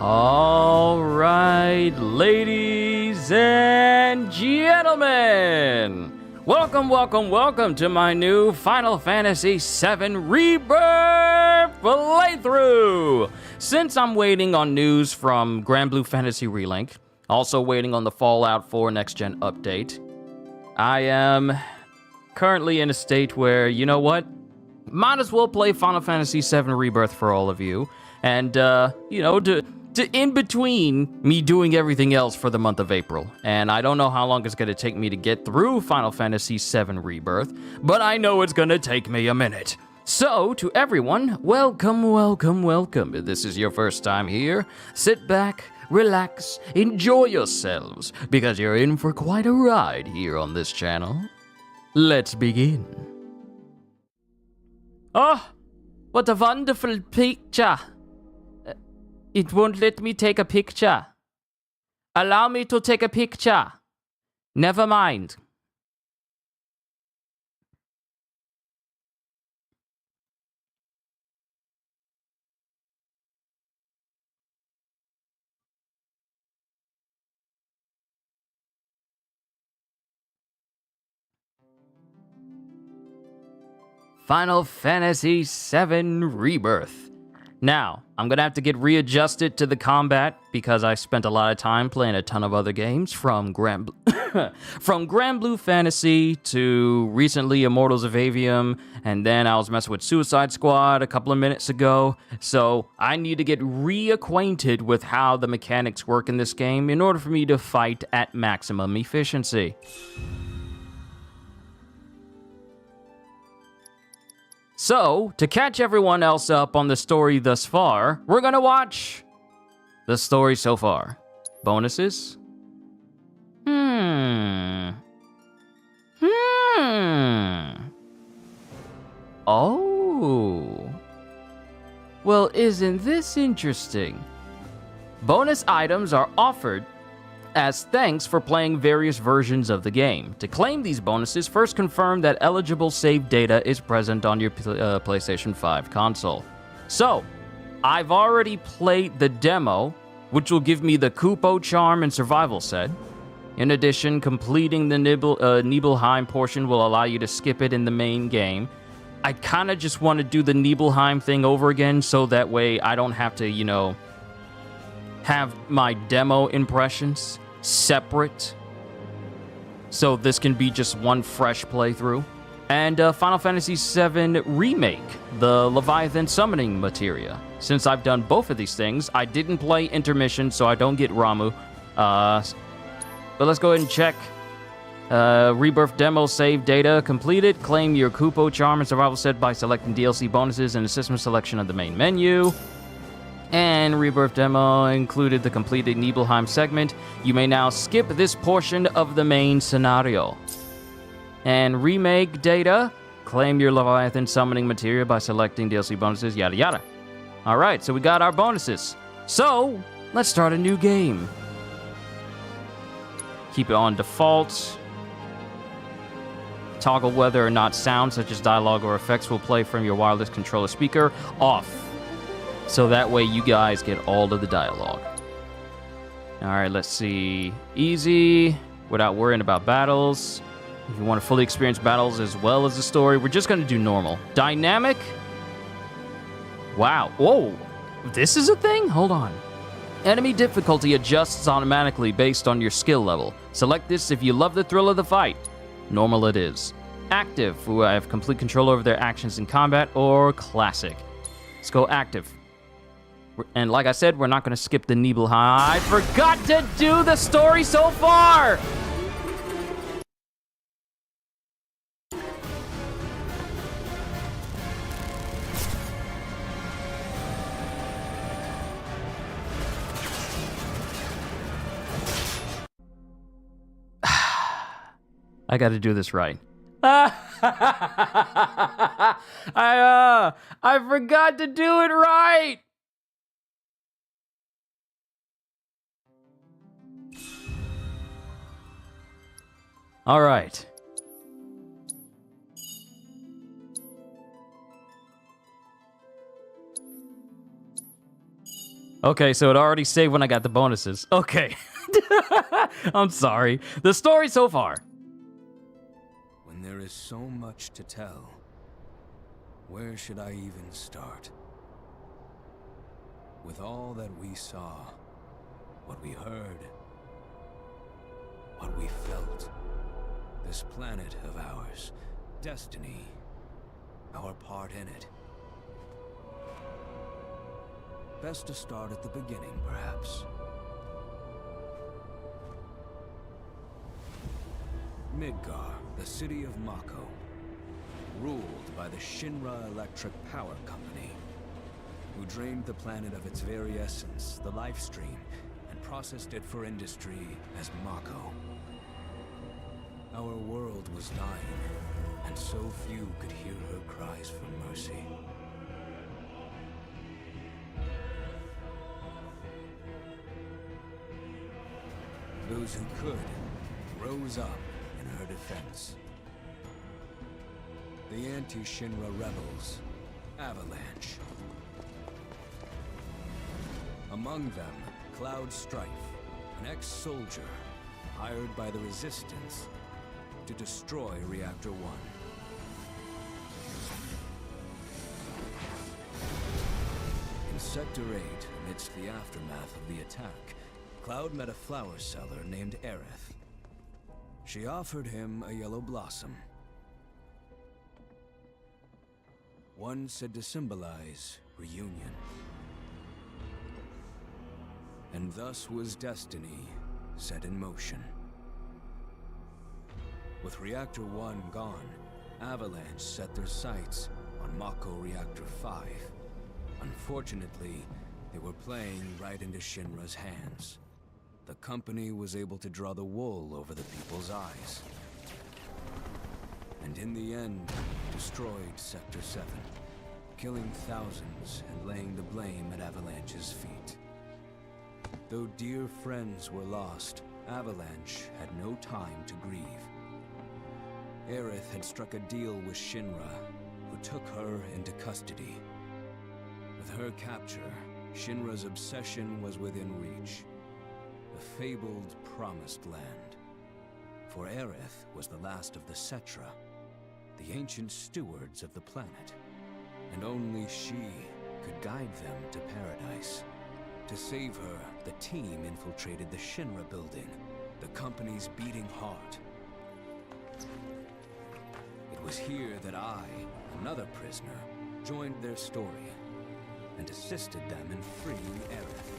All right, ladies and gentlemen, welcome to my new Final Fantasy VII Rebirth playthrough. Since I'm waiting on news from Grand Blue Fantasy Relink, also waiting on the Fallout 4 Next Gen update, I am currently in a state where, you know what? Might as well play Final Fantasy VII Rebirth for all of you, and, to in between me doing everything else for the month of April. And I don't know how long it's going to take me to get through Final Fantasy VII Rebirth, but I know it's going to take me a minute. So, to everyone, welcome. If this is your first time here, sit back, relax, enjoy yourselves, because you're in for quite a ride here on this channel. Let's begin. Oh, what a wonderful picture. It won't let me take a picture. Allow me to take a picture. Never mind. Final Fantasy VII Rebirth. Now, I'm gonna have to get readjusted to the combat because I spent a lot of time playing a ton of other games from Grand Blue Fantasy to recently Immortals of Avium, and then I was messing with Suicide Squad a couple of minutes ago, so I need to get reacquainted with how the mechanics work in this game in order for me to fight at maximum efficiency. So, to catch everyone else up on the story thus far, we're gonna watch the story so far. Bonuses? Oh. Well, isn't this interesting? Bonus items are offered as thanks for playing various versions of the game. To claim these bonuses, first confirm that eligible save data is present on your PlayStation 5 console. So, I've already played the demo, which will give me the Kupo Charm and Survival set. In addition, completing the Nibelheim portion will allow you to skip it in the main game. I kind of just want to do the Nibelheim thing over again, so that way I don't have to, have my demo impressions separate, so this can be just one fresh playthrough. And Final Fantasy VII Remake, the Leviathan summoning materia. Since I've done both of these things, I didn't play Intermission, so I don't get Ramu. But let's go ahead and check. Rebirth demo save data completed. Claim your Kupo Charm and Survival set by selecting DLC bonuses in the system selection of the main menu. And Rebirth demo included the completed Nibelheim segment. You may now skip this portion of the main scenario. And remake data, claim your Leviathan summoning materia by selecting DLC bonuses, yada yada. Alright, so we got our bonuses. So, let's start a new game. Keep it on default. Toggle whether or not sound, such as dialogue or effects, will play from your wireless controller speaker off. So that way you guys get all of the dialogue. Alright, let's see. Easy, without worrying about battles. If you want to fully experience battles as well as the story, we're just going to do normal. Dynamic? Wow. Whoa. This is a thing? Hold on. Enemy difficulty adjusts automatically based on your skill level. Select this if you love the thrill of the fight. Normal it is. Active, who have complete control over their actions in combat, or classic. Let's go active. And like I said, we're not going to skip the Nibelheim. I forgot to do the story so far! I got to do this right. I forgot to do it right! All right. Okay, so it already saved when I got the bonuses. Okay. I'm sorry. The story so far. When there is so much to tell, where should I even start? With all that we saw, what we heard, what we felt, this planet of ours, destiny, our part in it. Best to start at the beginning, perhaps. Midgar, the city of Mako, ruled by the Shinra Electric Power Company, who drained the planet of its very essence, the life stream, and processed it for industry as Mako. Our world was dying, and so few could hear her cries for mercy. Those who could rose up in her defense. The anti-Shinra rebels, Avalanche. Among them, Cloud Strife, an ex-soldier hired by the Resistance to destroy Reactor 1. In Sector 8, amidst the aftermath of the attack, Cloud met a flower seller named Aerith. She offered him a yellow blossom. One said to symbolize reunion. And thus was destiny set in motion. With Reactor 1 gone, Avalanche set their sights on Mako Reactor 5. Unfortunately, they were playing right into Shinra's hands. The company was able to draw the wool over the people's eyes. And in the end, destroyed Sector 7, killing thousands and laying the blame at Avalanche's feet. Though dear friends were lost, Avalanche had no time to grieve. Aerith had struck a deal with Shinra, who took her into custody. With her capture, Shinra's obsession was within reach. The fabled Promised Land. For Aerith was the last of the Cetra, the ancient stewards of the planet. And only she could guide them to paradise. To save her, the team infiltrated the Shinra building, the company's beating heart. It was here that I, another prisoner, joined their story and assisted them in freeing Aerith.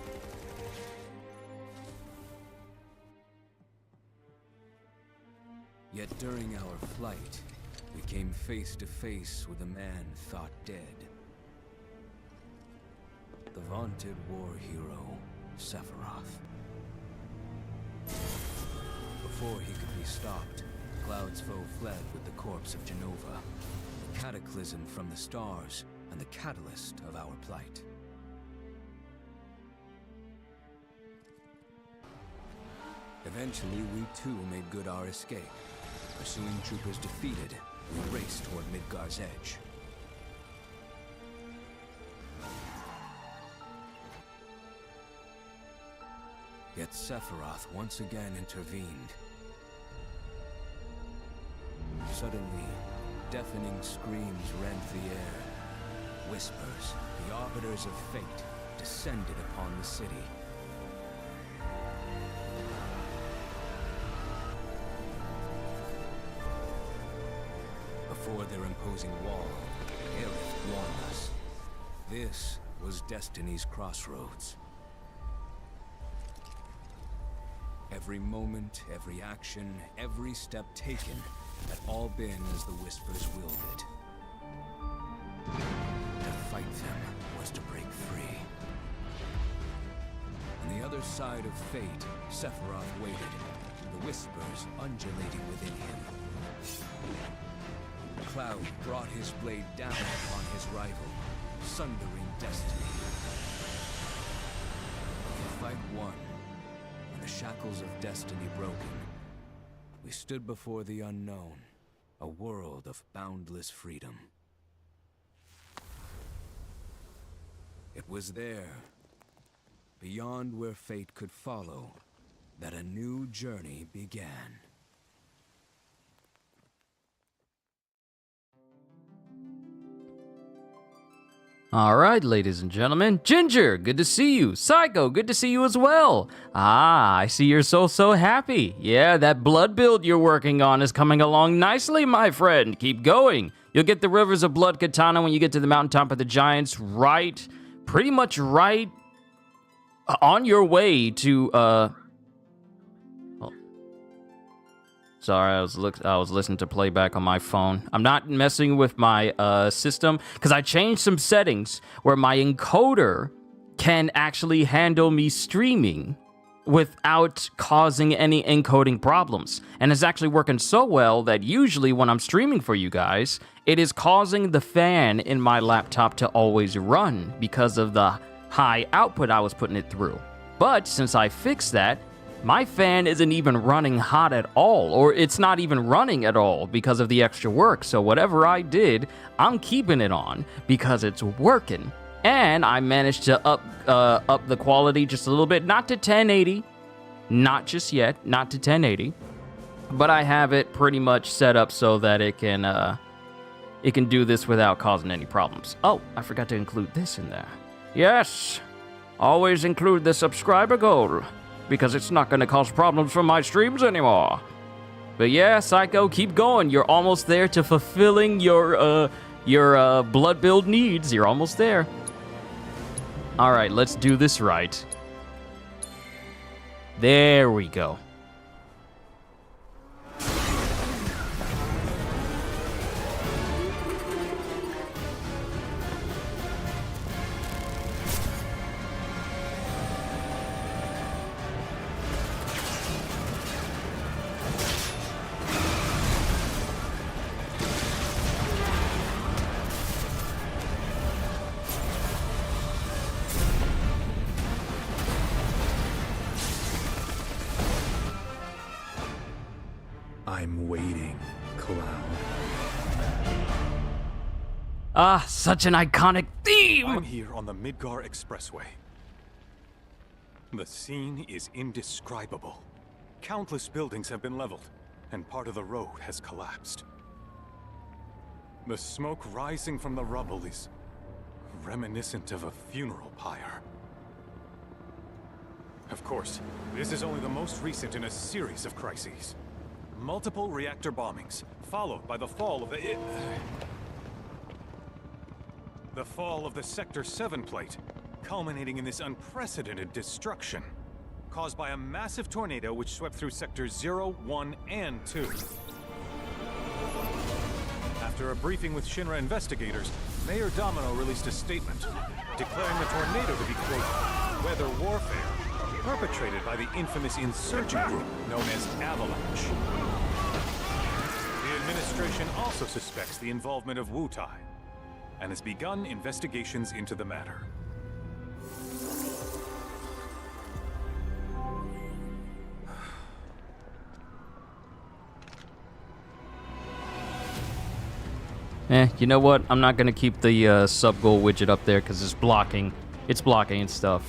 Yet during our flight, we came face to face with a man thought dead. The vaunted war hero, Sephiroth. Before he could be stopped, Cloud's foe fled with the corpse of Genova, the cataclysm from the stars and the catalyst of our plight. Eventually, we too made good our escape. Pursuing troopers defeated, we raced toward Midgar's edge. Yet Sephiroth once again intervened. Suddenly, deafening screams rent the air. Whispers, the arbiters of fate, descended upon the city. Before their imposing wall, Aerith warned us. This was Destiny's crossroads. Every moment, every action, every step taken had all been as the Whispers willed it. To fight them was to break free. On the other side of fate, Sephiroth waited, the Whispers undulating within him. Cloud brought his blade down upon his rival, sundering destiny. The fight won, and the shackles of destiny broken. We stood before the unknown, a world of boundless freedom. It was there, beyond where fate could follow, that a new journey began. All right, ladies and gentlemen. Ginger, good to see you. Psycho, good to see you as well. Ah, I see you're so happy. Yeah, that blood build you're working on is coming along nicely, my friend. Keep going. You'll get the Rivers of Blood katana when you get to the mountaintop of the giants, pretty much right on your way to, Sorry, I was listening to playback on my phone. I'm not messing with my system because I changed some settings where my encoder can actually handle me streaming without causing any encoding problems. And it's actually working so well that usually when I'm streaming for you guys, it is causing the fan in my laptop to always run because of the high output I was putting it through. But since I fixed that, my fan isn't even running hot at all, or it's not even running at all because of the extra work. So whatever I did, I'm keeping it on because it's working. And I managed to up the quality just a little bit, not to 1080, not just yet, not to 1080, but I have it pretty much set up so that it can do this without causing any problems. Oh, I forgot to include this in there. Yes, always include the subscriber goal, because it's not going to cause problems for my streams anymore. But yeah, Psycho, keep going. You're almost there to fulfilling your blood build needs. You're almost there. All right, let's do this right. There we go. I'm waiting, Cloud. Ah, such an iconic theme! I'm here on the Midgar Expressway. The scene is indescribable. Countless buildings have been leveled, and part of the road has collapsed. The smoke rising from the rubble is reminiscent of a funeral pyre. Of course, this is only the most recent in a series of crises. Multiple reactor bombings, followed by the fall of the Sector 7 plate, culminating in this unprecedented destruction, caused by a massive tornado which swept through Sectors 0, 1, and 2. After a briefing with Shinra investigators, Mayor Domino released a statement, declaring the tornado to be, quote, weather warfare, perpetrated by the infamous insurgent group known as Avalanche. The administration also suspects the involvement of Wutai, and has begun investigations into the matter. You know what? I'm not gonna keep the sub goal widget up there because it's blocking and stuff.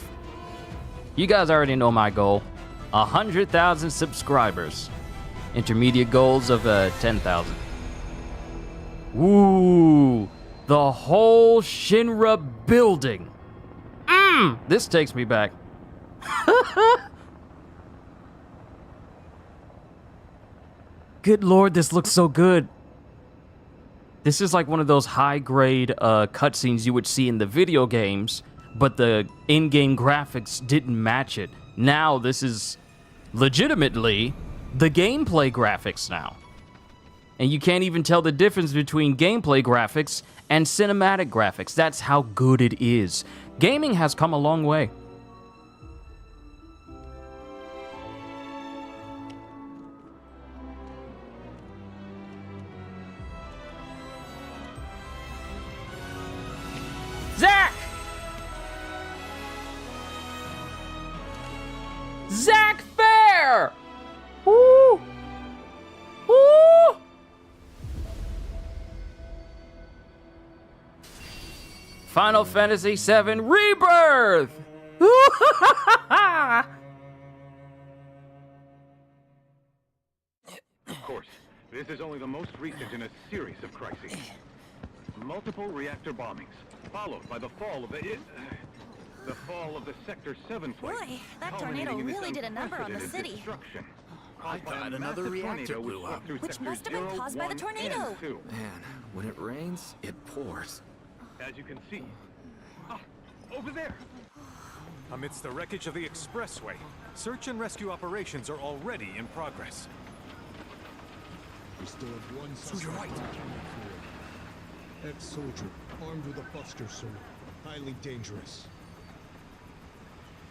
You guys already know my goal. 100,000 subscribers. Intermediate goals of 10,000. Ooh, the whole Shinra building. This takes me back. Good lord, this looks so good. This is like one of those high-grade cutscenes you would see in the video games, but the in-game graphics didn't match it. Now this is legitimately the gameplay graphics now. And you can't even tell the difference between gameplay graphics and cinematic graphics. That's how good it is. Gaming has come a long way. Zack! Zack Fair! Woo! Woo! Final Fantasy VII Rebirth! Of course, this is only the most recent in a series of crises. Multiple reactor bombings, followed by the fall of the Sector 7 flight. Boy, that tornado really did a number on the city. I thought another reactor blew up. Which must have been caused by the tornado. Man, when it rains, it pours. As you can see. Ah, over there! Amidst the wreckage of the expressway, search and rescue operations are already in progress. We still have one suspect. You're right. Ex-soldier, armed with a buster sword. Highly dangerous.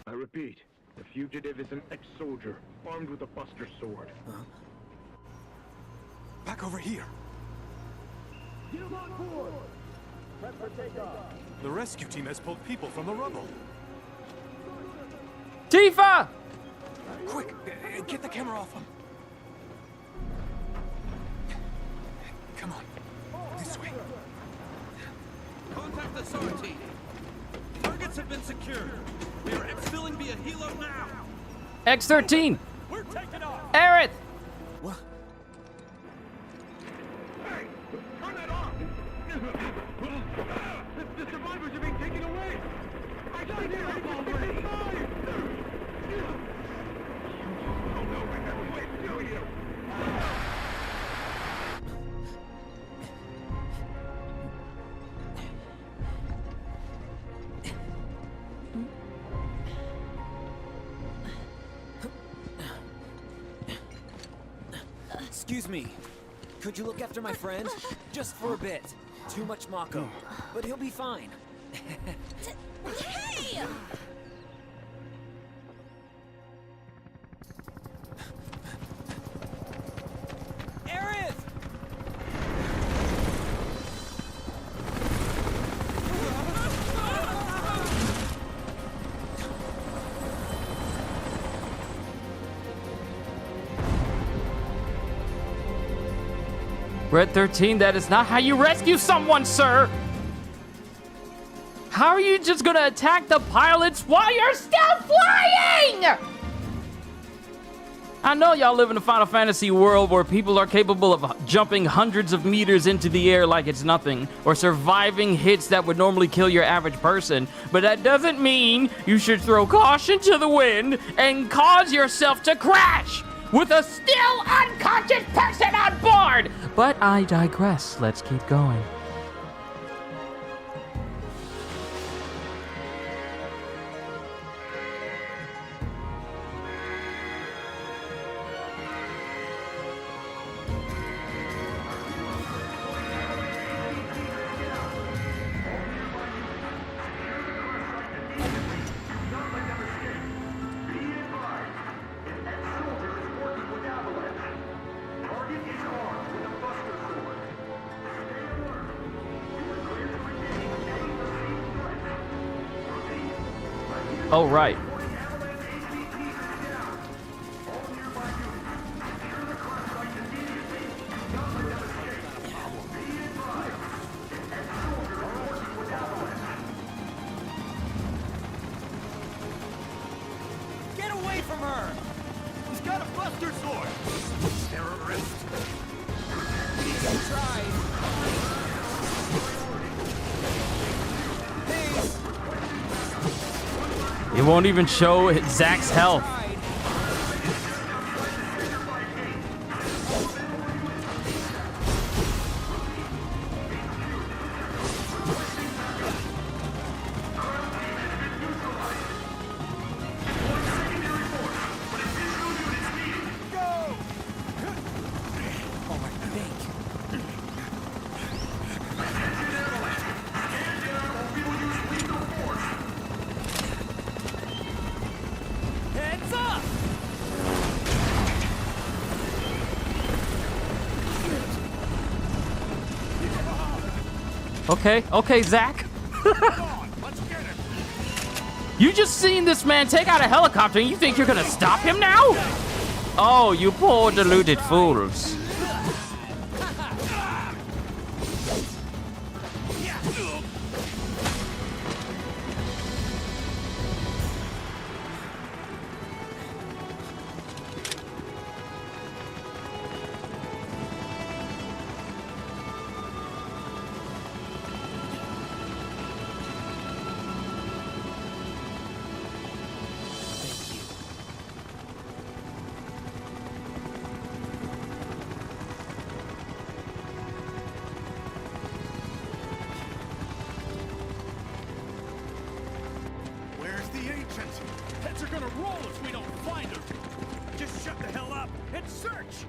I repeat, the fugitive is an ex-soldier, armed with a buster sword. Back over here. Get him on board! Prep for takeoff. The rescue team has pulled people from the rubble. Tifa! Quick, get the camera off him. Come on, this way. Contact authority. Targets have been secured. We are exfilling via helo now. X-13! We're taking off. Aerith! What? Hey! Turn that off! The survivors are being taken away! I got it here! I'm already! You don't know what that way, do you? Excuse me. Could you look after my friend? Just for a bit. Too much Mako. But he'll be fine. Hey! Aerith! Red 13, that is not how you rescue someone, sir! How are you just gonna attack the pilots while you're still flying?! I know y'all live in a Final Fantasy world where people are capable of jumping hundreds of meters into the air like it's nothing, or surviving hits that would normally kill your average person, but that doesn't mean you should throw caution to the wind and cause yourself to crash with a still unconscious person on board! But I digress. Let's keep going. Oh, right. Get away from her! He's got a buster sword! Terrorist! He tried. Please! It won't even show Zack's health. Heads up! Okay, Zack. You just seen this man take out a helicopter and you think you're gonna stop him now? Oh, you poor deluded fools. and search!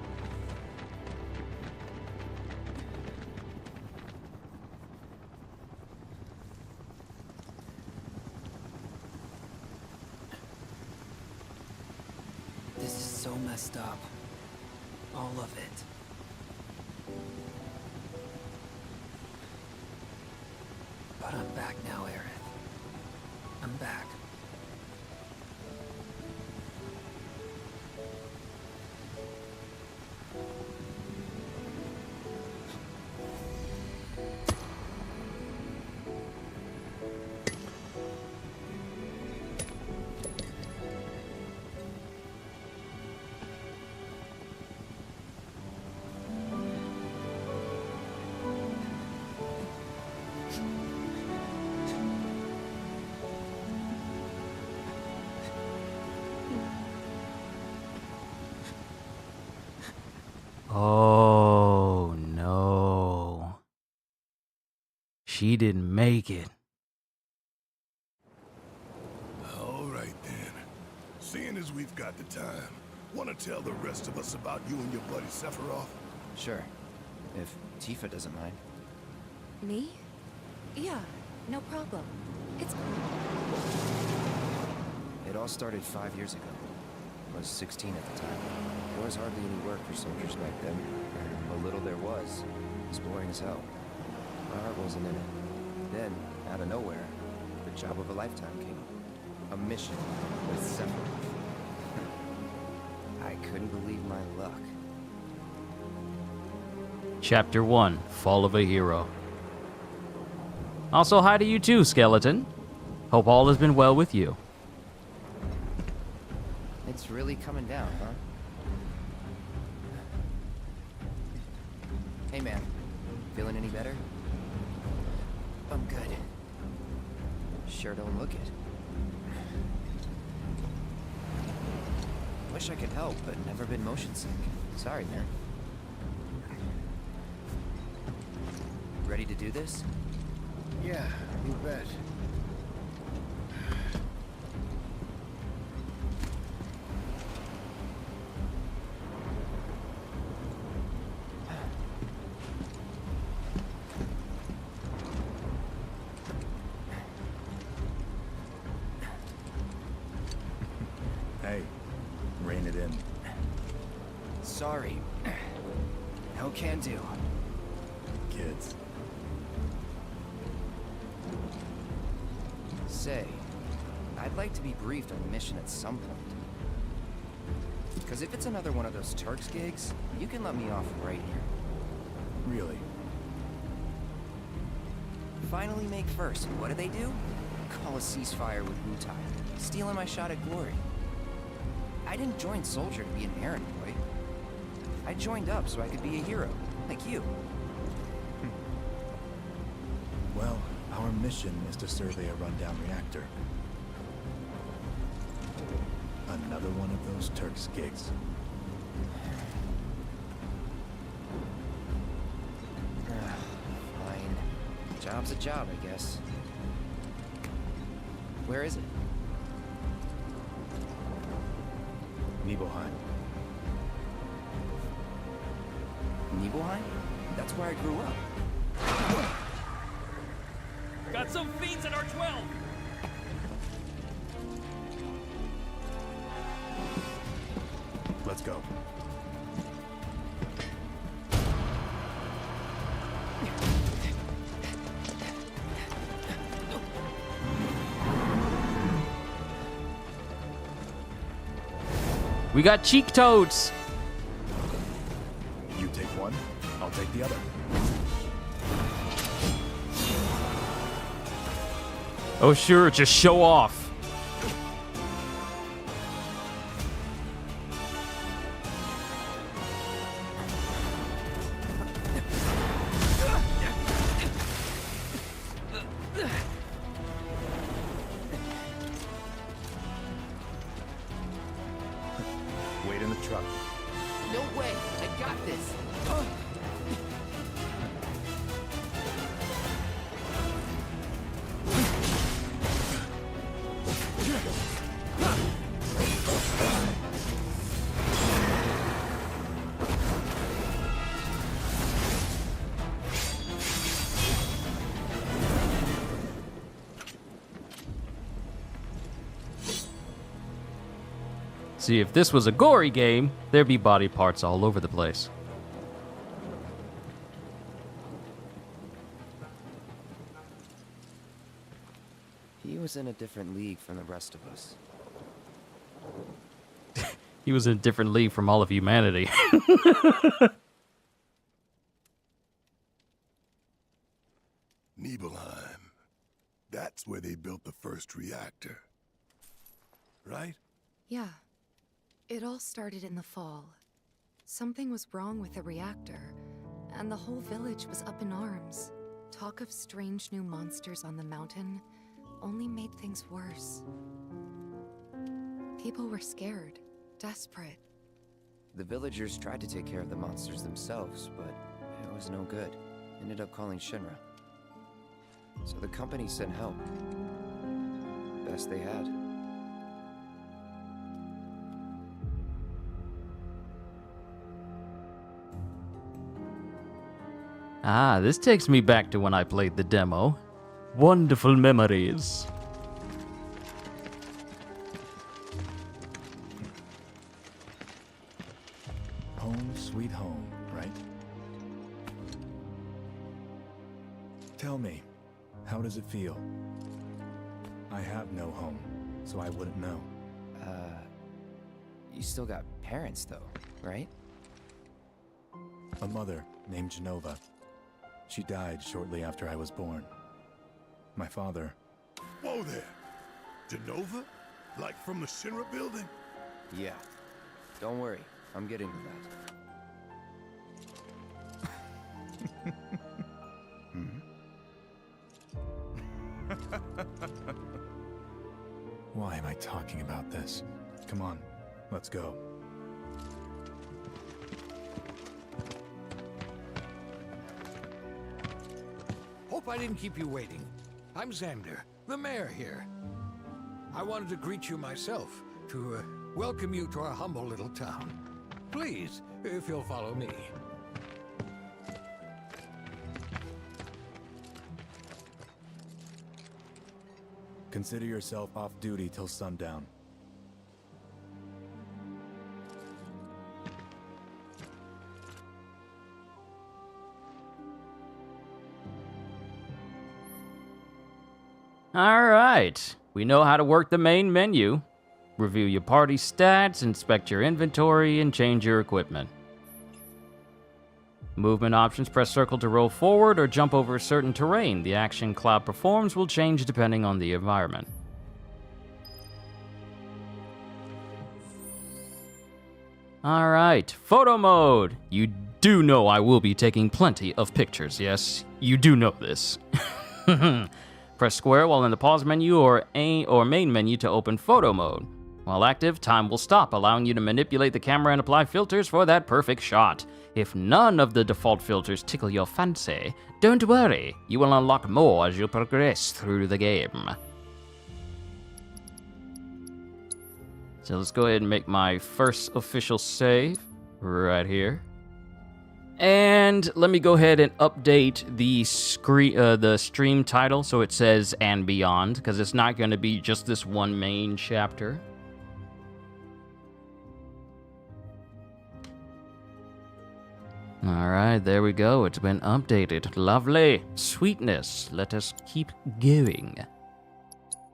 This is so messed up. All of it. But I'm back now, Aerith. I'm back. Oh no. She didn't make it. All right then. Seeing as we've got the time, want to tell the rest of us about you and your buddy Sephiroth? Sure. If Tifa doesn't mind. Me? Yeah, no problem. It's It all started 5 years ago. I was 16 at the time. There was hardly any work for soldiers back then. What little there was boring as hell. My heart wasn't in it. Then, out of nowhere, the job of a lifetime came. A mission with Sephiroth. I couldn't believe my luck. Chapter 1, Fall of a Hero. Also, hi to you too, Skeleton. Hope all has been well with you. It's really coming down, huh? Hey man, feeling any better? I'm good. Sure don't look it. Wish I could help, but never been motion sick. Sorry, man. Ready to do this? Yeah, you bet. Hey, rein it in. Sorry. No can do. Kids. Say, I'd like to be briefed on the mission at some point. Because if it's another one of those Turks gigs, you can let me off right here. Really? Finally make first. What do? Call a ceasefire with Wu-Tai. Stealing my shot at glory. I didn't join Soldier to be an errand boy. I joined up so I could be a hero, like you. Well, our mission is to survey a rundown reactor. Another one of those Turks gigs. Fine. Job's a job, I guess. Where is it? Nibelheim. Nibelheim? That's where I grew up. Got some fiends at R12! Let's go. We got cheek toads. You take one, I'll take the other. Oh sure, just show off. Wait in the truck. No way! I got this! See, if this was a gory game, there'd be body parts all over the place. He was in a different league from the rest of us. He was in a different league from all of humanity. Nibelheim. That's where they built the first reactor. Right? Yeah. It all started in the fall. Something was wrong with the reactor, and the whole village was up in arms. Talk of strange new monsters on the mountain only made things worse. People were scared, desperate. The villagers tried to take care of the monsters themselves, but it was no good. Ended up calling Shinra. So the company sent help. Best they had. Ah, this takes me back to when I played the demo. Wonderful memories. Home sweet home, right? Tell me, how does it feel? I have no home, so I wouldn't know. You still got parents though, right? A mother named Genova. She died shortly after I was born. My father... Whoa there! Genova? Like from the Shinra building? Yeah. Don't worry, I'm getting to that. Why am I talking about this? Come on, let's go. Hope I didn't keep you waiting. I'm Xander, the mayor here. I wanted to greet you myself, to welcome you to our humble little town. Please, if you'll follow me. Consider yourself off duty till sundown. Alright, we know how to work the main menu. Review your party stats, inspect your inventory, and change your equipment. Movement options, press circle to roll forward or jump over certain terrain. The action Cloud performs will change depending on the environment. Alright, photo mode. You do know I will be taking plenty of pictures, yes? You do know this. Press square while in the pause menu or main menu to open photo mode. While active, time will stop, allowing you to manipulate the camera and apply filters for that perfect shot. If none of the default filters tickle your fancy, don't worry, you will unlock more as you progress through the game. So let's go ahead and make my first official save right here. And let me go ahead and update the stream title so it says "and beyond," because it's not going to be just this one main chapter. Alright, there we go. It's been updated. Lovely. Sweetness. Let us keep going.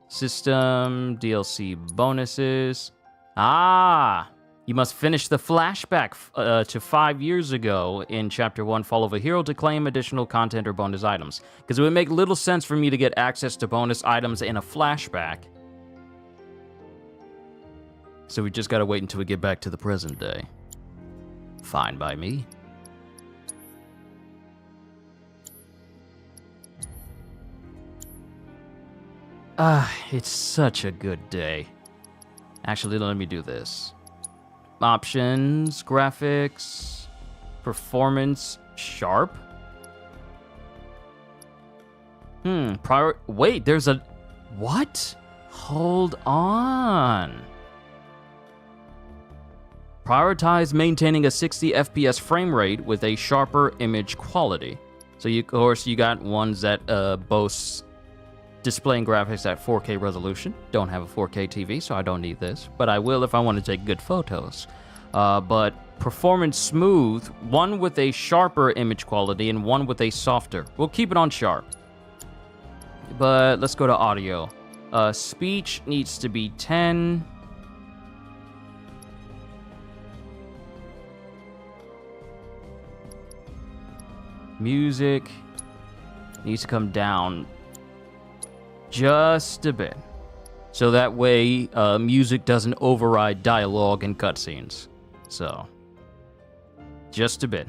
System, DLC bonuses. Ah! You must finish the flashback to 5 years ago in Chapter 1, Fall of a Hero, to claim additional content or bonus items. Because it would make little sense for me to get access to bonus items in a flashback. So we just gotta wait until we get back to the present day. Fine by me. Ah, it's such a good day. Actually, let me do this. Options, graphics, performance, sharp. Wait, there's a... What? Hold on. Prioritize maintaining a 60 FPS frame rate with a sharper image quality. So, of course, you got ones that boast displaying graphics at 4K resolution. Don't have a 4K TV, so I don't need this, but I will if I want to take good photos. But performance smooth, one with a sharper image quality and one with a softer. We'll keep it on sharp. But let's go to audio. Speech needs to be 10. Music needs to come down just a bit. So that way, music doesn't override dialogue and cutscenes. So, just a bit.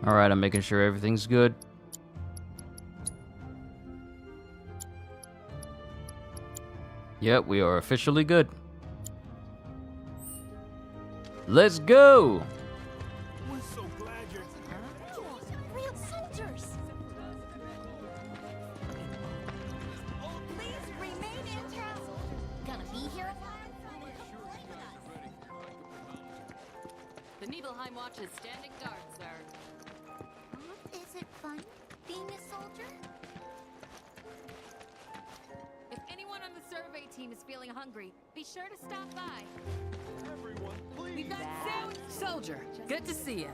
All right, I'm making sure everything's good. Yep, we are officially good. Let's go! We're so glad you're Real soldiers! Please remain intact! Gonna be here? The Nibelheim Watch is standing guard, sir. Is it fun being a soldier? If anyone on the survey team is feeling hungry, be sure to stop by. Everyone, please. We've got sandwich. Soldier, good to see you.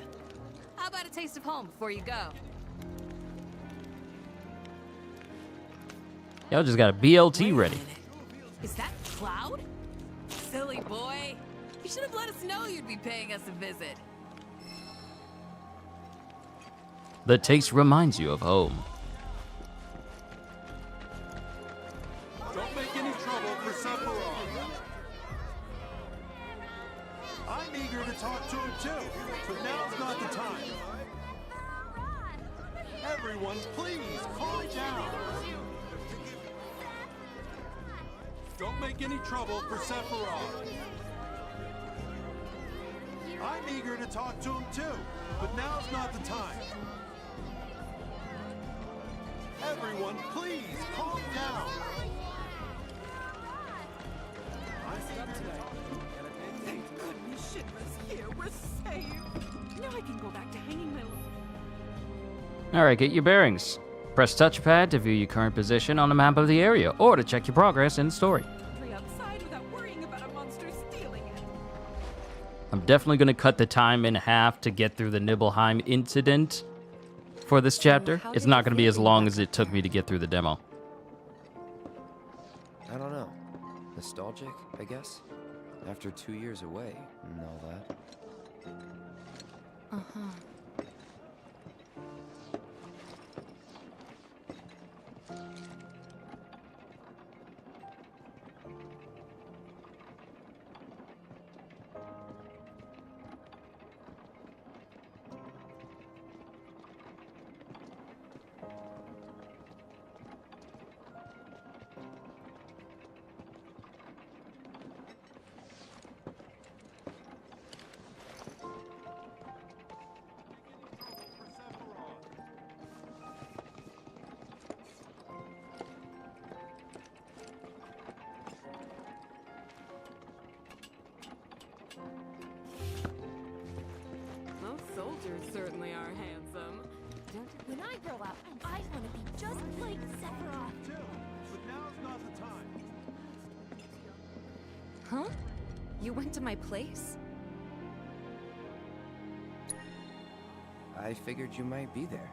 How about a taste of home before you go? Y'all just got a BLT ready. Is that Cloud? Silly boy. You should have let us know you'd be paying us a visit. The taste reminds you of home. Don't make any trouble for Sephiroth. I'm eager to talk to him too, but now's not the time. Everyone, please, calm down. Don't make any trouble for Sephiroth. I'm eager to talk to him too, but now's not the time. Everyone, please, calm down. Thank goodness Shinra's here. We're safe. Now I can go back to hanging my... Alright, get your bearings. Press touchpad to view your current position on the map of the area, or to check your progress in the story. outside without worrying about a monster stealing it. I'm definitely going to cut the time in half to get through the Nibelheim incident for this chapter. It's not going to be as long as it took me to get through the demo. I don't know. Nostalgic, I guess? After 2 years away and all that. Uh-huh. Most soldiers certainly are handsome. When I grow up, I want to be just like Sephiroth. But now's not the time. Huh? You went to my place? I figured you might be there.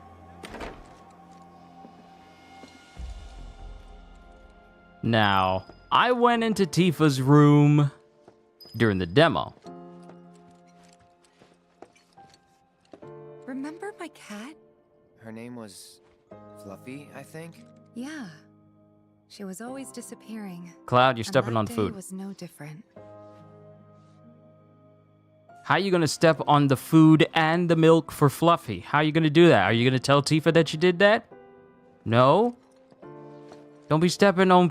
Now, I went into Tifa's room during the demo. Remember my cat? Her name was Fluffy, I think? Yeah. She was always disappearing. Cloud, you're And stepping that on day food. was no different. How you gonna step on the food and the milk for Fluffy? How you gonna do that? Are you gonna tell Tifa that you did that? No? Don't be stepping on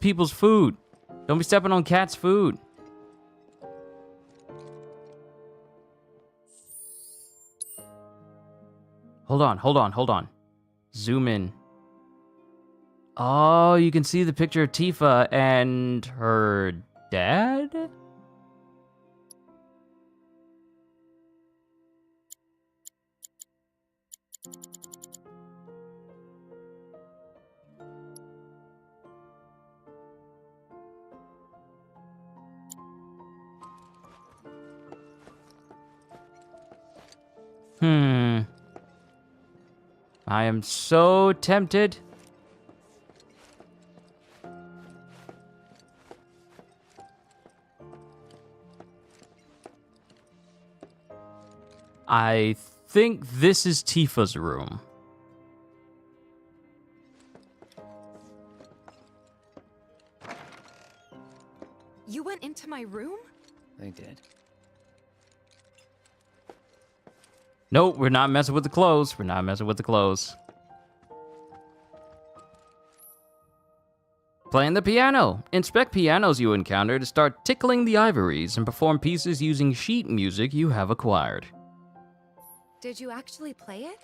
people's food. Don't be stepping on cats' food. Hold on. Zoom in. Oh, you can see the picture of Tifa and her dad? I am so tempted. I think this is Tifa's room. You went into my room? I did. Nope, we're not messing with the clothes. We're not messing with the clothes. Playing the piano. Inspect pianos you encounter to start tickling the ivories and perform pieces using sheet music you have acquired. Did you actually play it?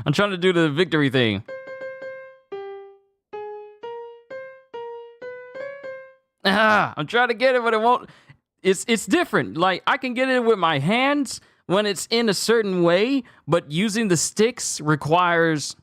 I'm trying to do the victory thing. I'm trying to get it, but it won't. It's different. Like, I can get it with my hands when it's in a certain way, but using the sticks requires...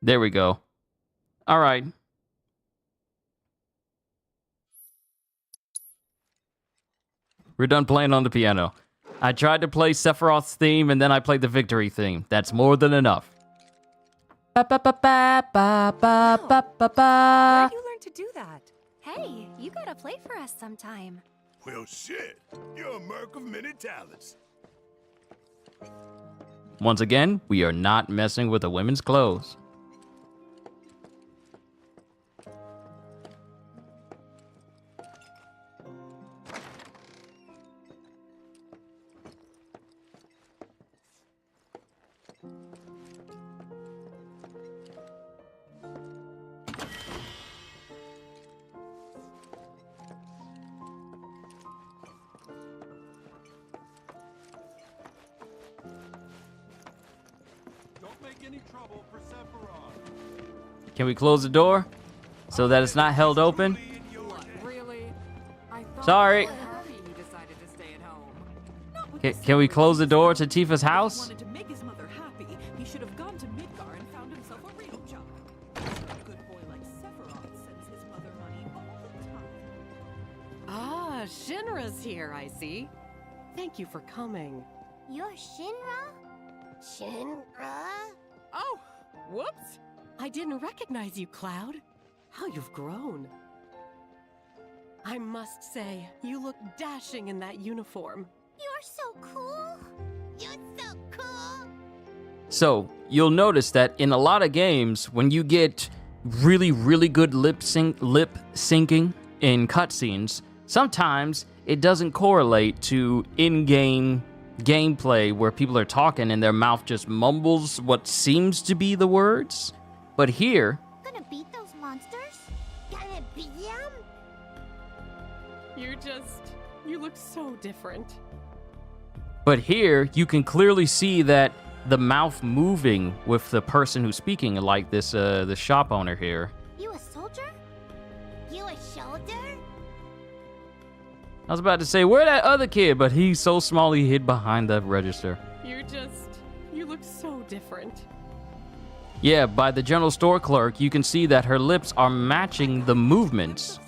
There we go. All right. We're done playing on the piano. I tried to play Sephiroth's theme, and then I played the victory theme. That's more than enough. Where'd you learn to do that? Hey, you gotta play for us sometime. Well, shit. You're a merc of many talents. Once again, we are not messing with the women's clothes. any trouble for Sephiroth. Can we close the door so that it's not held open? What, really? I thought Sorry. he decided to stay at home. Can we close the door to Tifa's He house? wanted to make his mother happy. He should have gone to Midgar and found himself a real job. A good boy like Sephiroth sends his mother money all the time. Ah, Shinra's here, I see. Thank you for coming. You're Shinra? Shinra? Oh, whoops. I didn't recognize you, Cloud. How you've grown. I must say, you look dashing in that uniform. You're so cool. You're so cool. So, you'll notice that in a lot of games, when you get really, really good lip syncing in cutscenes, sometimes it doesn't correlate to in-game gameplay where people are talking and their mouth just mumbles what seems to be the words. But here, Gonna beat those monsters? Gonna beat them? You look so different. But here, you can clearly see that the mouth moving with the person who's speaking, like this, the shop owner here. You a soldier? You a shoulder? I was about to say, where that other kid? But he's so small he hid behind the register. You look so different. Yeah, by the general store clerk, you can see that her lips are matching the movements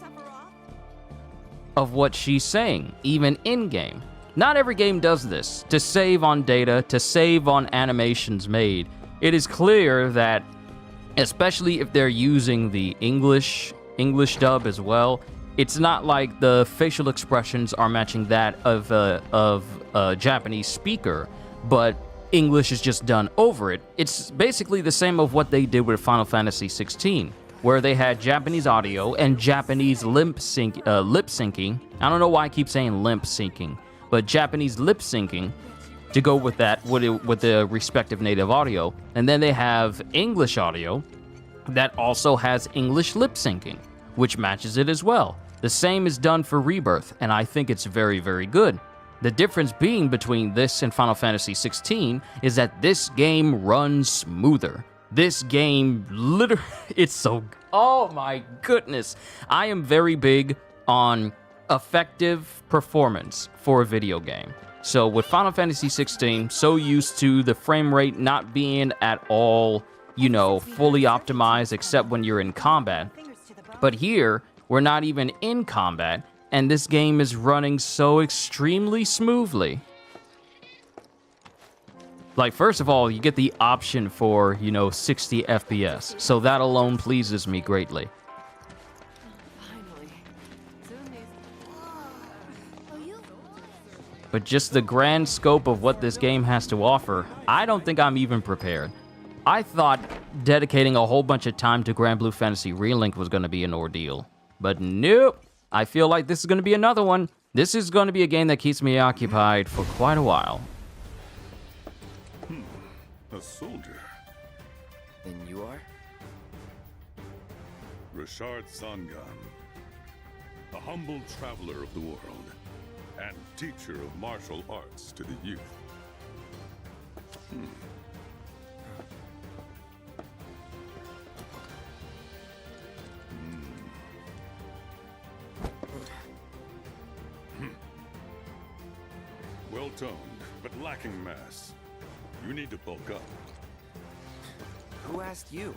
of what she's saying, even in-game. Not every game does this. To save on data, to save on animations made, it is clear that, especially if they're using the English dub as well, it's not like the facial expressions are matching that of a Japanese speaker, but English is just done over it. It's basically the same of what they did with Final Fantasy 16, where they had Japanese audio and Japanese lip syncing. I don't know why I keep saying limp syncing, but Japanese lip syncing to go with that, with the respective native audio. And then they have English audio that also has English lip syncing, which matches it as well. The same is done for Rebirth, and I think it's very, very good. The difference being between this and Final Fantasy 16 is that this game runs smoother. This game literally, it's so, oh my goodness. I am very big on effective performance for a video game. So with Final Fantasy 16, so used to the frame rate not being at all, you know, fully optimized except when you're in combat. But here, we're not even in combat, and this game is running so extremely smoothly. Like, first of all, you get the option for, you know, 60 FPS, so that alone pleases me greatly. But just the grand scope of what this game has to offer, I don't think I'm even prepared. I thought dedicating a whole bunch of time to Grand Blue Fantasy Relink was going to be an ordeal. But nope, I feel like this is going to be another one. This is going to be a game that keeps me occupied for quite a while. A soldier. And you are? Richard Sangan. A humble traveler of the world, and teacher of martial arts to the youth. Well-toned, but lacking mass. You need to bulk up. Who asked you?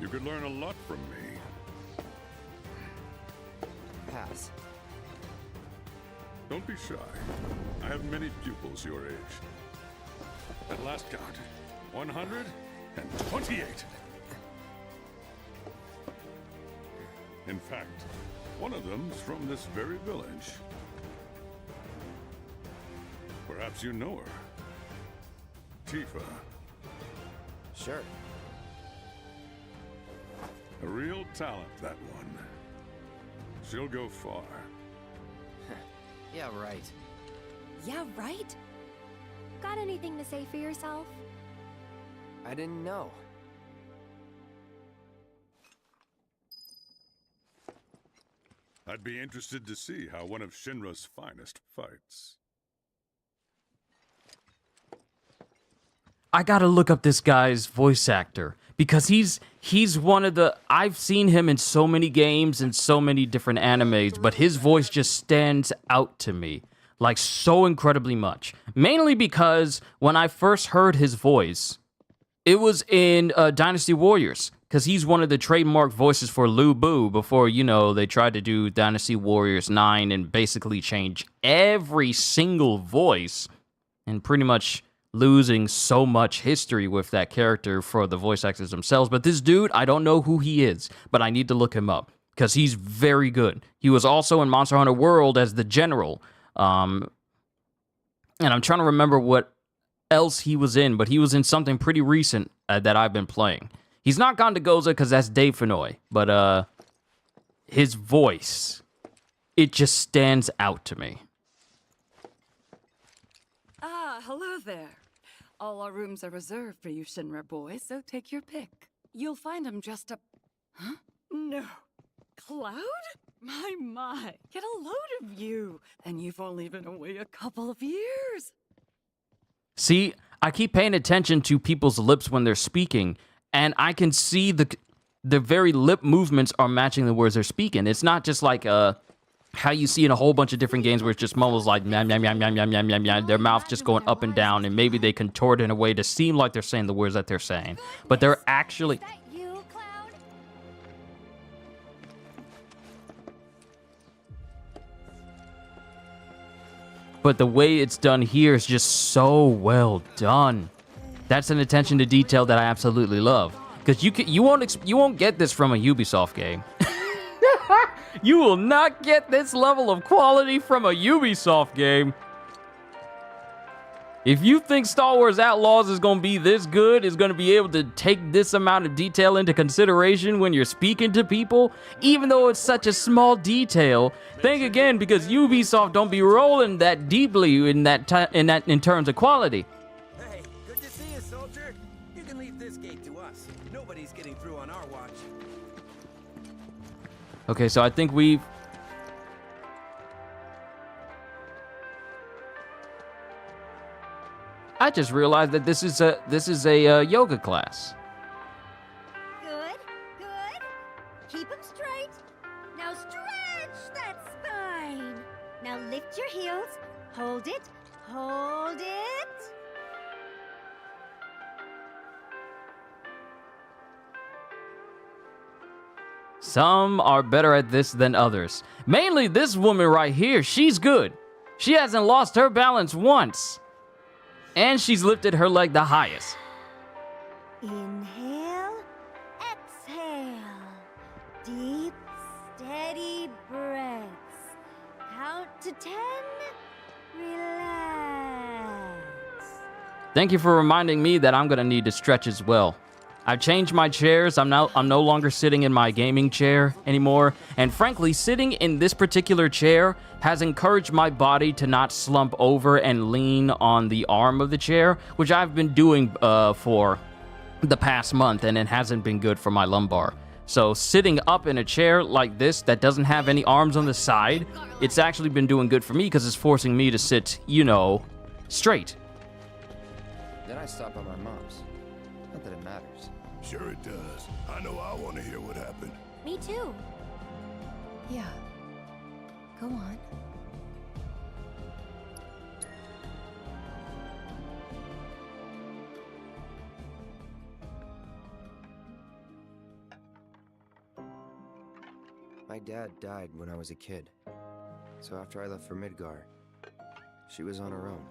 You could learn a lot from me. Pass. Don't be shy. I have many pupils your age. At last count, 128. In fact, one of them's from this very village. Perhaps you know her. Tifa. Sure. A real talent, that one. She'll go far. Yeah, right. Yeah, right? Got anything to say for yourself? I didn't know. I'd be interested to see how one of Shinra's finest fights. I gotta look up this guy's voice actor because he's one of the, I've seen him in so many games and so many different animes, but his voice just stands out to me like so incredibly much. Mainly because when I first heard his voice, it was in Dynasty Warriors, because he's one of the trademark voices for Lu Bu before, you know, they tried to do Dynasty Warriors 9 and basically change every single voice and pretty much losing so much history with that character for the voice actors themselves. But this dude, I don't know who he is, but I need to look him up because he's very good. He was also in Monster Hunter World as the general. And I'm trying to remember what else he was in, but he was in something pretty recent that I've been playing. He's not gone to Goza because that's Dave Fenoy, but his voice, it just stands out to me. Ah, hello there. All our rooms are reserved for you Shinra boys, so take your pick. You'll find them just up... Huh? No. Cloud? My. Get a load of you. And you've only been away a couple of years. See, I keep paying attention to people's lips when they're speaking, and I can see the very lip movements are matching the words they're speaking. It's not just like how you see in a whole bunch of different games where it's just mumbles like yam, yam, yam, yam, yam, yam, yam, yam, their mouth just going up and down, and maybe they contort in a way to seem like they're saying the words that they're saying. But they're actually... But the way it's done here is just so well done. That's an attention to detail that I absolutely love. Because you won't get this from a Ubisoft game. You will not get this level of quality from a Ubisoft game. If you think Star Wars Outlaws is going to be this good, is going to be able to take this amount of detail into consideration when you're speaking to people, even though it's such a small detail, think again, because Ubisoft don't be rolling that deeply in terms of quality. Hey, good to see you, soldier. You can leave this gate to us. Nobody's getting through on our watch. Okay, so I think we've... I just realized that this is a yoga class. Good. Keep them straight. Now stretch that spine. Now lift your heels. Hold it. Some are better at this than others. Mainly this woman right here, she's good. She hasn't lost her balance once. And she's lifted her leg the highest. Inhale, exhale. Deep, steady breaths. Count to 10. Relax. Thank you for reminding me that I'm gonna need to stretch as well. I've changed my chairs. I'm no longer sitting in my gaming chair anymore. And frankly, sitting in this particular chair has encouraged my body to not slump over and lean on the arm of the chair, which I've been doing for the past month, and it hasn't been good for my lumbar. So sitting up in a chair like this that doesn't have any arms on the side, it's actually been doing good for me because it's forcing me to sit, you know, straight. Then I stop at my mom's. Not that it matters. Sure it does. I know I want to hear what happened. Me too. Yeah. Go on. My dad died when I was a kid. So after I left for Midgar, she was on her own.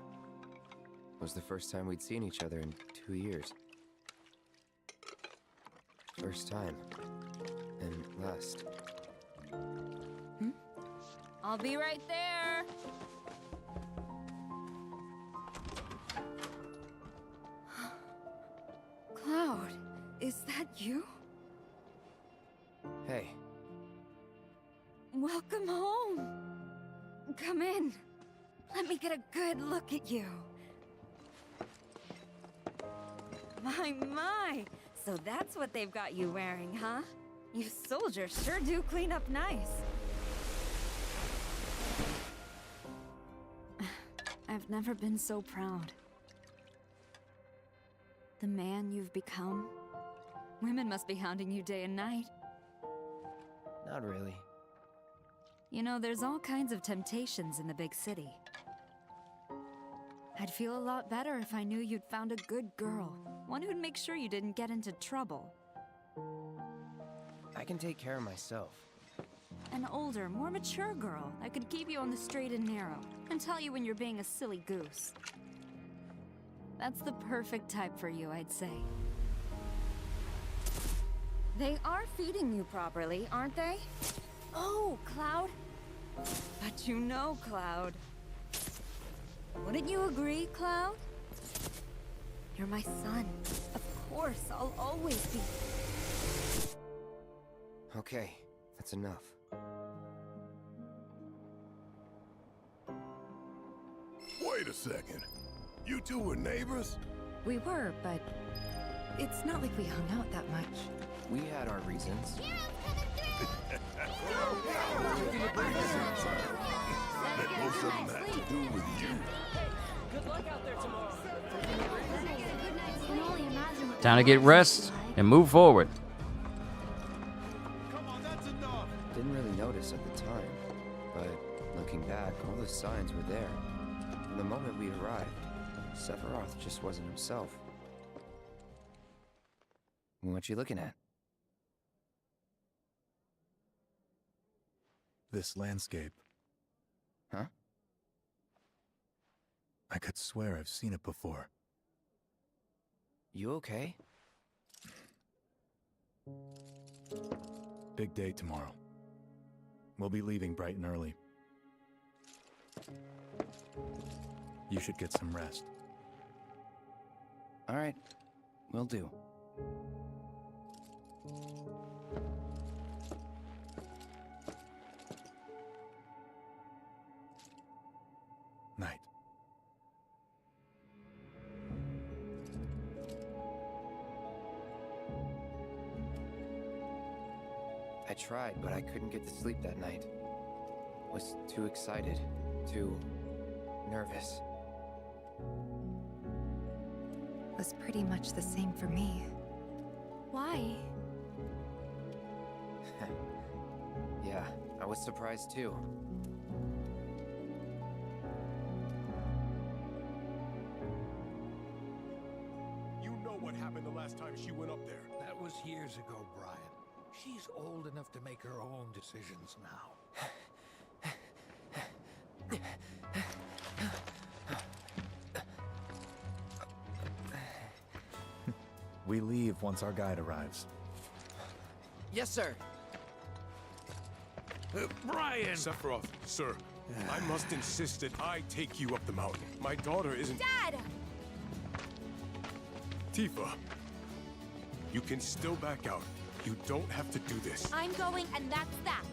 It was the first time we'd seen each other in 2 years. First time. And last. I'll be right there. Cloud, is that you? Hey. Welcome home. Come in. Let me get a good look at you. My. So that's what they've got you wearing, huh? You soldiers sure do clean up nice. I've never been so proud. The man you've become? Women must be hounding you day and night. Not really. You know, there's all kinds of temptations in the big city. I'd feel a lot better if I knew you'd found a good girl. One who'd make sure you didn't get into trouble. I can take care of myself. An older, more mature girl that could keep you on the straight and narrow and tell you when you're being a silly goose. That's the perfect type for you, I'd say. They are feeding you properly, aren't they? Oh, Cloud. But you know, Cloud. Wouldn't you agree, Cloud? You're my son. Of course, I'll always be. Okay, that's enough. Wait a second. You two were neighbors? We were, but it's not like we hung out that much. We had our reasons. That most of them had to do with you. Good luck out there tomorrow. Time to get rest and move forward. Didn't really notice at the time, but looking back, all the signs were there. From the moment we arrived, Sephiroth just wasn't himself. What you looking at? This landscape. Huh? I could swear I've seen it before. You okay? Big day tomorrow. We'll be leaving bright and early. You should get some rest. All right, will do. Night. I tried, but I couldn't get to sleep that night. Was too excited, too nervous. Was pretty much the same for me. Why? Yeah, I was surprised too. You know what happened the last time she went up there. That was years ago, Brian. She's old enough to make her own decisions now. We leave once our guide arrives. Yes, sir. Brian! Sephiroth, sir, I must insist that I take you up the mountain. My daughter isn't... Dad! Tifa, you can still back out. You don't have to do this. I'm going, and that's that.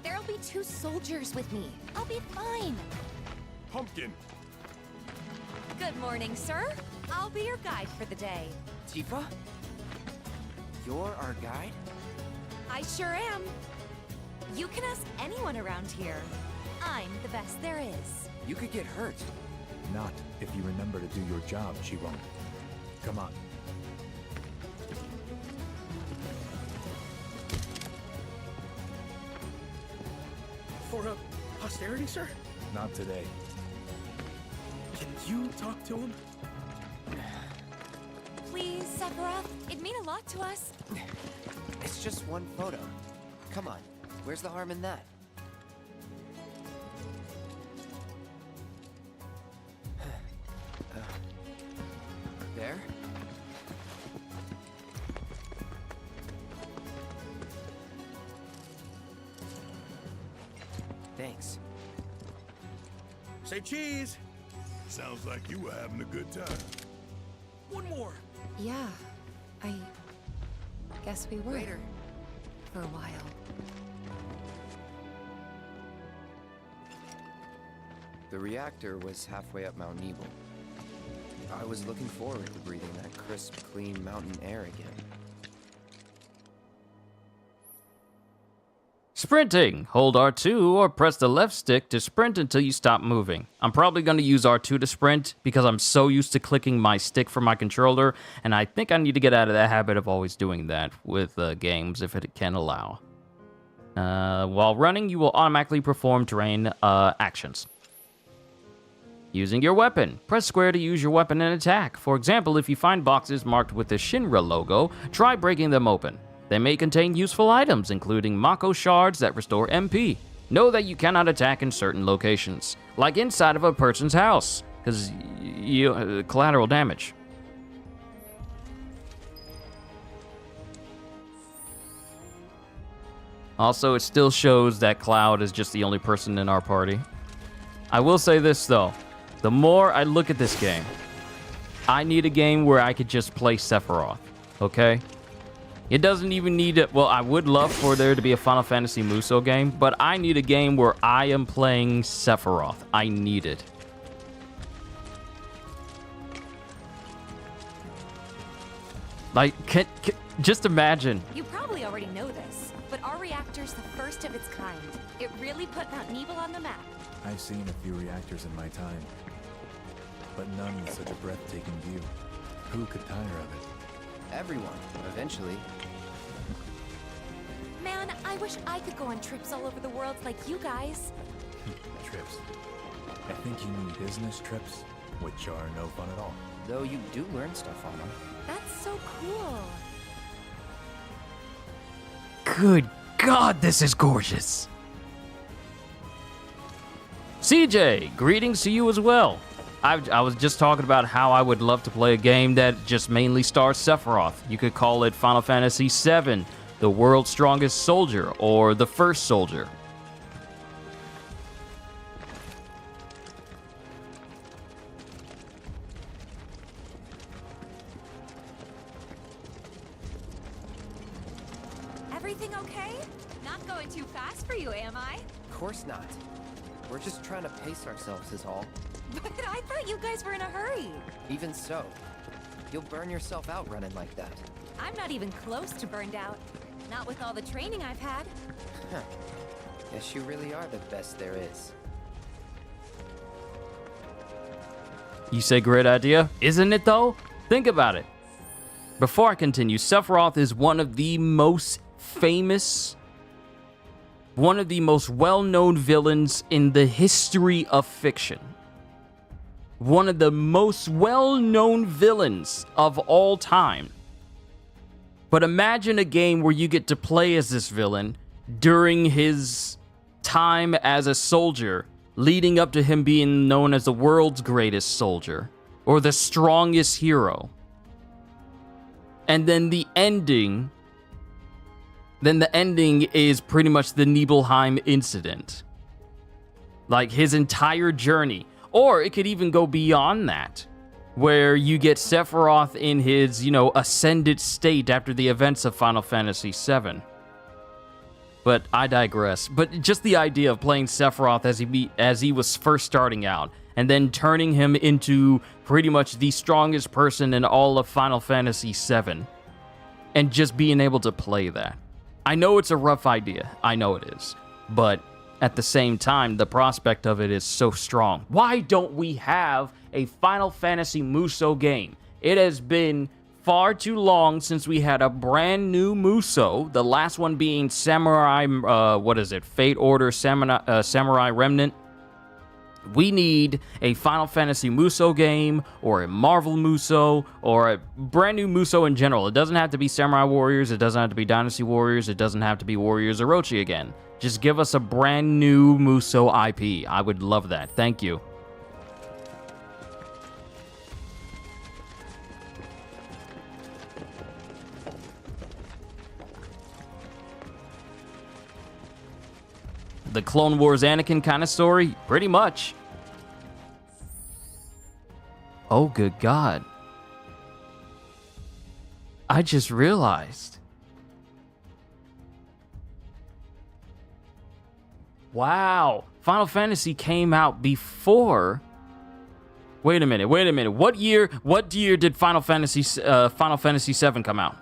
There'll be 2 soldiers with me. I'll be fine. Pumpkin! Good morning, sir. I'll be your guide for the day. Tifa? You're our guide? I sure am. You can ask anyone around here. I'm the best there is. You could get hurt. Not if you remember to do your job, she won't. Come on. For posterity, sir? Not today. Can you talk to him? Please, Sephiroth. It'd mean a lot to us. It's just one photo. Come on, where's the harm in that? There? Thanks. Say cheese! Sounds like you were having a good time. One more! Yeah, I guess we were. Later. For a while. The reactor was halfway up Mount Nebel. I was looking forward to breathing that crisp, clean mountain air again. Sprinting. Hold R2 or press the left stick to sprint until you stop moving. I'm probably going to use R2 to sprint because I'm so used to clicking my stick for my controller, and I think I need to get out of that habit of always doing that with games if it can allow. While running, you will automatically perform terrain actions. Using your weapon. Press square to use your weapon and attack. For example, if you find boxes marked with the Shinra logo, try breaking them open. They may contain useful items, including Mako shards that restore MP. Know that you cannot attack in certain locations, like inside of a person's house, because you collateral damage. Also, it still shows that Cloud is just the only person in our party. I will say this, though. The more I look at this game, I need a game where I could just play Sephiroth, okay? It doesn't even need it. Well, I would love for there to be a Final Fantasy Musou game, but I need a game where I am playing Sephiroth. I need it. Like, just imagine. You probably already know this, but our reactor's the first of its kind. It really put Mount Nebel on the map. I've seen a few reactors in my time, but none with such a breathtaking view. Who could tire of it? Everyone, eventually. Man, I wish I could go on trips all over the world like you guys. Trips. I think you mean business trips, which are no fun at all. Though you do learn stuff on them. That's so cool. Good God, this is gorgeous. CJ, greetings to you as well. I was just talking about how I would love to play a game that just mainly stars Sephiroth. You could call it Final Fantasy VII, The World's Strongest Soldier, or The First Soldier. Everything okay? Not going too fast for you, am I? Of course not. We're just trying to pace ourselves is all. But I thought you guys were in a hurry. Even so, you'll burn yourself out running like that. I'm not even close to burned out. Not with all the training I've had. Huh. Guess you really are the best there is. You say great idea? Isn't it though? Think about it. Before I continue, Sephiroth is one of the most famous, one of the most well-known villains in the history of fiction. One of the most well-known villains of all time. But imagine a game where you get to play as this villain during his time as a soldier, leading up to him being known as the world's greatest soldier, or the strongest hero. And then the ending is pretty much the Nibelheim incident. Like his entire journey. Or it could even go beyond that, where you get Sephiroth in his, ascended state after the events of Final Fantasy VII. But I digress. But just the idea of playing Sephiroth as he was first starting out, and then turning him into pretty much the strongest person in all of Final Fantasy VII, and just being able to play that. I know it's a rough idea. I know it is. But at the same time, the prospect of it is so strong. Why don't we have a Final Fantasy Musou game? It has been far too long since we had a brand new Musou, the last one being Samurai, Fate Order Samurai Remnant. We need a Final Fantasy Musou game, or a Marvel Musou, or a brand new Musou in general. It doesn't have to be Samurai Warriors, it doesn't have to be Dynasty Warriors, it doesn't have to be Warriors Orochi again. Just give us a brand new Musou IP. I would love that. Thank you. The Clone Wars Anakin kind of story? Pretty much. Oh, good God. I just realized. Wow. Final Fantasy came out before. Wait a minute. What year did Final Fantasy VII come out?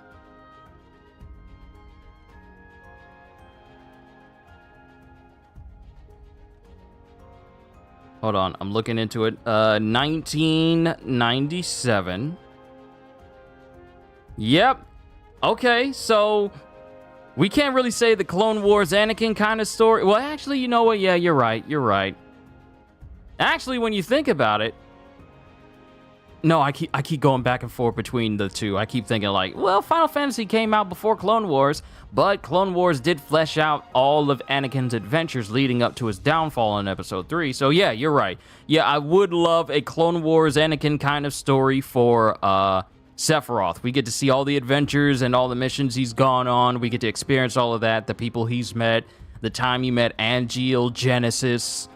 Hold on, I'm looking into it. 1997. Yep. Okay, so we can't really say the Clone Wars Anakin kind of story. Well, actually, you know what? Yeah, you're right. You're right. Actually, when you think about it, no, I keep going back and forth between the two. I keep thinking like, well, Final Fantasy came out before Clone Wars, but Clone Wars did flesh out all of Anakin's adventures leading up to his downfall in Episode 3. So yeah, you're right. Yeah, I would love a Clone Wars Anakin kind of story for Sephiroth. We get to see all the adventures and all the missions he's gone on. We get to experience all of that, the people he's met, the time he met Angeal, Genesis,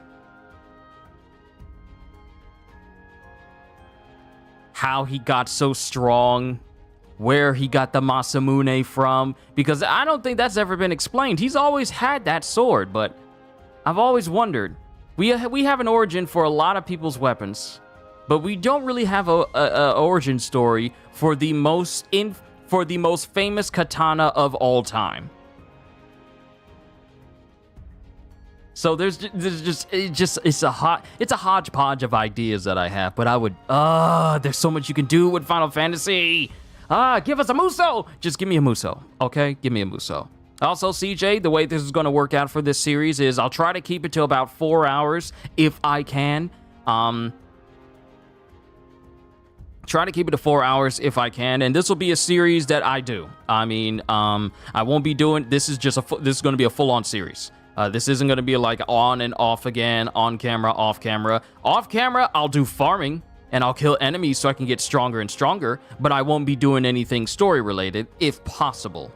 how he got so strong, where he got the Masamune from, because I don't think that's ever been explained. He's always had that sword, but I've always wondered. We have an origin for a lot of people's weapons, but we don't really have a origin story for the most famous katana of all time. So it's a hodgepodge of ideas that I have, but I would, there's so much you can do with Final Fantasy. Give us a Muso. Just give me a Muso, okay? Give me a Muso. Also, CJ, the way this is going to work out for this series is I'll try to keep it to about 4 hours if I can. Try to keep it to 4 hours if I can, and this will be a series that I do. I mean, I won't be doing, this is going to be a full-on series. This isn't going to be like on and off again, on camera, off camera. Off camera, I'll do farming, and I'll kill enemies so I can get stronger and stronger, but I won't be doing anything story-related, if possible.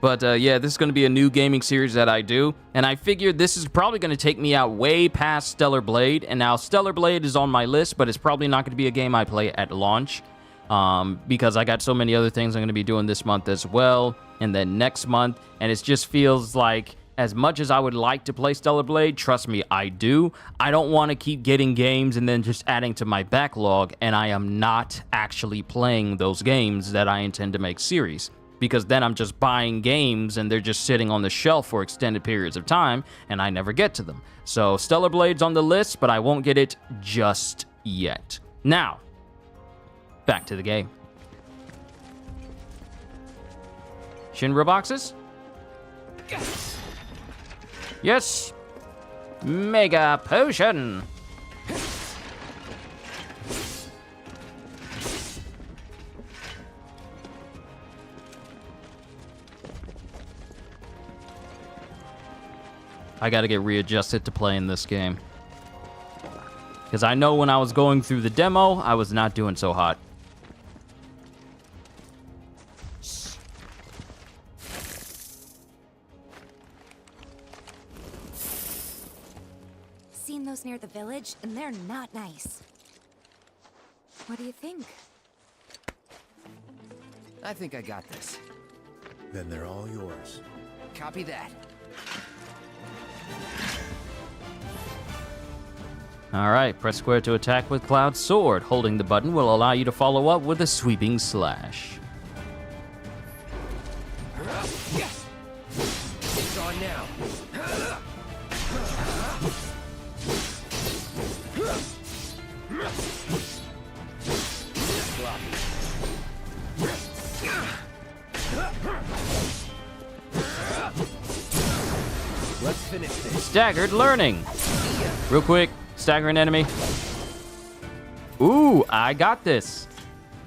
But yeah, this is going to be a new gaming series that I do, and I figured this is probably going to take me out way past Stellar Blade, and now Stellar Blade is on my list, but it's probably not going to be a game I play at launch, because I got so many other things I'm going to be doing this month as well, and then next month, and it just feels like as much as I would like to play Stellar Blade, trust me, I do. I don't want to keep getting games and then just adding to my backlog, and I am not actually playing those games that I intend to make series, because then I'm just buying games and they're just sitting on the shelf for extended periods of time, and I never get to them. So Stellar Blade's on the list, but I won't get it just yet. Now, back to the game. Shinra boxes? Yes. Mega potion. I gotta get readjusted to playing this game. Because I know when I was going through the demo, I was not doing so hot. Seen those near the village, and they're not nice. What do you think? I think I got this. Then they're all yours. Copy that. Alright, press square to attack with Cloud's sword. Holding the button will allow you to follow up with a sweeping slash. It's on now. Let's finish this. Staggered learning. Real quick, staggering enemy. Ooh, I got this.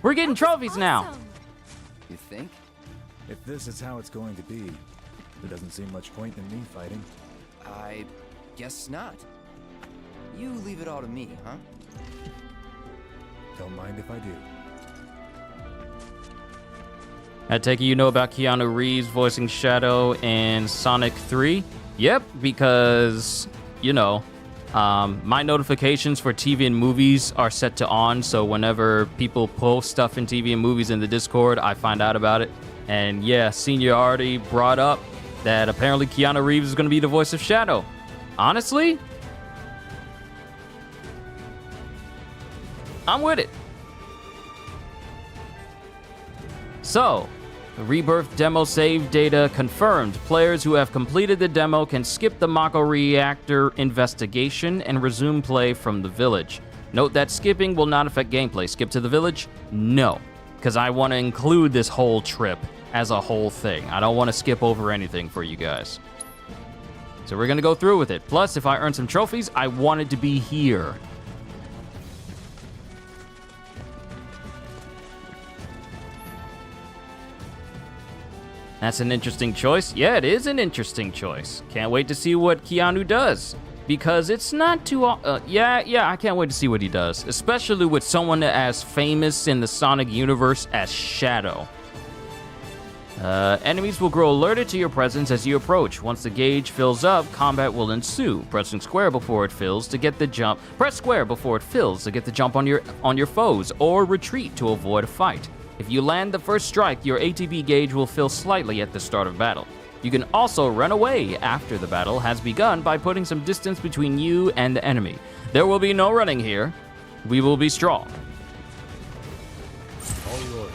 We're getting trophies now. You think? If this is how it's going to be, there doesn't seem much point in me fighting. I guess not. You leave it all to me, huh? Don't mind if I do. I take it you know about Keanu Reeves voicing Shadow in Sonic 3? Yep, because, you know, my notifications for TV and movies are set to on, so whenever people post stuff in TV and movies in the Discord, I find out about it. And yeah, Senior already brought up that apparently Keanu Reeves is going to be the voice of Shadow. Honestly, I'm with it. So, The Rebirth demo save data confirmed. Players who have completed the demo can skip the Mako reactor investigation and resume play from the village. Note that skipping will not affect gameplay. Skip to the village? No, because I want to include this whole trip as a whole thing. I don't want to skip over anything for you guys. So we're going to go through with it. Plus, if I earn some trophies, I wanted to be here. That's an interesting choice. Yeah, it is an interesting choice. Can't wait to see what Keanu does. Because it's not too... yeah, I can't wait to see what he does. Especially with someone as famous in the Sonic universe as Shadow. Enemies will grow alerted to your presence as you approach. Once the gauge fills up, combat will ensue. Pressing square before it fills to get the jump. Press square before it fills to get the jump on your foes, or retreat to avoid a fight. If you land the first strike, your ATB gauge will fill slightly at the start of battle. You can also run away after the battle has begun by putting some distance between you and the enemy. There will be no running here. We will be strong. All yours.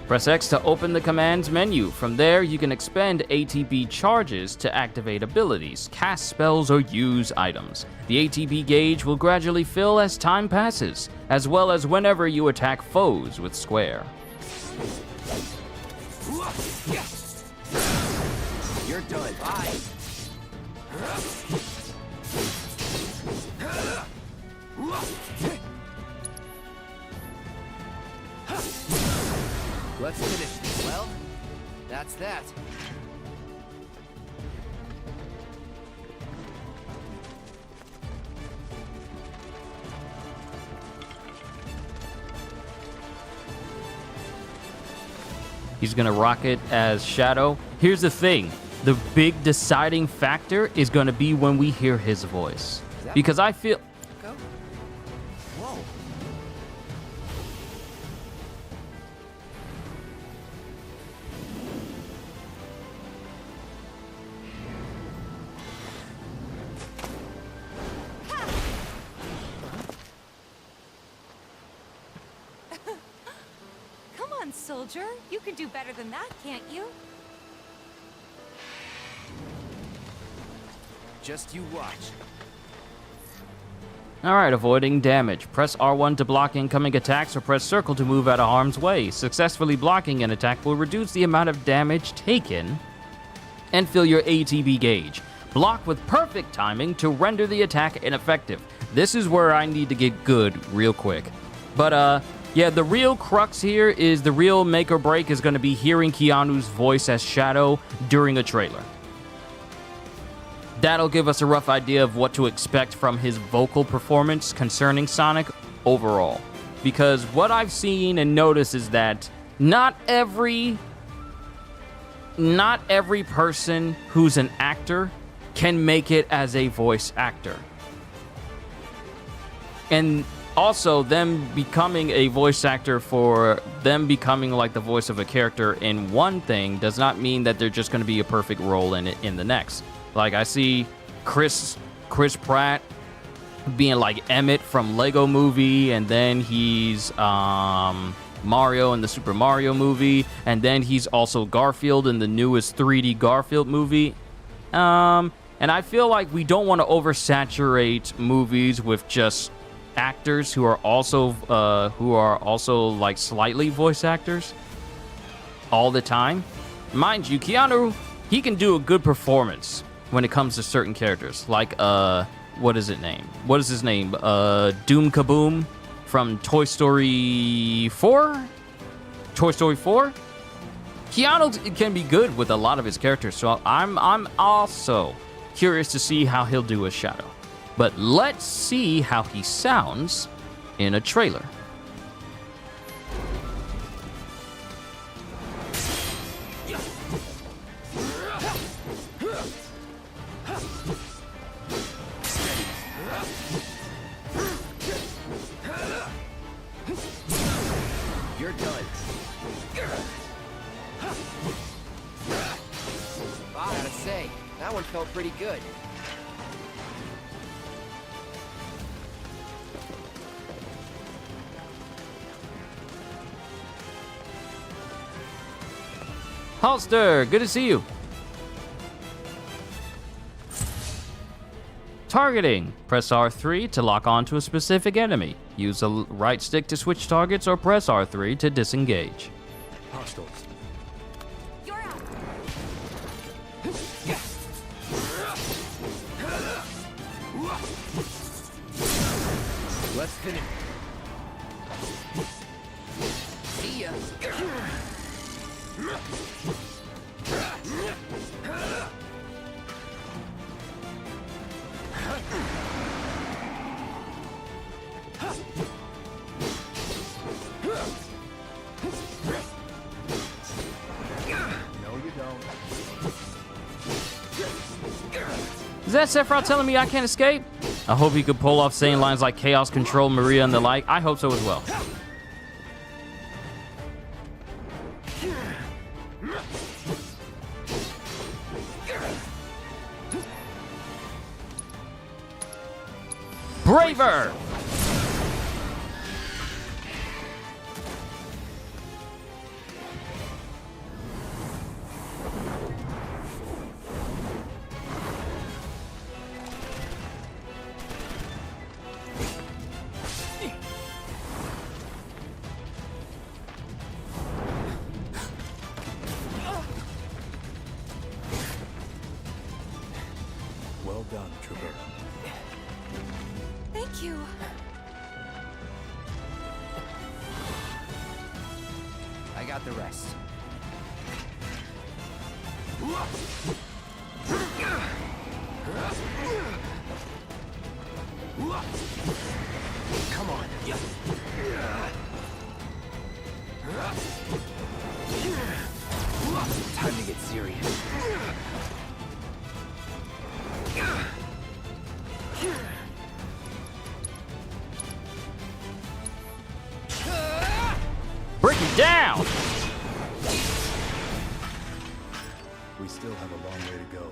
Press X to open the commands menu. From there, you can expend ATB charges to activate abilities, cast spells, or use items. The ATB gauge will gradually fill as time passes, as well as whenever you attack foes with square. You're done. Bye. Let's finish this. Well, that's that. He's gonna rock it as Shadow. Here's the thing. The big deciding factor is gonna be when we hear his voice. Because I feel... Whoa. Come on, soldier. You can do better than that, can't you? Just you watch. Alright, avoiding damage. Press R1 to block incoming attacks or press circle to move out of harm's way. Successfully blocking an attack will reduce the amount of damage taken and fill your ATB gauge. Block with perfect timing to render the attack ineffective. This is where I need to get good real quick. But, yeah, the real crux here is the real make or break is going to be hearing Keanu's voice as Shadow during a trailer. That'll give us a rough idea of what to expect from his vocal performance concerning Sonic overall. Because what I've seen and noticed is that not every person who's an actor can make it as a voice actor. And also, them becoming a voice actor for them becoming like the voice of a character in one thing does not mean that they're just going to be a perfect role in it in the next. Like, I see Chris Pratt being like Emmett from Lego Movie, and then he's Mario in the Super Mario movie, and then he's also Garfield in the newest 3D Garfield movie. And I feel like we don't want to oversaturate movies with just actors who are also like slightly voice actors all the time. Mind you, Keanu, he can do a good performance when it comes to certain characters, like what is his name? Doom Kaboom from Toy Story 4. Keanu can be good with a lot of his characters, so I'm also curious to see how he'll do as Shadow. But let's see how he sounds in a trailer. You're done. I gotta say, that one felt pretty good. Holster, good to see you. Targeting. Press R3 to lock onto a specific enemy. Use the right stick to switch targets or press R3 to disengage. Hostiles. You're out. Let's finish. See ya. Is that Sephiroth telling me I can't escape? I hope he could pull off saying lines like Chaos Control, Maria, and the like. I hope so as well. Braver! Well done, Trooper. Thank you. I got the rest. Come on. Time to get serious. Break it down! We still have a long way to go.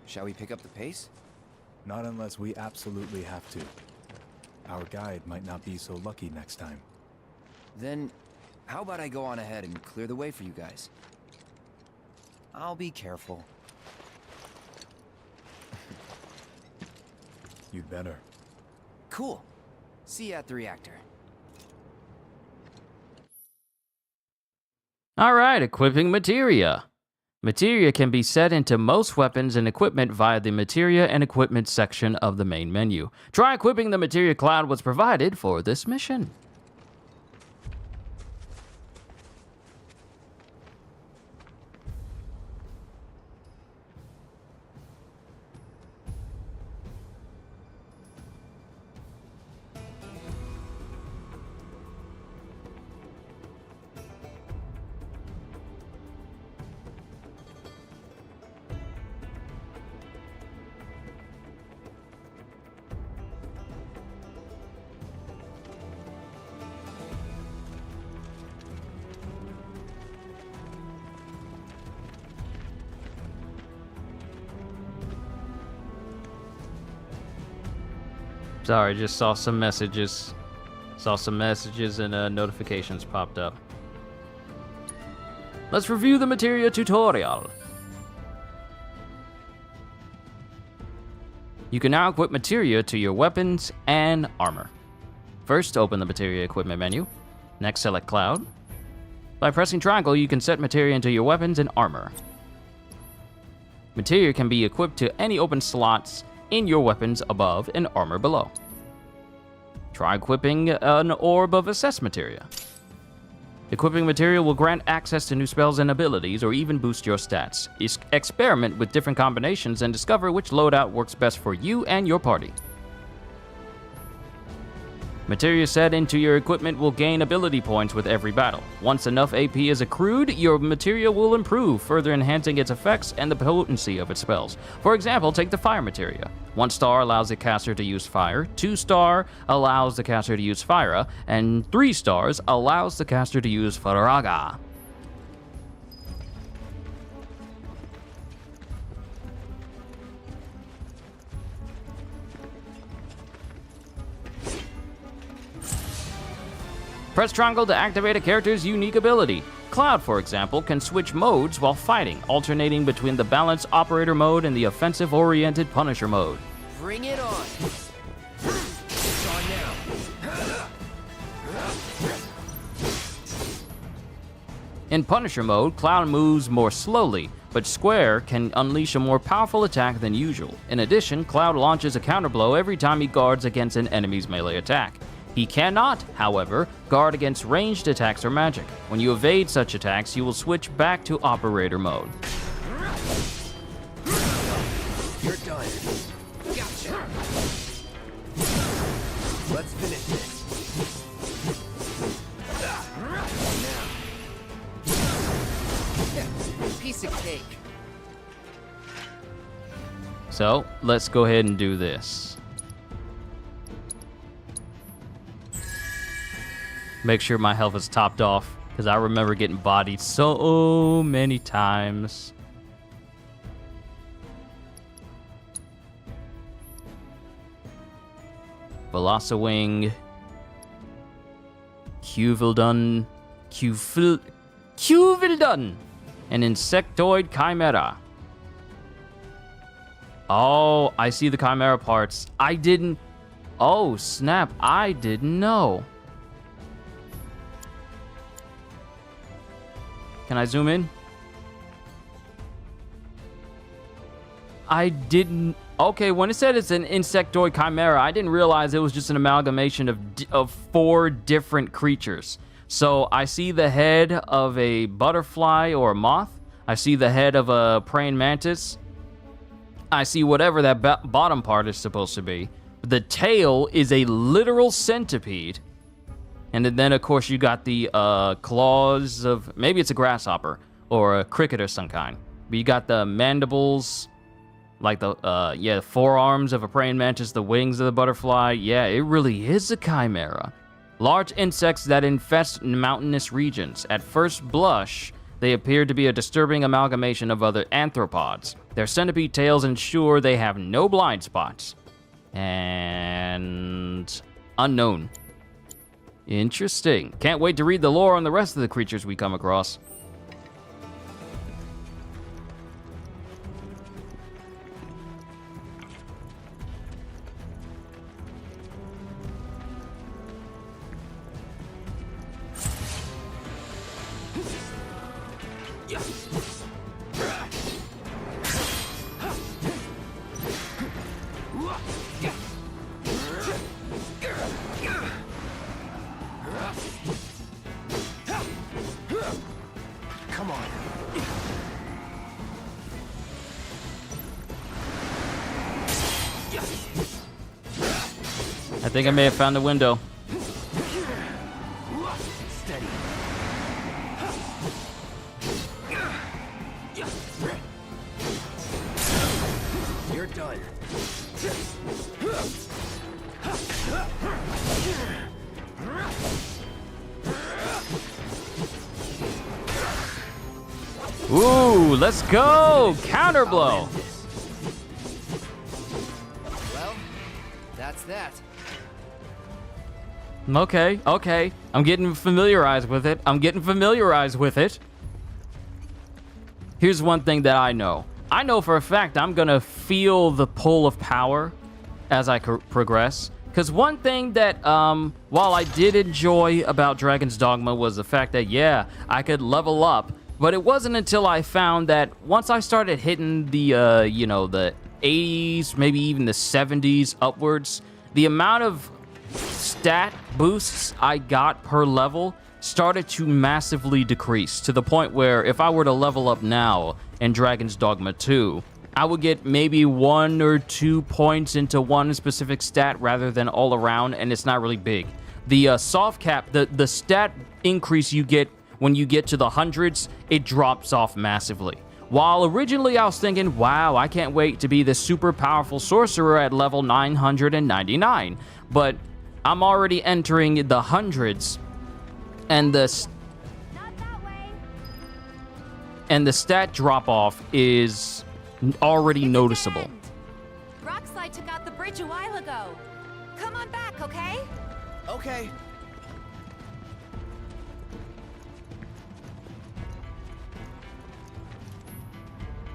Shall we pick up the pace? Not unless we absolutely have to. Our guide might not be so lucky next time. Then, how about I go on ahead and clear the way for you guys? I'll be careful. You'd better. Cool. See you at the reactor. Alright, equipping materia. Materia can be set into most weapons and equipment via the materia and equipment section of the main menu. Try equipping the materia cloud was provided for this mission. Sorry, just saw some messages. And notifications popped up. Let's review the materia tutorial. You can now equip materia to your weapons and armor. First, open the materia equipment menu. Next, select cloud. By pressing triangle, you can set materia into your weapons and armor. Materia can be equipped to any open slots in your weapons above and armor below. Try equipping an orb of assess materia. Equipping materia will grant access to new spells and abilities or even boost your stats. Experiment with different combinations and discover which loadout works best for you and your party. Materia set into your equipment will gain ability points with every battle. Once enough AP is accrued, your materia will improve, further enhancing its effects and the potency of its spells. For example, take the fire materia. 1 star allows the caster to use fire, 2 star allows the caster to use fire, and 3 stars allows the caster to use faraga. Press triangle to activate a character's unique ability. Cloud, for example, can switch modes while fighting, alternating between the balanced operator mode and the offensive-oriented Punisher mode. Bring it on. It's on now. In Punisher mode, Cloud moves more slowly, but Square can unleash a more powerful attack than usual. In addition, Cloud launches a counterblow every time he guards against an enemy's melee attack. He cannot, however, guard against ranged attacks or magic. When you evade such attacks, you will switch back to operator mode. You're done. Gotcha. Let's finish this. Piece of cake. So, let's go ahead and do this. Make sure my health is topped off, because I remember getting bodied so many times. Velocirwing, Cuvildun, Cuvildun, an insectoid chimera. Oh, I see the chimera parts. I didn't. Oh, snap. I didn't know. Can I zoom in? I didn't. Okay, when it said it's an insectoid chimera, I didn't realize it was just an amalgamation of 4 different creatures. So I see the head of a butterfly or a moth. I see the head of a praying mantis. I see whatever that bottom part is supposed to be. The tail is a literal centipede. And then, of course, you got the claws of... Maybe it's a grasshopper or a cricket or some kind. But you got the mandibles, like the the forearms of a praying mantis, the wings of the butterfly. Yeah, it really is a chimera. Large insects that infest mountainous regions. At first blush, they appear to be a disturbing amalgamation of other arthropods. Their centipede tails ensure they have no blind spots. And... unknown. Interesting. Can't wait to read the lore on the rest of the creatures we come across. Come on. I think I may have found the window. Steady. You're done. Ooh, let's go! Counterblow! Well, that's that. Okay. I'm getting familiarized with it. Here's one thing that I know. I know for a fact I'm gonna feel the pull of power as I progress. Because one thing that, while I did enjoy about Dragon's Dogma was the fact that, yeah, I could level up. But it wasn't until I found that once I started hitting the, the 80s, maybe even the 70s upwards, the amount of stat boosts I got per level started to massively decrease, to the point where if I were to level up now in Dragon's Dogma 2, I would get maybe 1 or 2 points into one specific stat rather than all around, and it's not really big. The soft cap, the stat increase you get when you get to the hundreds, it drops off massively. While originally I was thinking, wow, I can't wait to be this super powerful sorcerer at level 999. But I'm already entering the hundreds, and the stat drop-off is already noticeable. Rockslide took out the bridge a while ago. Come on back, okay? Okay.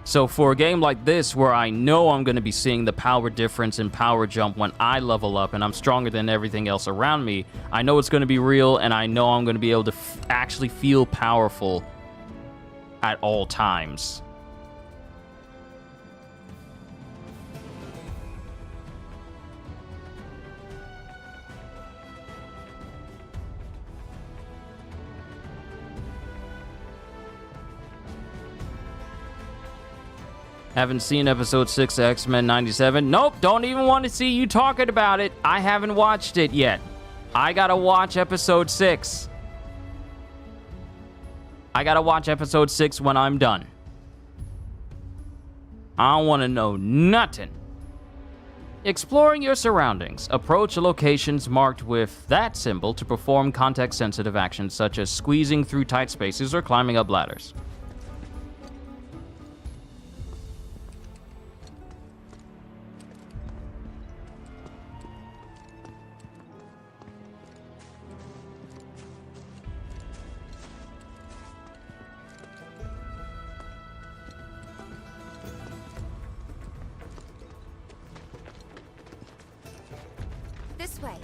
So for a game like this, where I know I'm going to be seeing the power difference and power jump when I level up and I'm stronger than everything else around me, I know it's going to be real, and I know I'm going to be able to actually feel powerful at all times. Haven't seen episode 6 of X-Men 97. Nope, don't even want to see you talking about it. I haven't watched it yet. I gotta watch episode 6. I gotta watch episode 6 when I'm done. I don't want to know nothing. Exploring your surroundings. Approach locations marked with that symbol to perform context-sensitive actions such as squeezing through tight spaces or climbing up ladders. This way.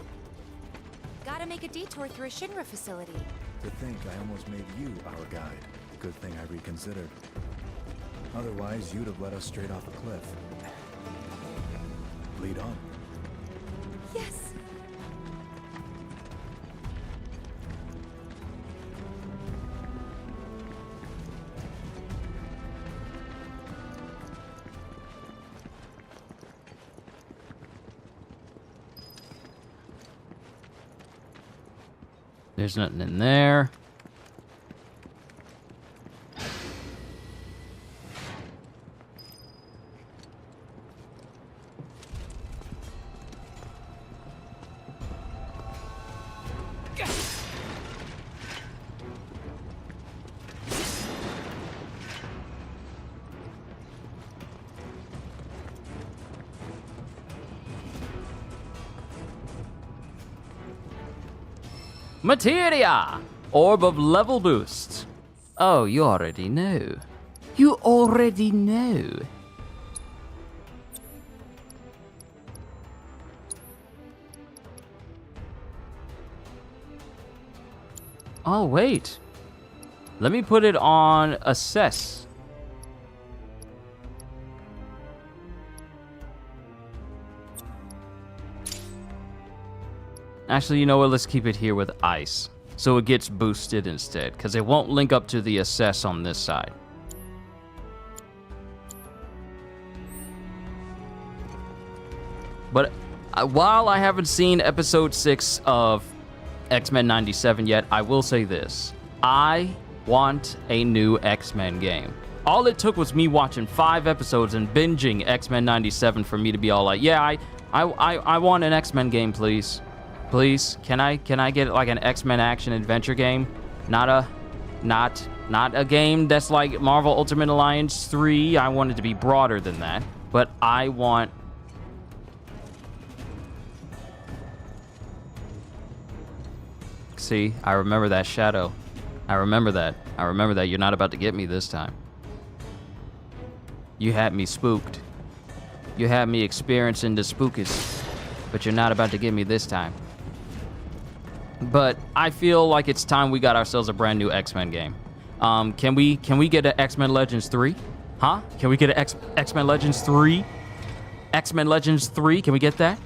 Gotta make a detour through a Shinra facility. To think I almost made you our guide. Good thing I reconsidered. Otherwise, you'd have led us straight off a cliff. Lead on. Yes. There's nothing in there. Materia! Orb of level boost. Oh, you already know. You already know. Oh, wait. Let me put it on assess. Actually, you know what? Let's keep it here with ice. So it gets boosted instead, because it won't link up to the assess on this side. But while I haven't seen episode 6 of X-Men 97 yet, I will say this. I want a new X-Men game. All it took was me watching 5 episodes and binging X-Men 97 for me to be all like, yeah, I want an X-Men game, please. Please, can I get like an X-Men action adventure game? Not a game that's like Marvel Ultimate Alliance 3. I want it to be broader than that. But I want... See, I remember that shadow. I remember that. I remember that. You're not about to get me this time. You had me spooked. You had me experiencing the spookies. But you're not about to get me this time. But I feel like it's time we got ourselves a brand new X-Men game. Can we get an X-Men Legends 3? Huh? Can we get an X-Men Legends 3? X-Men Legends 3? Can we get that?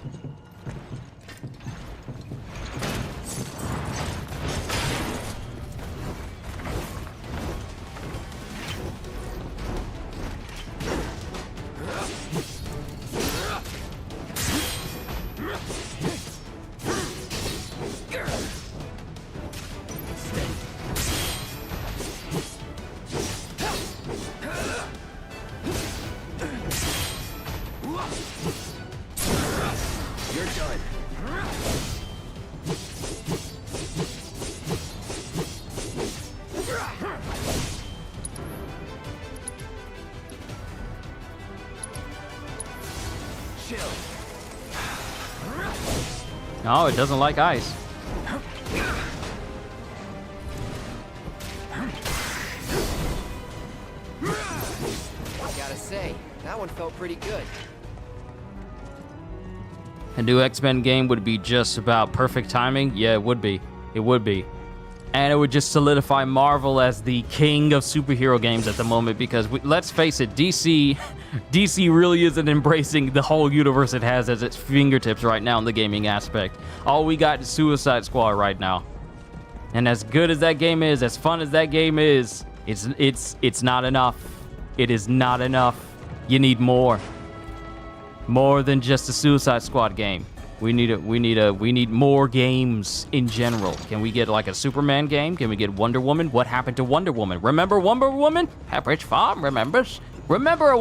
No, it doesn't like ice. Gotta say, that one felt pretty good. A new X-Men game would be just about perfect timing. Yeah, it would be. It would be. And it would just solidify Marvel as the king of superhero games at the moment, because let's face it, DC really isn't embracing the whole universe it has at its fingertips right now in the gaming aspect. All we got is Suicide Squad right now. And as good as that game is, as fun as that game is, it's not enough. It is not enough. You need more. More than just a Suicide Squad game. We need more games in general. Can we get like a Superman game? Can we get Wonder Woman? What happened to Wonder Woman? Remember Wonder Woman? Pepperidge Farm remembers. Remember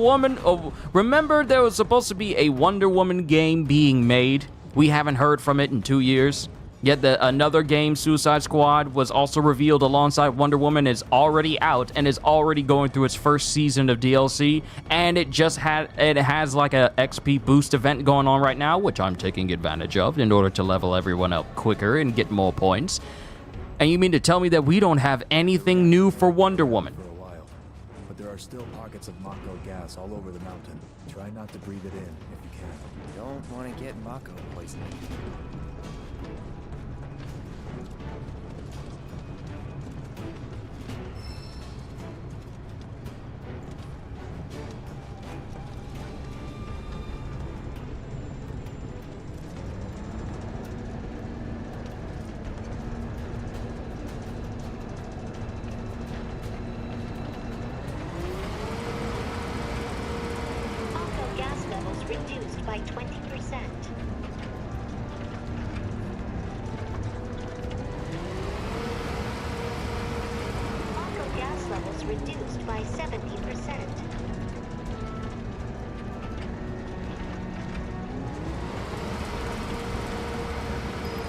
remember there was supposed to be a Wonder Woman game being made? We haven't heard from it in 2 years. Yet another game, Suicide Squad, was also revealed alongside Wonder Woman, is already out and is already going through its first season of DLC, and it has like a XP boost event going on right now, which I'm taking advantage of in order to level everyone up quicker and get more points. And you mean to tell me that we don't have anything new for Wonder Woman? For a while, but there are still pockets of Mako gas all over the mountain. Try not to breathe it in if you can. Don't want to get Mako poisoning. By 20%. Mako gas levels reduced by 70%.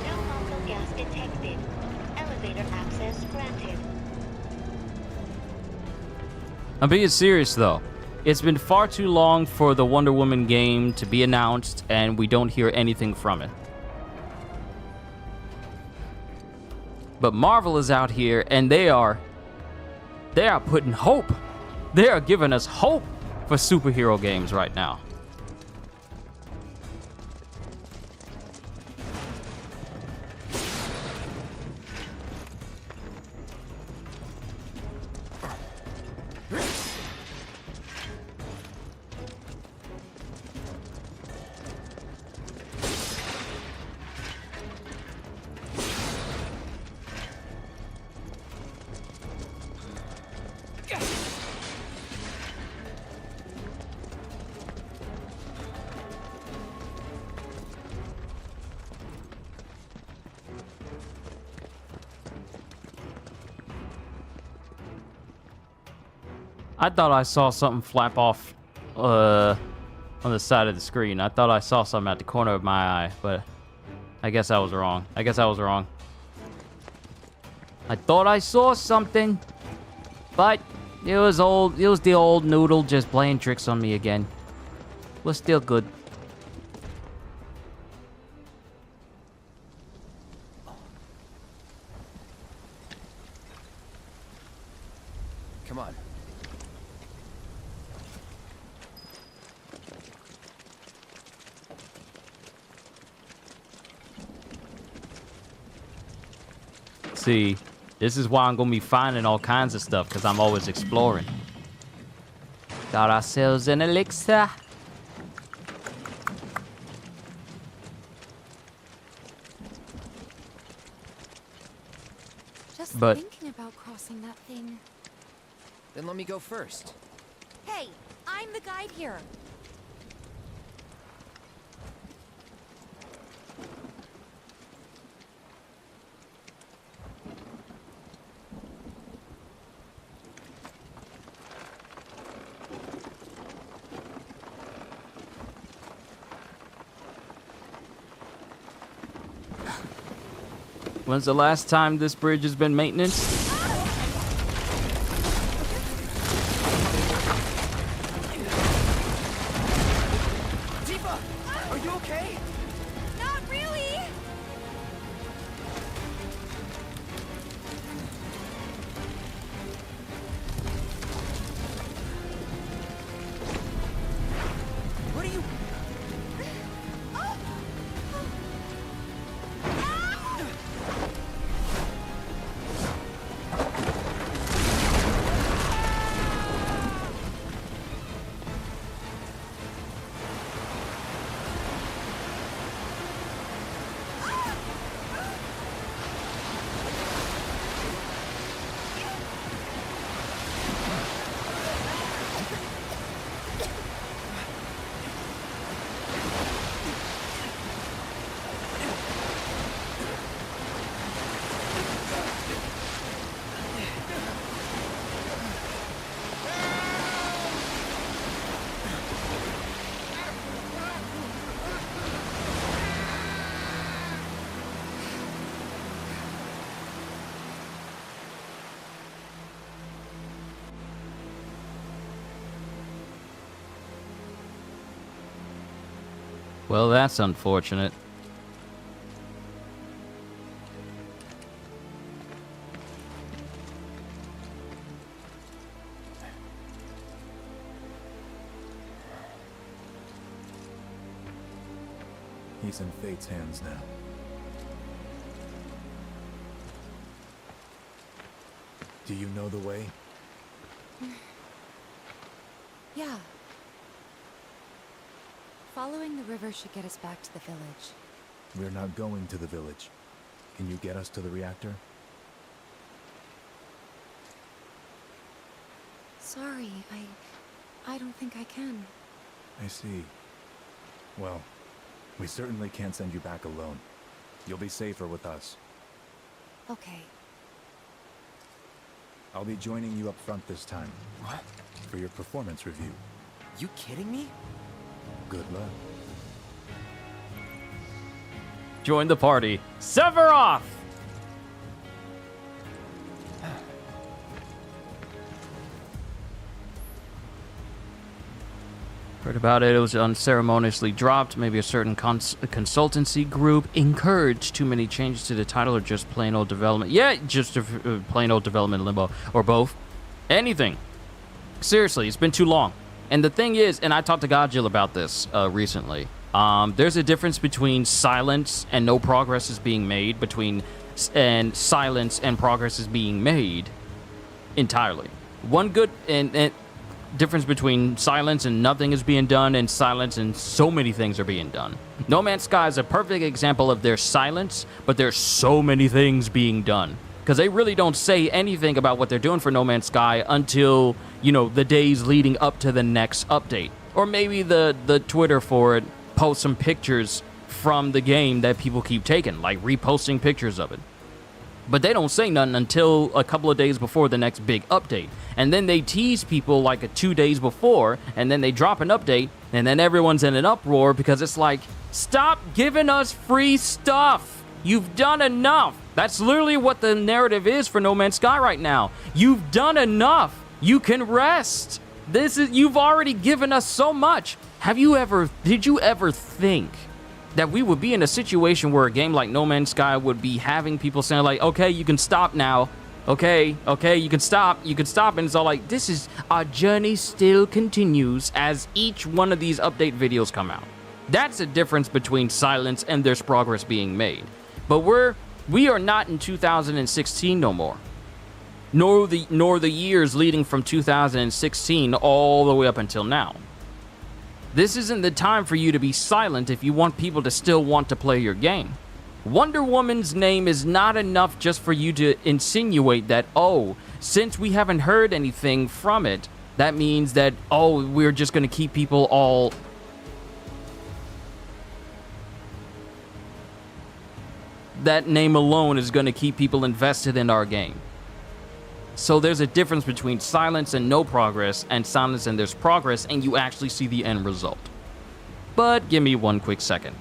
No Mako gas detected. Elevator access granted. I'm being serious though. It's been far too long for the Wonder Woman game to be announced, and we don't hear anything from it. But Marvel is out here, and they are putting hope. They are giving us hope for superhero games right now. I thought I saw something flap off on the side of the screen. I thought I saw something at the corner of my eye, but I guess I was wrong. I thought I saw something, but it was the old noodle just playing tricks on me again. We're still good. Come on. See, this is why I'm gonna be finding all kinds of stuff, because I'm always exploring. Got ourselves an elixir. Just But thinking about crossing that thing. Then let me go first. Hey, I'm the guide here. when's the last time this bridge has been maintenance? Are you okay? Not really. Well, that's unfortunate. He's in Fate's hands now. Do you know the way? Yeah. Following the river should get us back to the village. We're not going to the village. Can you get us to the reactor? Sorry, I don't think I can. I see. Well, we certainly can't send you back alone. You'll be safer with us. Okay. I'll be joining you up front this time. What? For your performance review. You kidding me? Good luck. Join the party. Sephiroth! Heard about it. It was unceremoniously dropped. Maybe a certain consultancy group encouraged too many changes to the title or just plain old development. Yeah, just plain old development limbo. Or both. Anything. Seriously, it's been too long. And the thing is, and I talked to Godzilla about this recently, there's a difference between silence and no progress is being made, and silence and progress is being made entirely. One good and difference between silence and nothing is being done and silence and so many things are being done. No Man's Sky is a perfect example of their silence, but there's so many things being done. Because they really don't say anything about what they're doing for No Man's Sky until, you know, the days leading up to the next update. Or maybe the Twitter for it posts some pictures from the game that people keep taking, like reposting pictures of it. But they don't say nothing until a couple of days before the next big update. And then they tease people like 2 days before, and then they drop an update, and then everyone's in an uproar because it's like, stop giving us free stuff! You've done enough! That's literally what the narrative is for No Man's Sky right now. You've done enough! You can rest! You've already given us so much! Did you ever think that we would be in a situation where a game like No Man's Sky would be having people saying like, okay, you can stop now. Okay, you can stop. And it's all like, our journey still continues as each one of these update videos come out. That's a difference between silence and there's progress being made. But we are not in 2016 no more. Nor the years leading from 2016 all the way up until now. This isn't the time for you to be silent if you want people to still want to play your game. Wonder Woman's name is not enough just for you to insinuate that, oh, since we haven't heard anything from it, that means that, oh, we're just going to keep people all... That name alone is going to keep people invested in our game. So there's a difference between silence and no progress, and silence and there's progress, and you actually see the end result. But give me one quick second.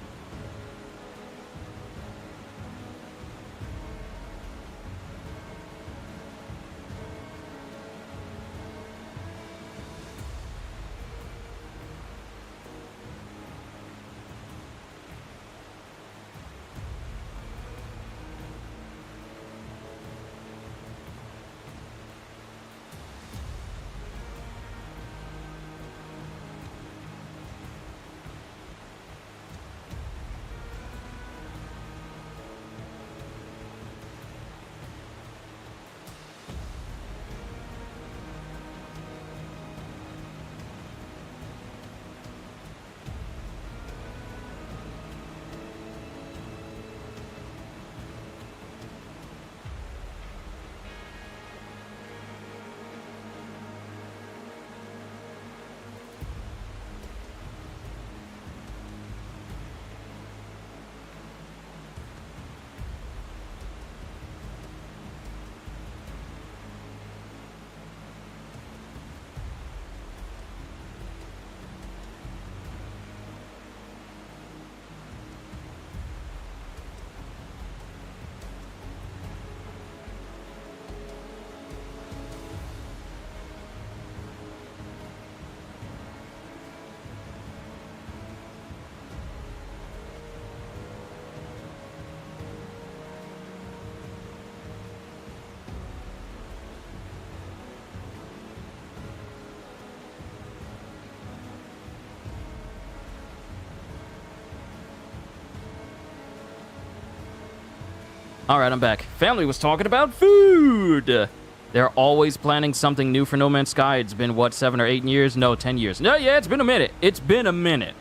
All right, I'm back. Family was talking about food. They're always planning something new for No Man's Sky. It's been, what, 7 or 8 years? No, 10 years. No, yeah, it's been a minute. It's been a minute.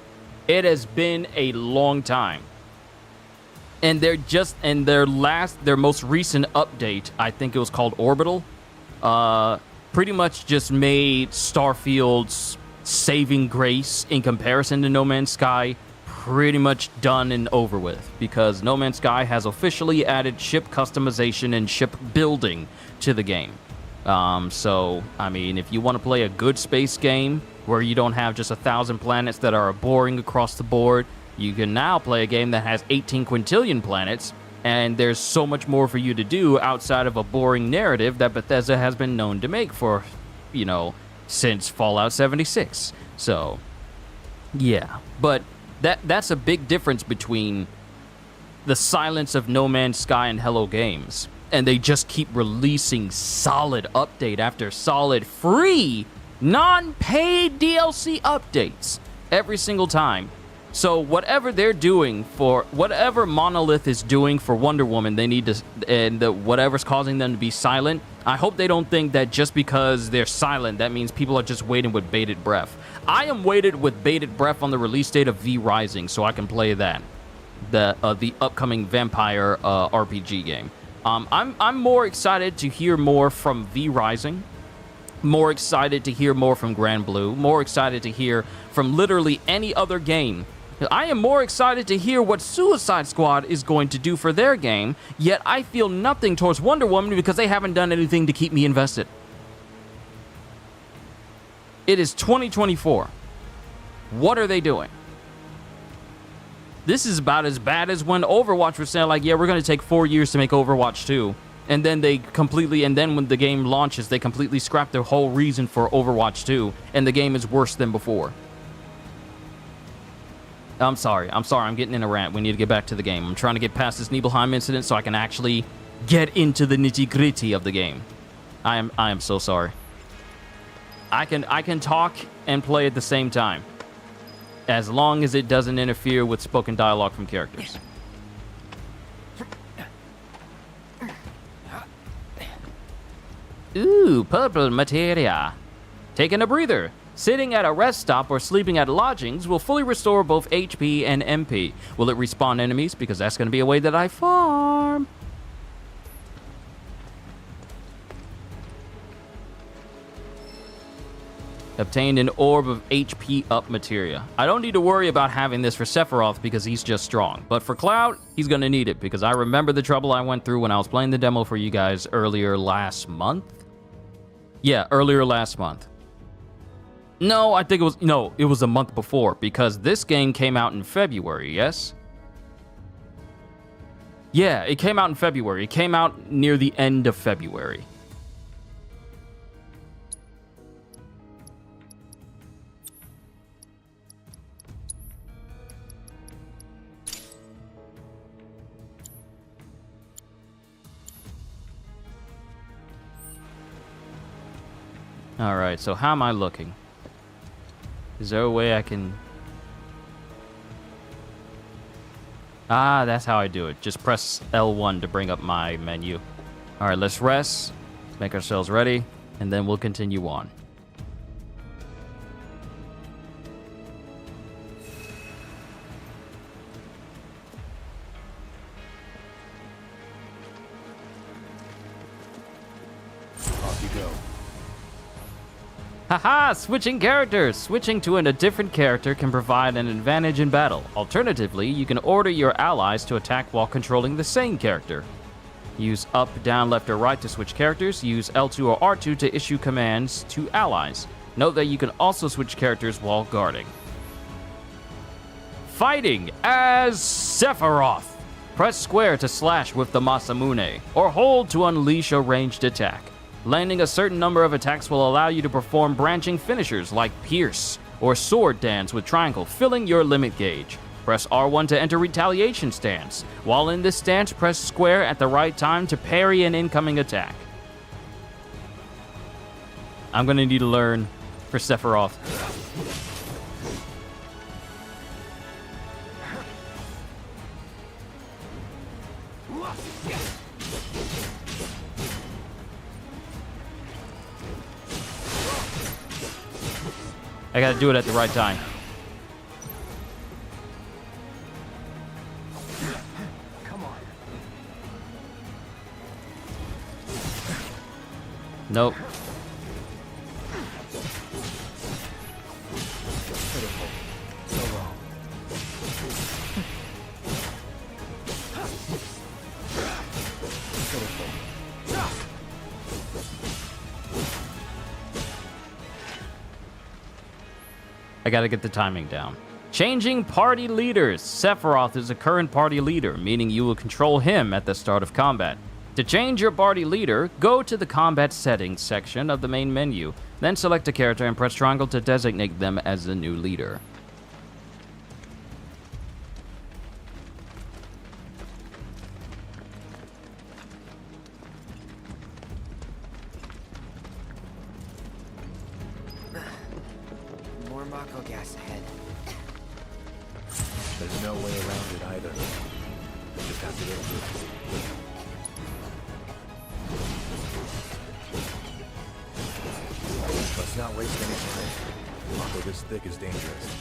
It has been a long time. And they're just, in their most recent update, I think it was called Orbital, pretty much just made Starfield's saving grace in comparison to No Man's Sky pretty much done and over with, because No Man's Sky has officially added ship customization and ship building to the game. So, I mean, if you want to play a good space game where you don't have just 1,000 planets that are boring across the board, you can now play a game that has 18 quintillion planets, and there's so much more for you to do outside of a boring narrative that Bethesda has been known to make for, you know, since Fallout 76. So, yeah. But that's a big difference between the silence of No Man's Sky and Hello Games. And they just keep releasing solid update after solid free, non-paid DLC updates every single time. So whatever they're doing whatever Monolith is doing for Wonder Woman, they need to, and whatever's causing them to be silent, I hope they don't think that just because they're silent, that means people are just waiting with bated breath. I am waited with bated breath on the release date of V Rising, so I can play that, the upcoming vampire RPG game. I'm more excited to hear more from V Rising, more excited to hear more from Grand Blue, more excited to hear from literally any other game. I am more excited to hear what Suicide Squad is going to do for their game, yet I feel nothing towards Wonder Woman because they haven't done anything to keep me invested. It is 2024. What are they doing? This is about as bad as when Overwatch was saying, like, yeah, we're going to take 4 years to make Overwatch 2. And then when the game launches, they completely scrap their whole reason for Overwatch 2. And the game is worse than before. I'm sorry, I'm getting in a rant. We need to get back to the game. I'm trying to get past this Nibelheim incident so I can actually get into the nitty-gritty of the game. I am so sorry. I can talk and play at the same time, as long as it doesn't interfere with spoken dialogue from characters. Ooh, purple materia. Taking a breather. Sitting at a rest stop or sleeping at lodgings will fully restore both HP and MP. Will it respawn enemies? Because that's going to be a way that I farm. Obtained an orb of HP up materia. I don't need to worry about having this for Sephiroth because he's just strong. But for Cloud, he's going to need it because I remember the trouble I went through when I was playing the demo for you guys earlier last month. Yeah, earlier last month. No, I think it was a month before because this game came out in February, yes? Yeah, it came out in February. It came out near the end of February. Alright, so how am I looking? Is there a way I can... Ah, that's how I do it. Just press L1 to bring up my menu. Alright, let's rest, make ourselves ready, and then we'll continue on. Off you go. Haha, switching characters! Switching to a different character can provide an advantage in battle. Alternatively, you can order your allies to attack while controlling the same character. Use up, down, left, or right to switch characters. Use L2 or R2 to issue commands to allies. Note that you can also switch characters while guarding. Fighting as Sephiroth. Press square to slash with the Masamune, or hold to unleash a ranged attack. Landing a certain number of attacks will allow you to perform branching finishers like Pierce or Sword Dance with triangle, filling your limit gauge. Press R1 to enter retaliation stance. While in this stance, press square at the right time to parry an incoming attack. I'm gonna need to learn for Sephiroth. I gotta do it at the right time. Come on. Nope. Pitiful. So wrong. Pitiful. I gotta get the timing down. Changing party leaders. Sephiroth is a current party leader, meaning you will control him at the start of combat. To change your party leader, go to the combat settings section of the main menu, then select a character and press triangle to designate them as the new leader. More Mako gas ahead. There's no way around it either. Just have to get through it. Let's not waste any time. Mako this thick is dangerous.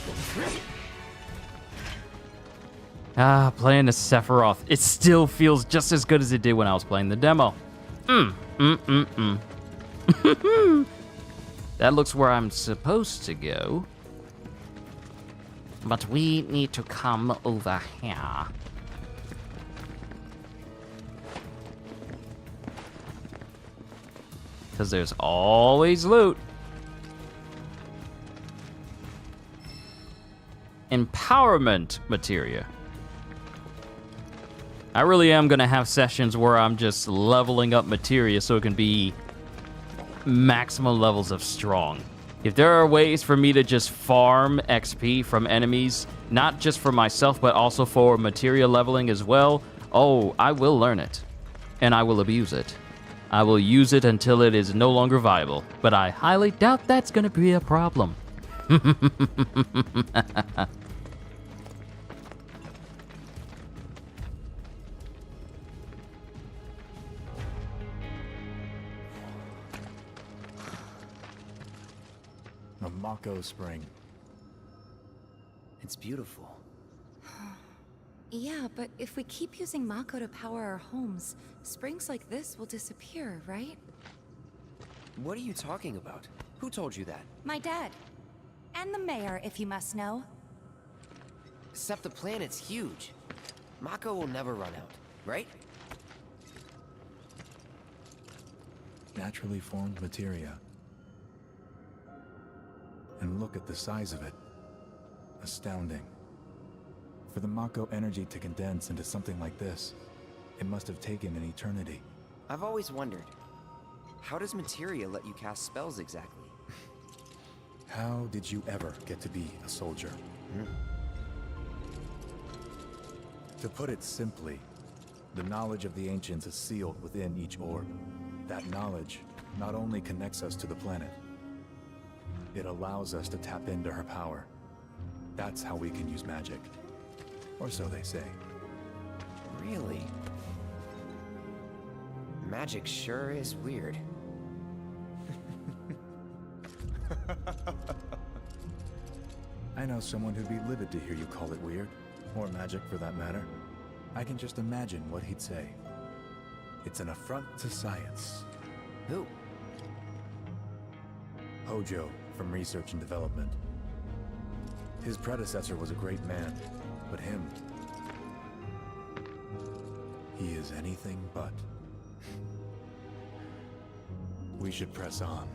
Ah, playing as Sephiroth. It still feels just as good as it did when I was playing the demo. That looks where I'm supposed to go. But we need to come over here. Because there's always loot. Empowerment materia. I really am going to have sessions where I'm just leveling up materia so it can be maximum levels of strong. If there are ways for me to just farm XP from enemies, not just for myself, but also for materia leveling as well, oh, I will learn it. And I will abuse it. I will use it until it is no longer viable. But I highly doubt that's going to be a problem. A Mako spring. It's beautiful. Yeah, but if we keep using Mako to power our homes, springs like this will disappear, right? What are you talking about? Who told you that? My dad. And the mayor, if you must know. Except the planet's huge. Mako will never run out, right? Naturally formed materia. And look at the size of it. Astounding. For the Mako energy to condense into something like this, it must have taken an eternity. I've always wondered, how does materia let you cast spells exactly? How did you ever get to be a soldier? To put it simply, the knowledge of the ancients is sealed within each orb. That knowledge not only connects us to the planet, it allows us to tap into her power. That's how we can use magic. Or so they say. Really? Magic sure is weird. I know someone who'd be livid to hear you call it weird, or magic for that matter. I can just imagine what he'd say. It's an affront to science. Who? Hojo, from Research and Development. His predecessor was a great man, but him... he is anything but. We should press on.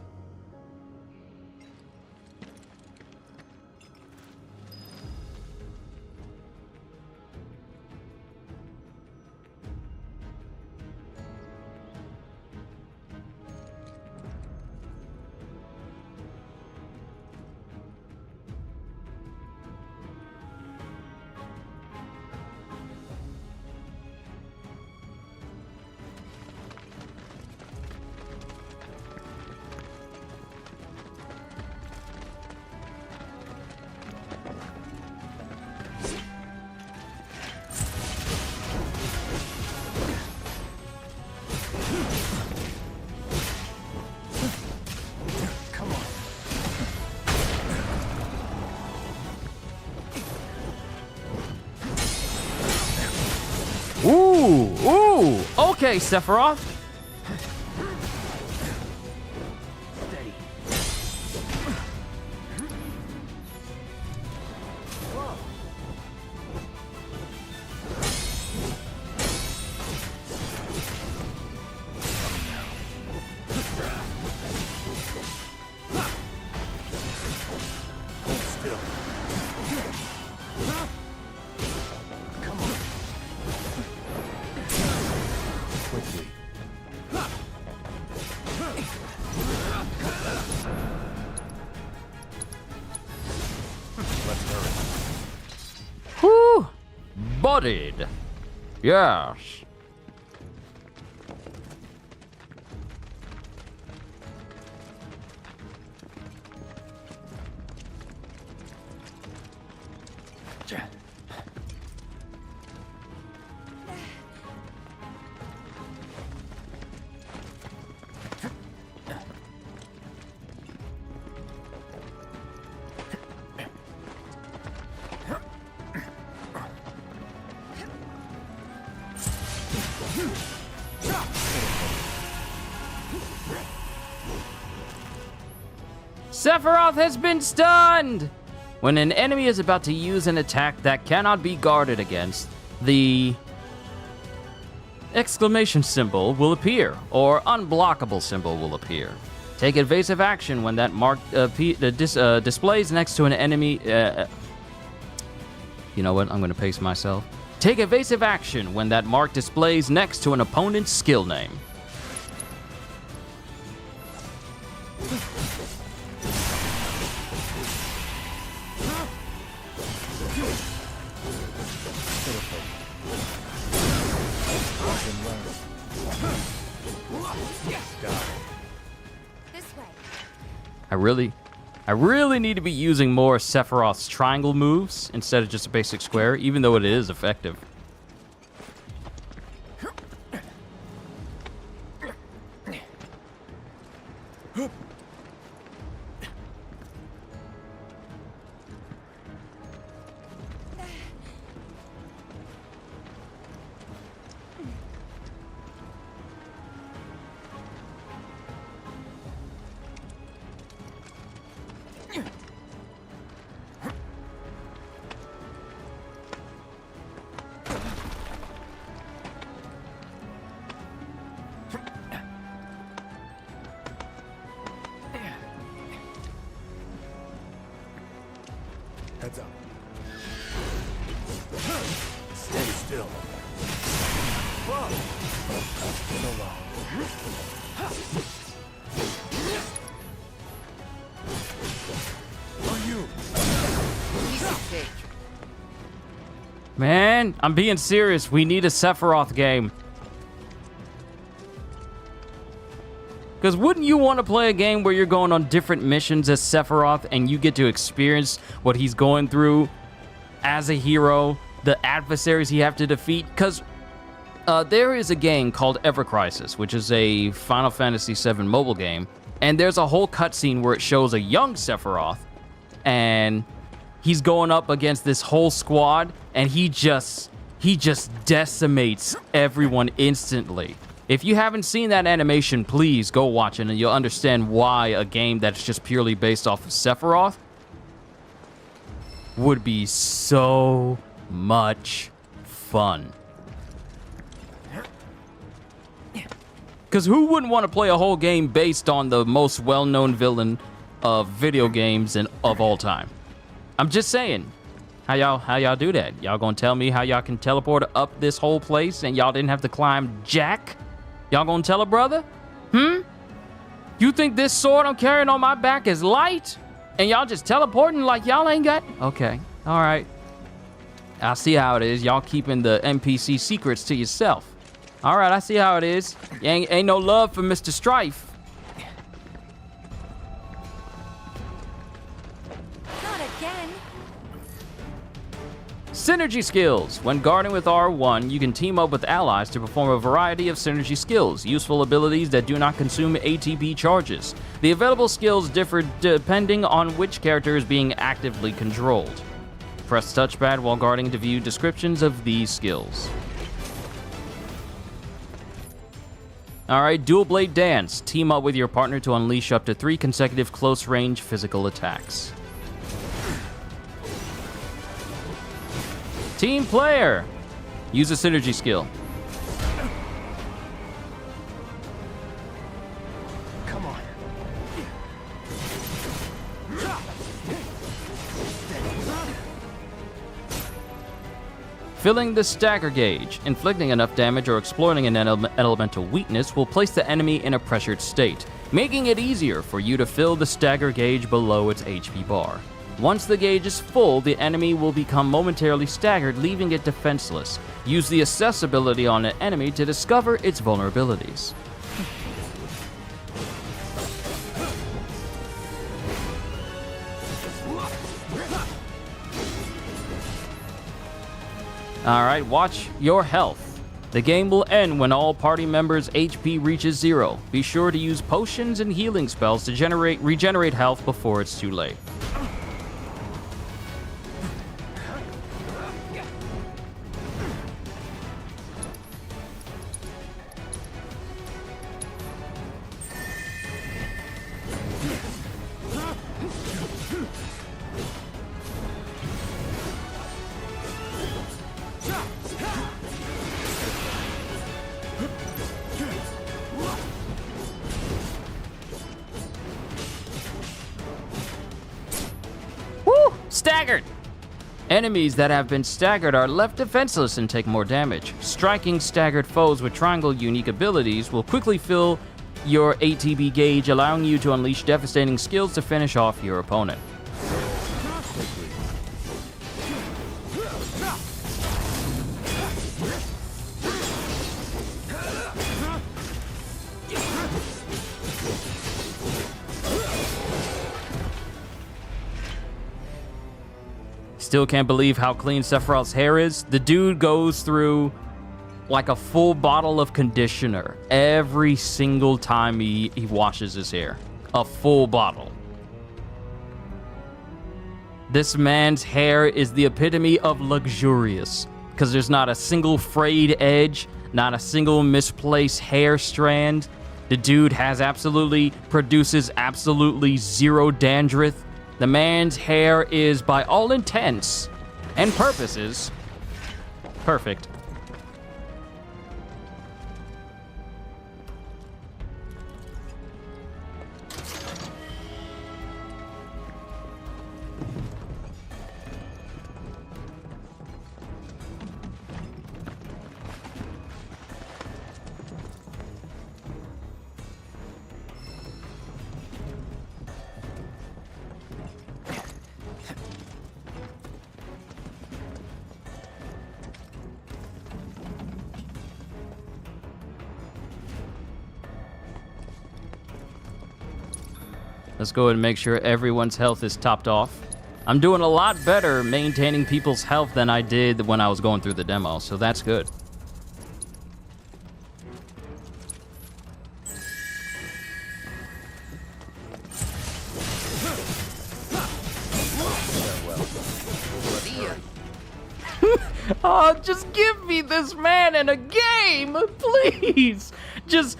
Okay, Sephiroth. Whew! Bodied. Yes. Sephiroth has been stunned! When an enemy is about to use an attack that cannot be guarded against, the exclamation symbol will appear, or unblockable symbol will appear. Take evasive action when that mark displays next to an enemy. You know what? I'm going to pace myself. Take evasive action when that mark displays next to an opponent's skill name. I really need to be using more Sephiroth's triangle moves instead of just a basic square, even though it is effective. Heads up. Stay still. Whoa! So long. On you. Man, I'm being serious. We need a Sephiroth game. Because wouldn't you want to play a game where you're going on different missions as Sephiroth and you get to experience what he's going through as a hero, the adversaries he have to defeat? Because there is a game called Ever Crisis, which is a Final Fantasy VII mobile game, and there's a whole cutscene where it shows a young Sephiroth, and he's going up against this whole squad, and he just decimates everyone instantly. If you haven't seen that animation, please go watch it, and you'll understand why a game that's just purely based off of Sephiroth would be so much fun. Because who wouldn't want to play a whole game based on the most well-known villain of video games and of all time? I'm just saying. How y'all do that? Y'all gonna tell me how y'all can teleport up this whole place and y'all didn't have to climb Jack? Y'all gonna tell a brother? You think this sword I'm carrying on my back is light? And y'all just teleporting like y'all ain't got? Okay, all right. I see how it is. Y'all keeping the NPC secrets to yourself. All right, I see how it is. Ain't no love for Mr. Strife. Not again. Synergy skills. When guarding with R1, you can team up with allies to perform a variety of synergy skills, useful abilities that do not consume ATB charges. The available skills differ depending on which character is being actively controlled. Press touchpad while guarding to view descriptions of these skills. Alright, Dual Blade Dance. Team up with your partner to unleash up to 3 consecutive close-range physical attacks. Team Player. Use a synergy skill. Come on. Filling the stagger gauge. Inflicting enough damage or exploiting an elemental weakness will place the enemy in a pressured state, making it easier for you to fill the stagger gauge below its HP bar. Once the gauge is full, the enemy will become momentarily staggered, leaving it defenseless. Use the assess ability on an enemy to discover its vulnerabilities. Alright, watch your health. The game will end when all party members' HP reaches 0. Be sure to use potions and healing spells to regenerate health before it's too late. Staggered! Enemies that have been staggered are left defenseless and take more damage. Striking staggered foes with triangle unique abilities will quickly fill your ATB gauge, allowing you to unleash devastating skills to finish off your opponent. Still can't believe how clean Sephiroth's hair is. The dude goes through like a full bottle of conditioner every single time he washes his hair. A full bottle. This man's hair is the epitome of luxurious, because there's not a single frayed edge, not a single misplaced hair strand. The dude produces absolutely zero dandruff. The man's hair is, by all intents and purposes, perfect. Let's go ahead and make sure everyone's health is topped off. I'm doing a lot better maintaining people's health than I did when I was going through the demo, so that's good. Oh, just give me this man in a game, please. Just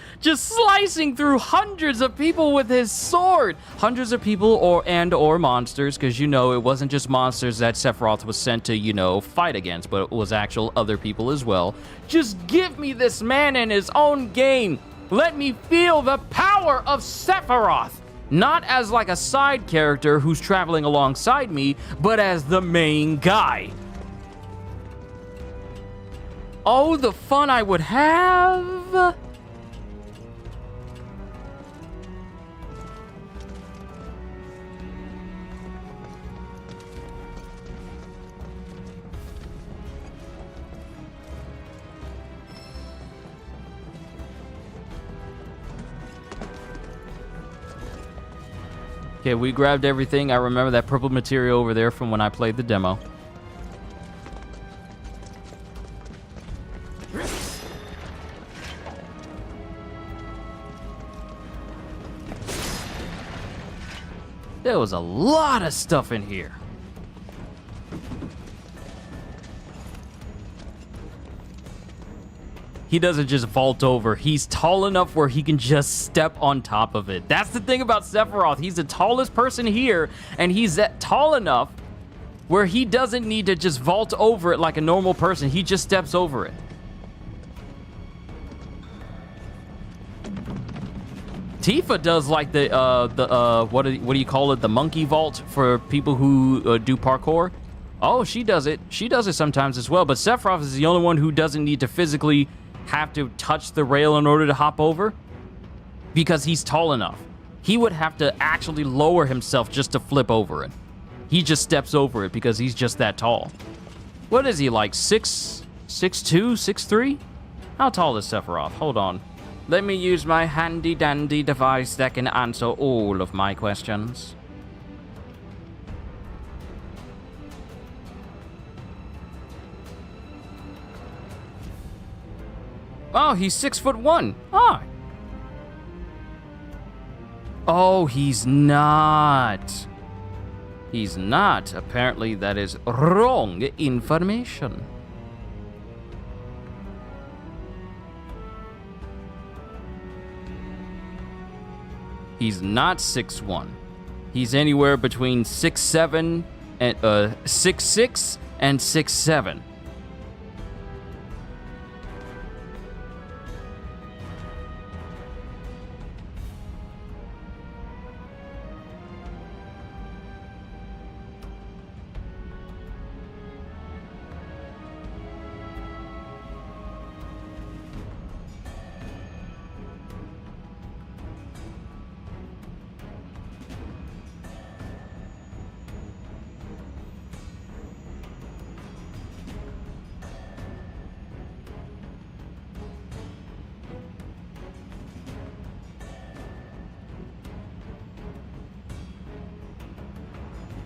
slicing through hundreds of people with his sword. Hundreds of people or monsters, because you know it wasn't just monsters that Sephiroth was sent to, you know, fight against, but it was actual other people as well. Just give me this man in his own game. Let me feel the power of Sephiroth. Not as like a side character who's traveling alongside me, but as the main guy. Oh, the fun I would have. Okay, we grabbed everything. I remember that purple material over there from when I played the demo. There was a lot of stuff in here. he doesn't just vault over. He's tall enough where he can just step on top of it. That's the thing about Sephiroth. He's the tallest person here, and he's tall enough where he doesn't need to just vault over it like a normal person. He just steps over it. Tifa does like the what do you call it? The monkey vault for people who do parkour. Oh, she does it. She does it sometimes as well. But Sephiroth is the only one who doesn't need to physically have to touch the rail in order to hop over, because he's tall enough. He would have to actually lower himself just to flip over it. He just steps over it because he's just that tall. What is he, like 6'2", 6'3"? How tall is Sephiroth? Hold on. Let me use my handy-dandy device that can answer all of my questions. Oh, he's 6'1". Ah. Oh, he's not. He's not. Apparently, that is wrong information. He's not 6'1". He's anywhere between 6'7" and 6'6" and 6'7".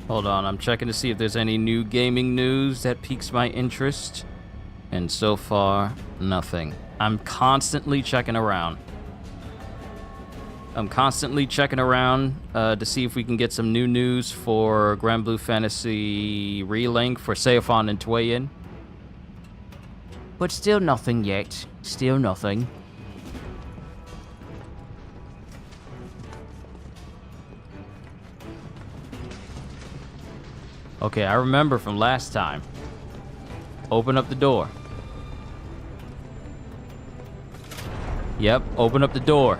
Hold on, I'm checking to see if there's any new gaming news that piques my interest. And so far, nothing. I'm constantly checking around. To see if we can get some new news for Grand Blue Fantasy Relink for Seophon and Tuayin. But still nothing yet. Still nothing. Okay, I remember from last time. Open up the door. Yep, open up the door.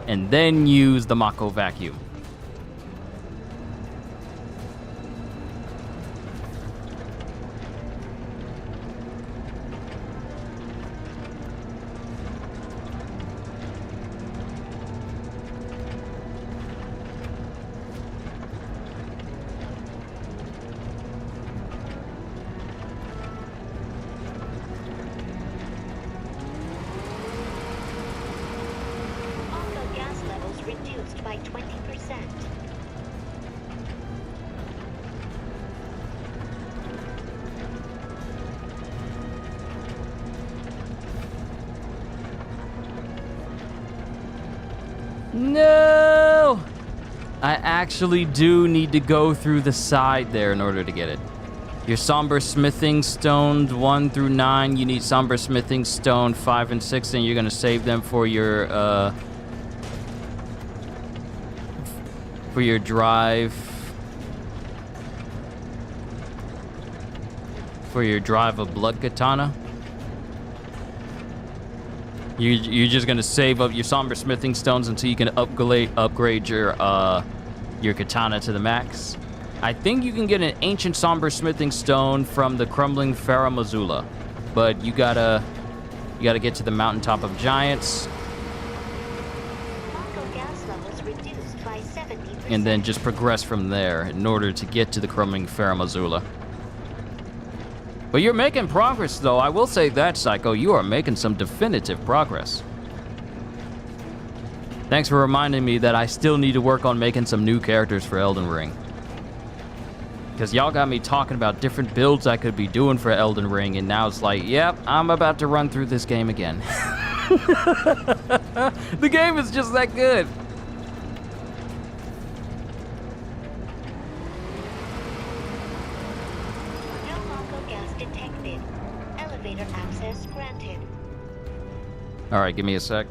And then use the Mako vacuum. No! I actually do need to go through the side there in order to get it. Your Somber Smithing Stones 1 through 9, you need Somber Smithing Stone 5 and 6, and you're going to save them for your drive. For your drive of Blood Katana. You're just gonna save up your Somber Smithing Stones until you can upgrade your katana to the max. I think you can get an Ancient Somber Smithing Stone from the Crumbling Farah Mazula, but you gotta get to the Mountaintop of Giants, and then just progress from there in order to get to the Crumbling Farah Mazula. But you're making progress, though. I will say that, Psycho. You are making some definitive progress. Thanks for reminding me that I still need to work on making some new characters for Elden Ring. Because y'all got me talking about different builds I could be doing for Elden Ring, and now it's like, yep, I'm about to run through this game again. The game is just that good. All right, give me a sec.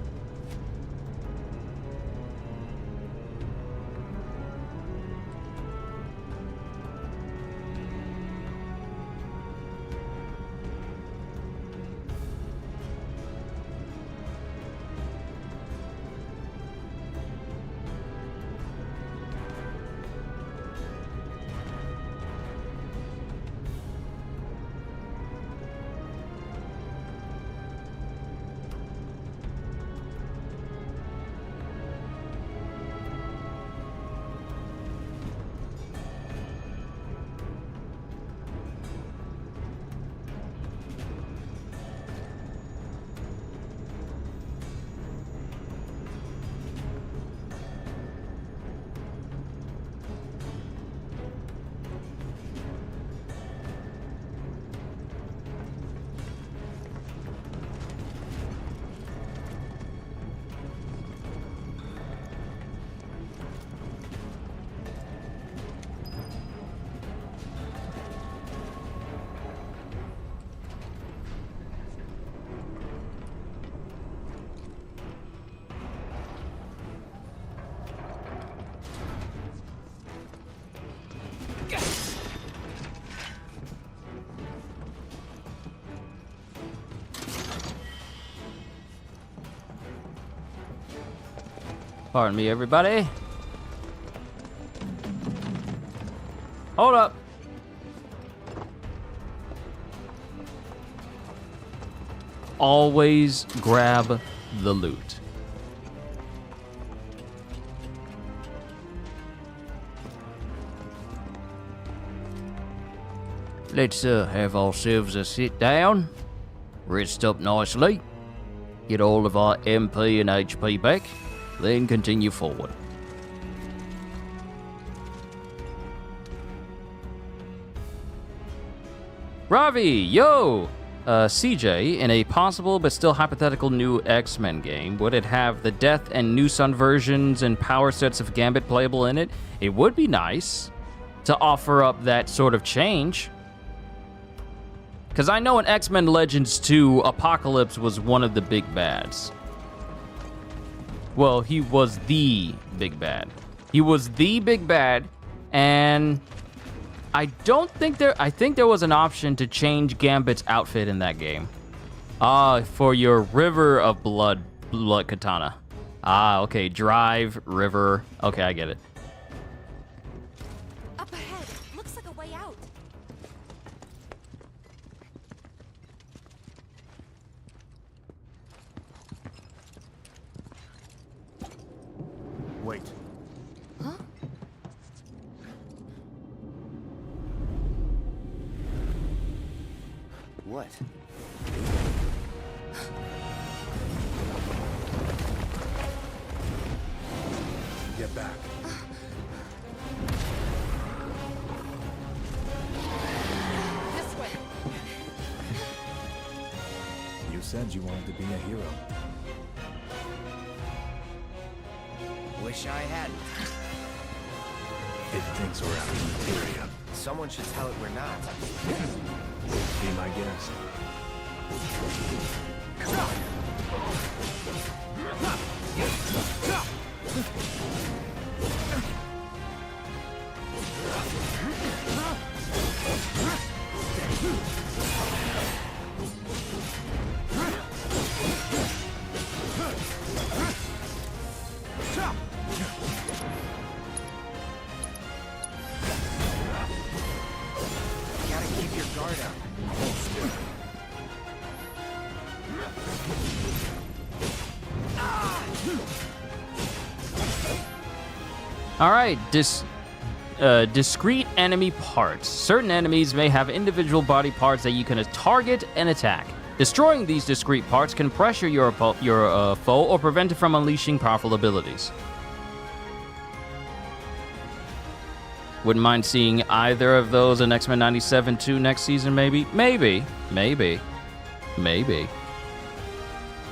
Pardon me, everybody. Hold up. Always grab the loot. Let's have ourselves a sit down, rest up nicely, get all of our MP and HP back, then continue forward. Ravi, yo! CJ, in a possible but still hypothetical new X-Men game, would it have the Death and New Sun versions and power sets of Gambit playable in it? It would be nice to offer up that sort of change. Because I know in X-Men Legends 2, Apocalypse was one of the big bads. Well, he was the big bad. He was the big bad, and I think there was an option to change Gambit's outfit in that game. For your River of Blood katana. Okay, drive, river. Okay, I get it. Up ahead, looks like a way out. Wait. Huh? What? Get back. This way. You said you wanted to be a hero. Wish I hadn't. It thinks we're out of materia. Someone should tell it we're not. Be my guest. Gotta keep your guard up. All right, discrete enemy parts. Certain enemies may have individual body parts that you can target and attack. Destroying these discrete parts can pressure your foe or prevent it from unleashing powerful abilities. Wouldn't mind seeing either of those in X-Men 97 2 next season, maybe? Maybe.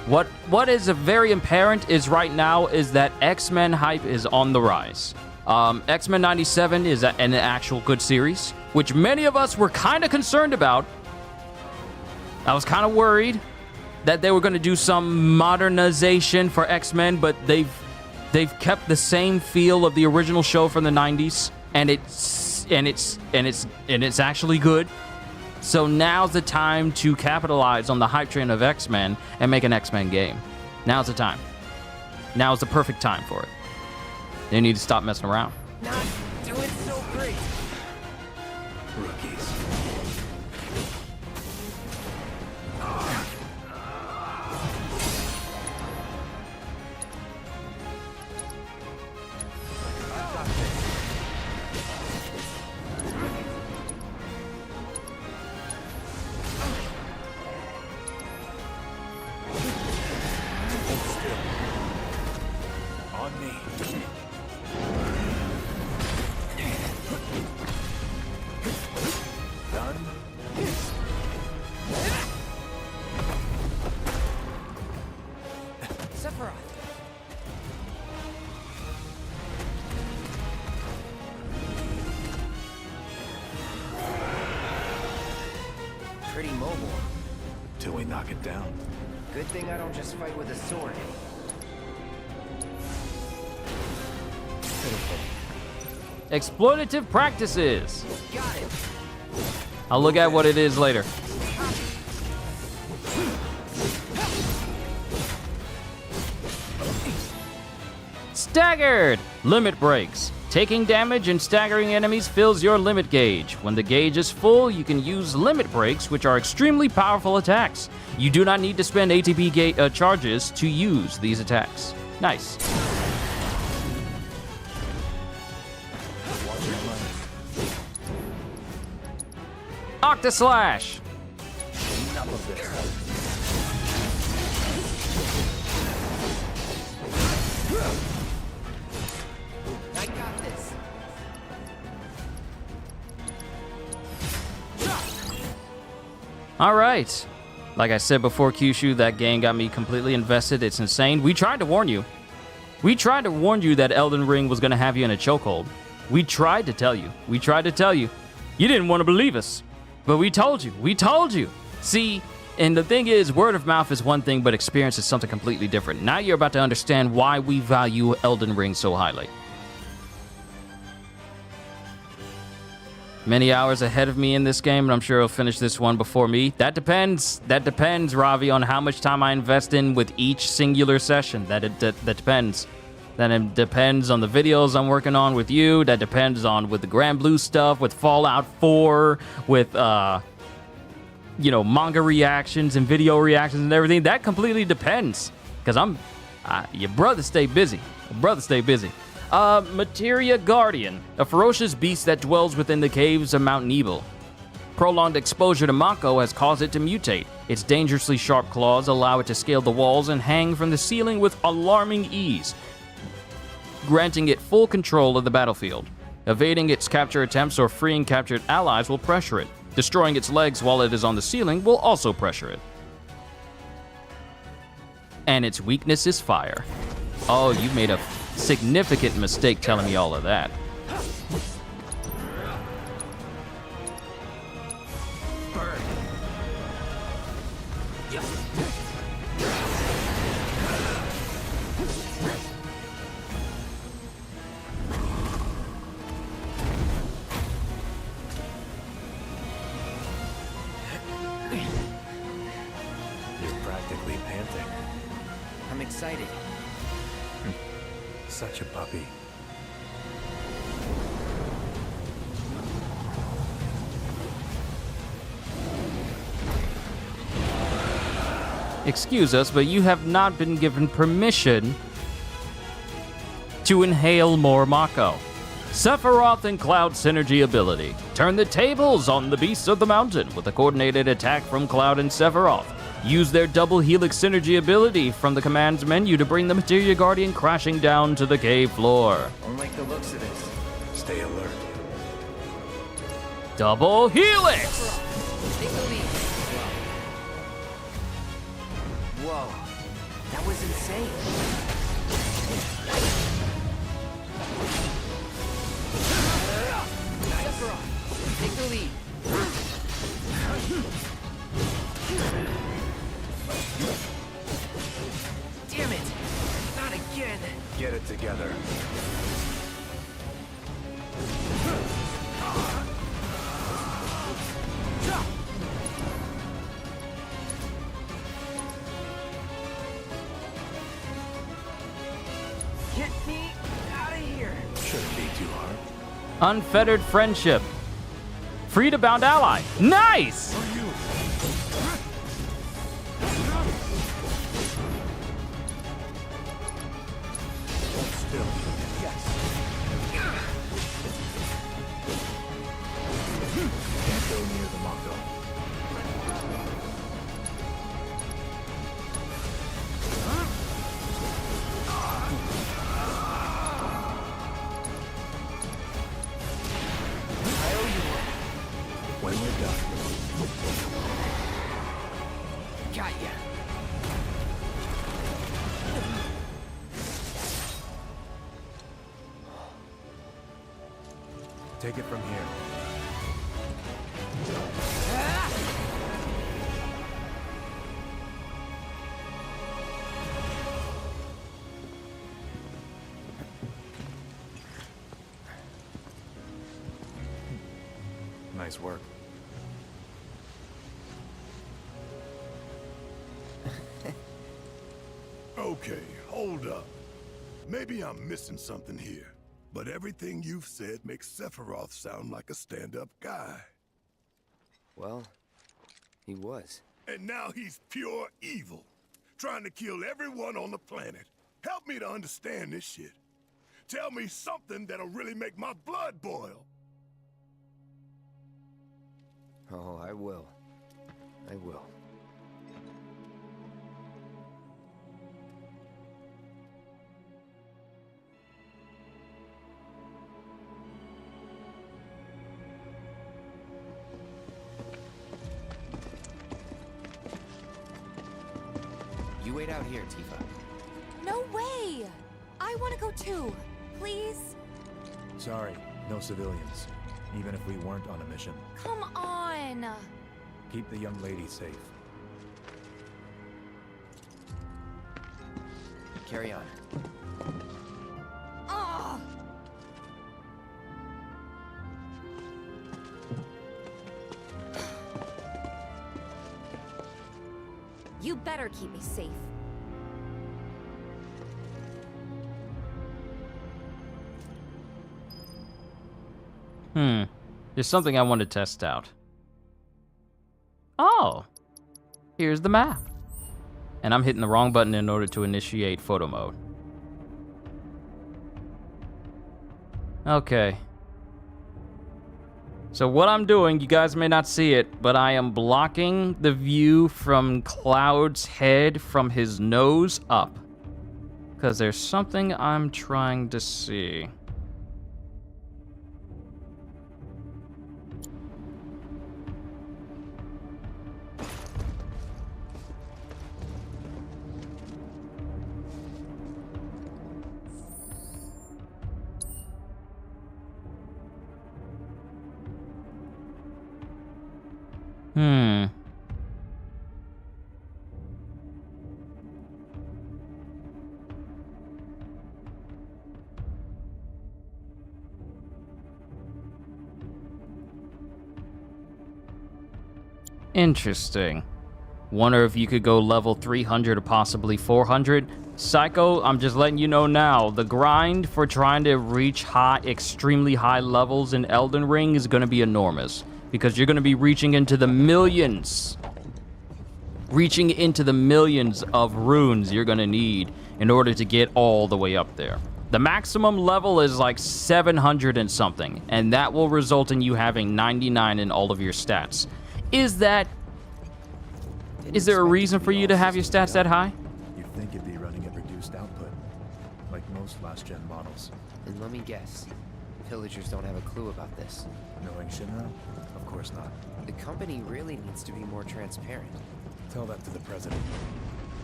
What is very apparent is right now is that X-Men hype is on the rise. X-Men 97 is an actual good series, which many of us were kind of concerned about. I was kind of worried that they were going to do some modernization for X-Men, but they've kept the same feel of the original show from the 90s, and it's actually good. So now's the time to capitalize on the hype train of X-Men and make an X-Men game. Now's the time. Now's the perfect time for it. They need to stop messing around. Not doing so great. Rookies. Pretty mobile. Till we knock it down. Good thing I don't just fight with a sword. Exploitative practices. Got it. I'll look at what it is later. Staggered! Limit breaks. Taking damage and staggering enemies fills your limit gauge. When the gauge is full, you can use limit breaks, which are extremely powerful attacks. You do not need to spend ATB charges to use these attacks. Nice. Octaslash! Enough of this. I got this. All right. Like I said before, Kyushu, that game got me completely invested. It's insane. We tried to warn you. We tried to warn you that Elden Ring was going to have you in a chokehold. We tried to tell you. We tried to tell you. You didn't want to believe us. But we told you. We told you. See, and the thing is, word of mouth is one thing, but experience is something completely different. Now you're about to understand why we value Elden Ring so highly. Many hours ahead of me in this game, and I'm sure he'll finish this one before me. That depends. That depends, Ravi, on how much time I invest in with each singular session. That depends. Then it depends on the videos I'm working on with you. That depends on with the Grand Blue stuff, with Fallout 4, with manga reactions and video reactions and everything. That completely depends. Because your brother stay busy. Materia Guardian, a ferocious beast that dwells within the caves of Mount Nebel. Prolonged exposure to Mako has caused it to mutate. Its dangerously sharp claws allow it to scale the walls and hang from the ceiling with alarming ease, granting it full control of the battlefield. Evading its capture attempts or freeing captured allies will pressure it. Destroying its legs while it is on the ceiling will also pressure it. And its weakness is fire. Oh, you made a significant mistake telling me all of that. You're practically panting. I'm excited. Such a puppy. Excuse us, but you have not been given permission to inhale more Mako. Sephiroth and Cloud synergy ability. Turn the tables on the beasts of the mountain with a coordinated attack from Cloud and Sephiroth. Use their double helix synergy ability from the commands menu to bring the Materia Guardian crashing down to the cave floor. Don't like the looks of this. Stay alert. Double helix! Take the lead. Whoa, that was insane. Sephiroth, take the lead. get it together. Get me out of here. Shouldn't be too hard. Unfettered friendship. Free to bound ally. Nice! Still. Yes. Can't go near the Mako. When we're done. Got ya. Take it from here. Nice work. Okay, hold up. Maybe I'm missing something here, but everything you've said makes Sephiroth sound like a stand-up guy. Well, he was. And now he's pure evil, trying to kill everyone on the planet. Help me to understand this shit. Tell me something that'll really make my blood boil. Oh, I will. I will. You wait out here, Tifa. No way! I want to go too. Please? Sorry, no civilians. Even if we weren't on a mission. Come on! Keep the young lady safe. Carry on. Ugh! You better keep me safe. There's something I want to test out. Oh, here's the map. And I'm hitting the wrong button in order to initiate photo mode. Okay. So what I'm doing, you guys may not see it, but I am blocking the view from Cloud's head from his nose up. Because there's something I'm trying to see. Interesting. Wonder if you could go level 300 or possibly 400. Psycho, I'm just letting you know now, the grind for trying to reach extremely high levels in Elden Ring is going to be enormous. Because you're going to be reaching into the millions. Reaching into the millions of runes you're going to need in order to get all the way up there. The maximum level is like 700 and something. And that will result in you having 99 in all of your stats. Is there a reason for you to have your stats that high? You'd think it'd be running at reduced output, like most last-gen models. And let me guess, villagers don't have a clue about this. Knowing Shinra? Of course not. The company really needs to be more transparent. Tell that to the president.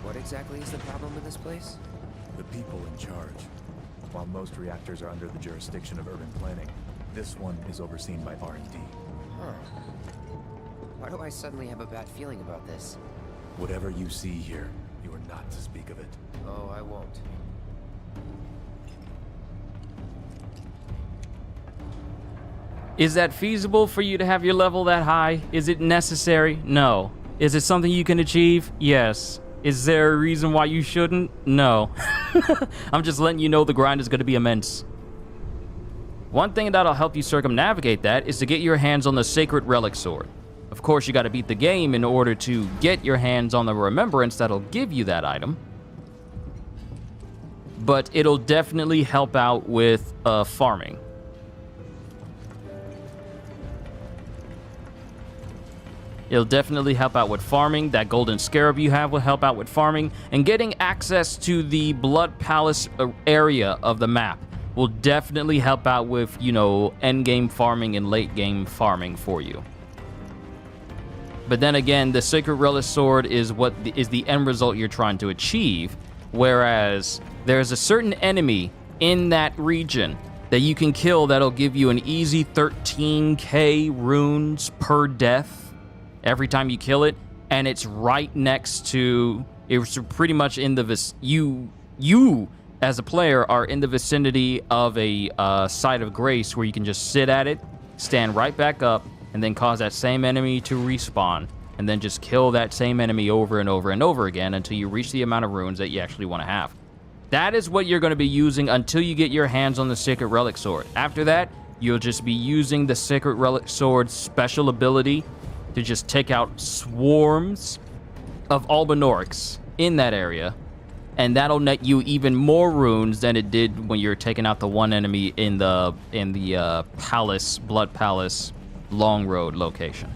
What exactly is the problem with this place? The people in charge. While most reactors are under the jurisdiction of urban planning, this one is overseen by R&D. Huh. Why do I suddenly have a bad feeling about this? Whatever you see here, you are not to speak of it. Oh, I won't. Is that feasible for you to have your level that high? Is it necessary? No. Is it something you can achieve? Yes. Is there a reason why you shouldn't? No. I'm just letting you know the grind is going to be immense. One thing that'll help you circumnavigate that is to get your hands on the Sacred Relic Sword. Of course, you got to beat the game in order to get your hands on the remembrance that'll give you that item. But it'll definitely help out with farming. It'll definitely help out with farming. That golden scarab you have will help out with farming. And getting access to the Blood Palace area of the map will definitely help out with, you know, end game farming and late game farming for you. But then again, the Sacred Relic Sword is what is the end result you're trying to achieve. Whereas there's a certain enemy in that region that you can kill that'll give you an easy 13k runes per death every time you kill it, and it's right next to, it's pretty much in the you as a player are in the vicinity of a site of grace where you can just sit at it, stand right back up, and then cause that same enemy to respawn, and then just kill that same enemy over and over and over again until you reach the amount of runes that you actually want to have. That is what you're going to be using until you get your hands on the Sacred Relic Sword. After that, you'll just be using the Sacred Relic Sword's special ability to just take out swarms of Albinorix in that area, and that'll net you even more runes than it did when you're taking out the one enemy in the palace, Blood Palace, Long Road location.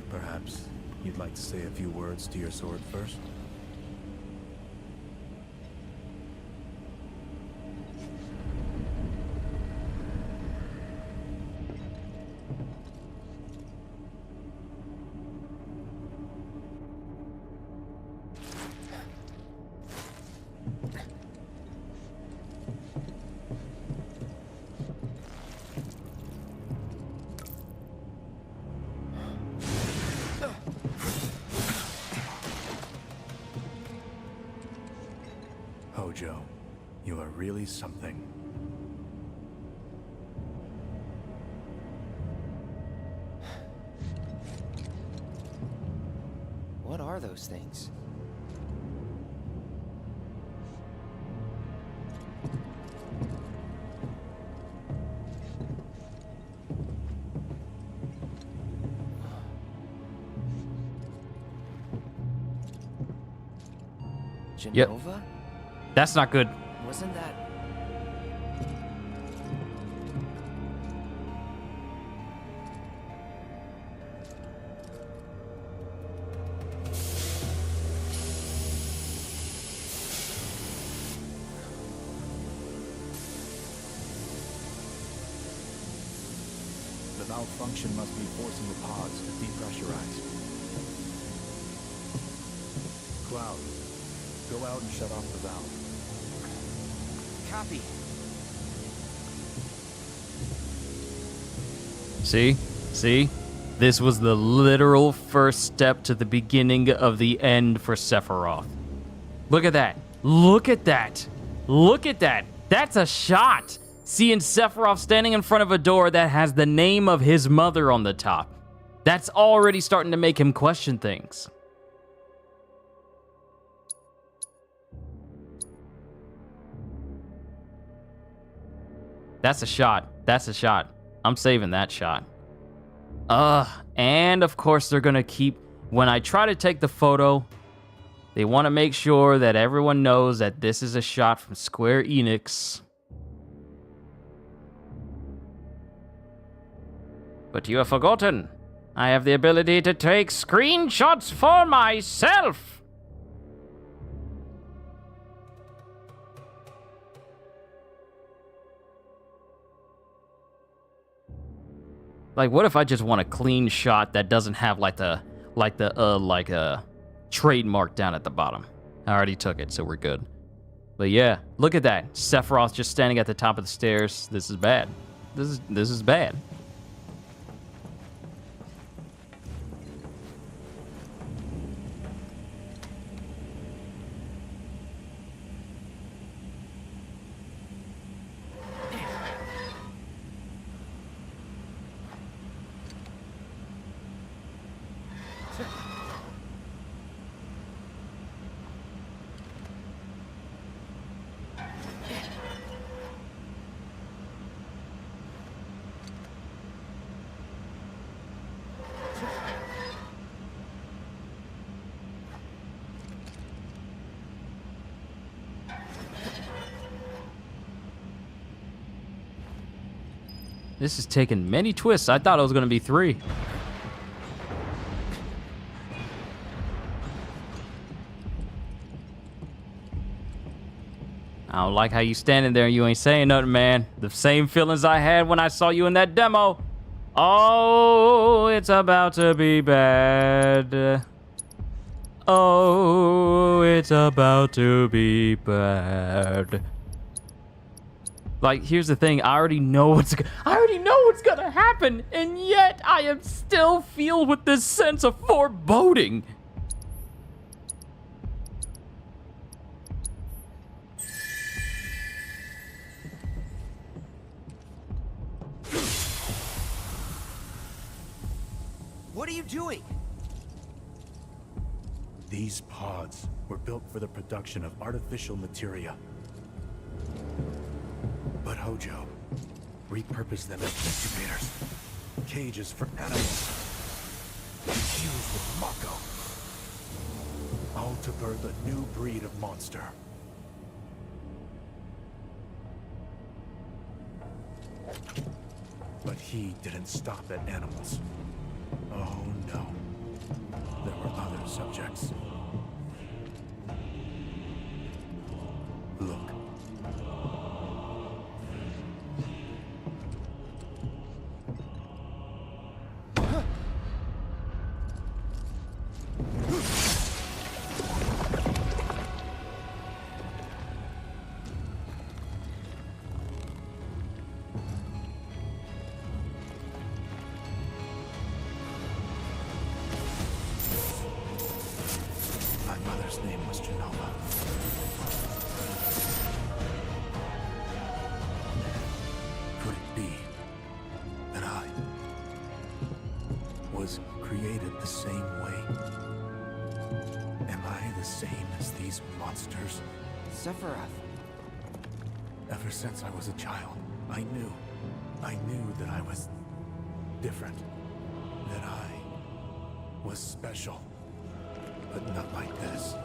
Perhaps you'd like to say a few words to your sword first? Hojo, you are really something. What are those things? Yep. Genova? That's not good. Wasn't that... The malfunction must be forcing the pods to depressurize. Cloud, go out and shut off the valve. Copy. See? See? This was the literal first step to the beginning of the end for Sephiroth. Look at that. Look at that. Look at that. That's a shot. Seeing Sephiroth standing in front of a door that has the name of his mother on the top. That's already starting to make him question things. That's a shot. That's a shot. I'm saving that shot. And of course they're gonna keep, when I try to take the photo, they want to make sure that everyone knows that this is a shot from Square Enix. But you have forgotten. I have the ability to take screenshots for myself. Like, what if I just want a clean shot that doesn't have like a trademark down at the bottom? I already took it, so we're good. But yeah, look at that. Sephiroth just standing at the top of the stairs. This is bad. This is bad. This is taking many twists. I thought it was going to be 3. I don't like how you standing there and you ain't saying nothing, man. The same feelings I had when I saw you in that demo. Oh, it's about to be bad. Oh, it's about to be bad. Like, here's the thing. I already know what's gonna happen, and yet I am still filled with this sense of foreboding. What are you doing? These pods were built for the production of artificial materia. But Hojo repurposed them as incubators, cages for animals, infused with Mako, all to birth a new breed of monster. But he didn't stop at animals. Oh no, there were other subjects. Look. My mother's name was Genova. Could it be that I was created the same way? Am I the same as these monsters? Sephiroth. Ever since I was a child, I knew that I was different, that I was special, but not like this.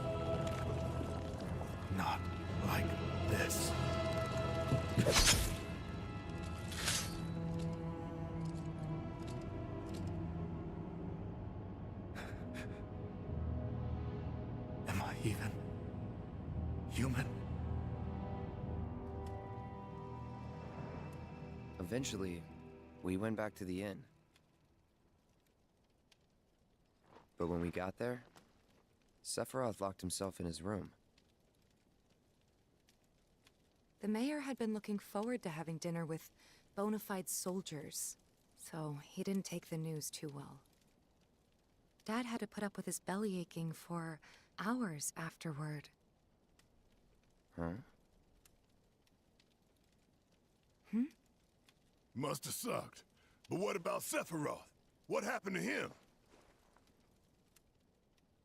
Not like this. Am I even human? Eventually, we went back to the inn. But when we got there, Sephiroth locked himself in his room. The mayor had been looking forward to having dinner with bona fide soldiers, so he didn't take the news too well. Dad had to put up with his belly aching for hours afterward. Huh? Must have sucked. But what about Sephiroth? What happened to him?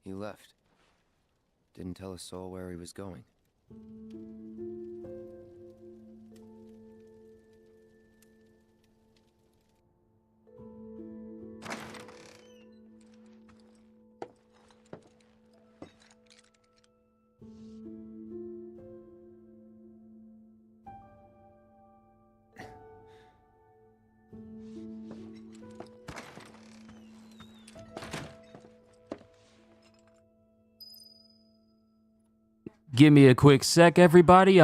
He left. Didn't tell a soul where he was going. Give me a quick sec, everybody.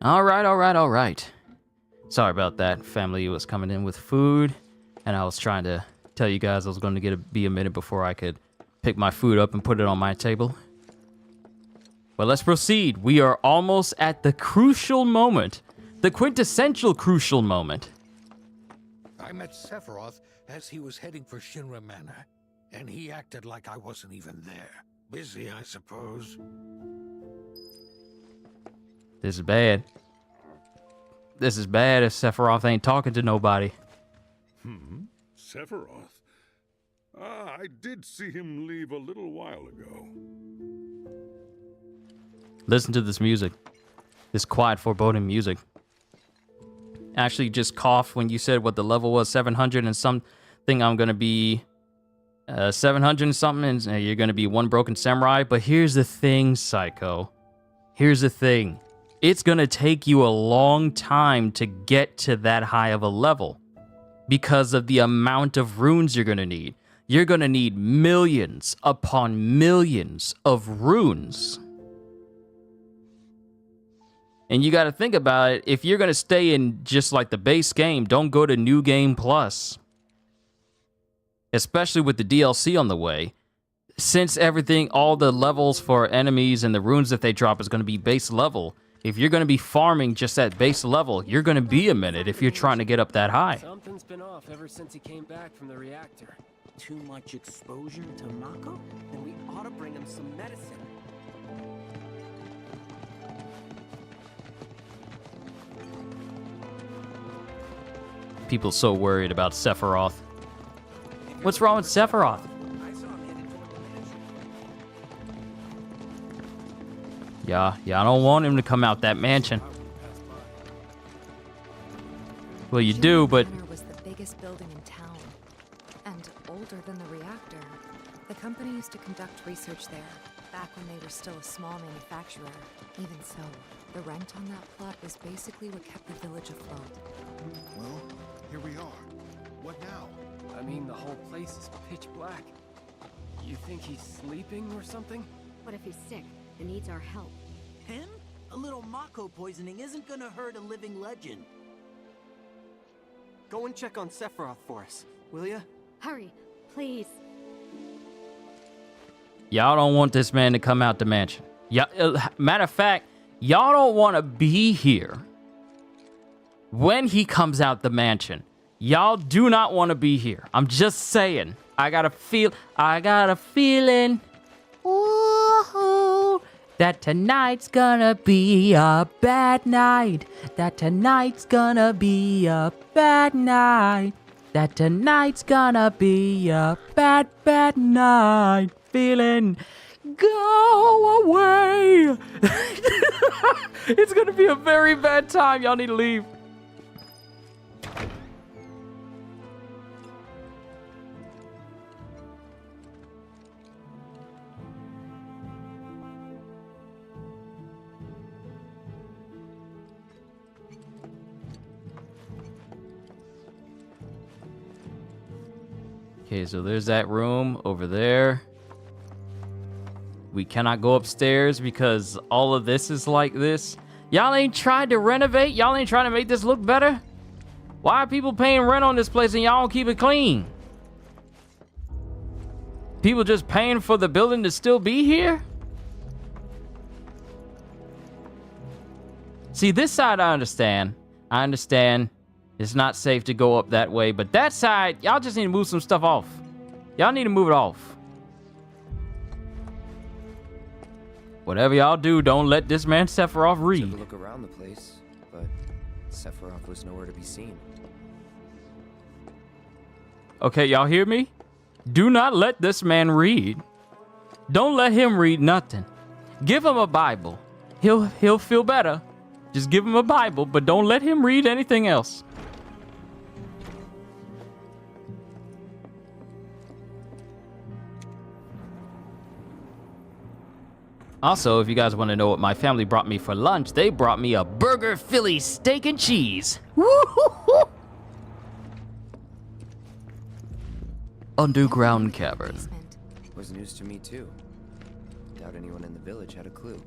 All right. Sorry about that. Family was coming in with food, and I was trying to tell you guys I was going to be a minute before I could pick my food up and put it on my table. But let's proceed. We are almost at the crucial moment, the quintessential crucial moment. I met Sephiroth as he was heading for Shinra Manor, and he acted like I wasn't even there. Busy, I suppose. This is bad. This is bad if Sephiroth ain't talking to nobody. Sephiroth? I did see him leave a little while ago. Listen to this music. This quiet, foreboding music. Actually, just coughed when you said what the level was, 700 and something. I'm going to be 700 and something, and you're going to be one broken samurai. But here's the thing, Psycho. Here's the thing. It's going to take you a long time to get to that high of a level because of the amount of runes you're going to need. You're going to need millions upon millions of runes. And you got to think about it. If you're going to stay in just like the base game, don't go to New Game Plus. Especially with the DLC on the way. Since everything, all the levels for enemies and the runes that they drop is going to be base level. If you're going to be farming just at base level, you're going to be a minute if you're trying to get up that high. Something's been off ever since he came back from the reactor. Too much exposure to Mako? Then we ought to bring him some medicine. People so worried about Sephiroth. What's wrong with Sephiroth? Yeah, I don't want him to come out that mansion. Well, you do, but... Manor was the biggest building in town, and older than the reactor. The company used to conduct research there, back when they were still a small manufacturer. Even so, the rent on that plot was basically what kept the village afloat. Well, here we are. What now? I mean, the whole place is pitch black. You think he's sleeping or something? What if he's sick and needs our help? Him? A little Mako poisoning isn't gonna hurt a living legend. Go and check on Sephiroth for us, will ya? Hurry, please. Y'all don't want this man to come out the mansion. Matter of fact, y'all don't want to be here when he comes out the mansion. Y'all do not want to be here. I'm just saying. I got a feeling. Ooh, that tonight's gonna be a bad night. That tonight's gonna be a bad night. That tonight's gonna be a bad, bad night. Feeling, go away. It's gonna be a very bad time. Y'all need to leave. Okay, so there's that room over there. We cannot go upstairs because all of this is like this. Y'all ain't tried to renovate? Y'all ain't trying to make this look better? Why are people paying rent on this place and y'all don't keep it clean? People just paying for the building to still be here? See, this side I understand. I understand it's not safe to go up that way, but that side, y'all just need to move some stuff off. Y'all need to move it off. Whatever y'all do, don't let this man Sephiroth read. Took a look around the place, but Sephiroth was nowhere to be seen. Okay, y'all hear me? Do not let this man read. Don't let him read nothing. Give him a Bible. He'll feel better. Just give him a Bible, but don't let him read anything else. Also, if you guys want to know what my family brought me for lunch, they brought me a burger Philly steak and cheese. Woo-hoo-hoo. Underground cavern. Was news to me too. Doubt anyone in the village had a clue.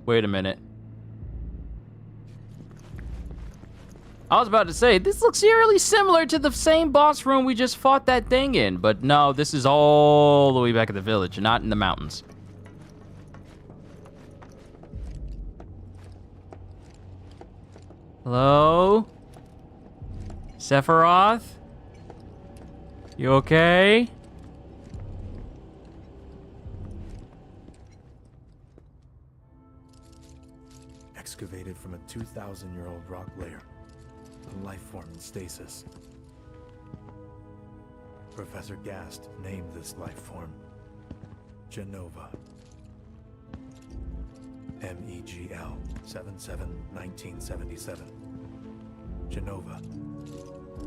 Wait a minute. I was about to say, this looks eerily similar to the same boss room we just fought that thing in, but no, this is all the way back at the village, not in the mountains. Hello? Sephiroth? You okay? Excavated from a 2,000-year-old rock layer. A life form in stasis. Professor Gast named this life form Genova. MEGL 77-1977. Genova.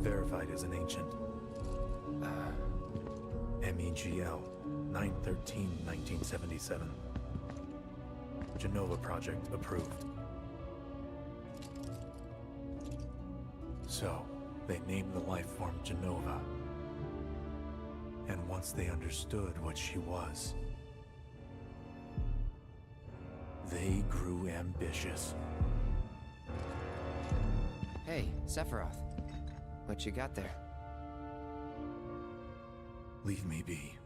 Verified as an ancient. MEGL 9/13/1977. Genova project approved. So, they named the life form Genova. And once they understood what she was, they grew ambitious. Hey, Sephiroth. What you got there? Leave me be.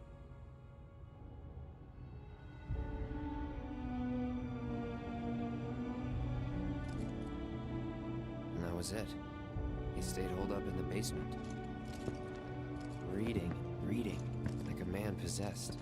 And that was it. He stayed holed up in the basement. Reading, like a man possessed.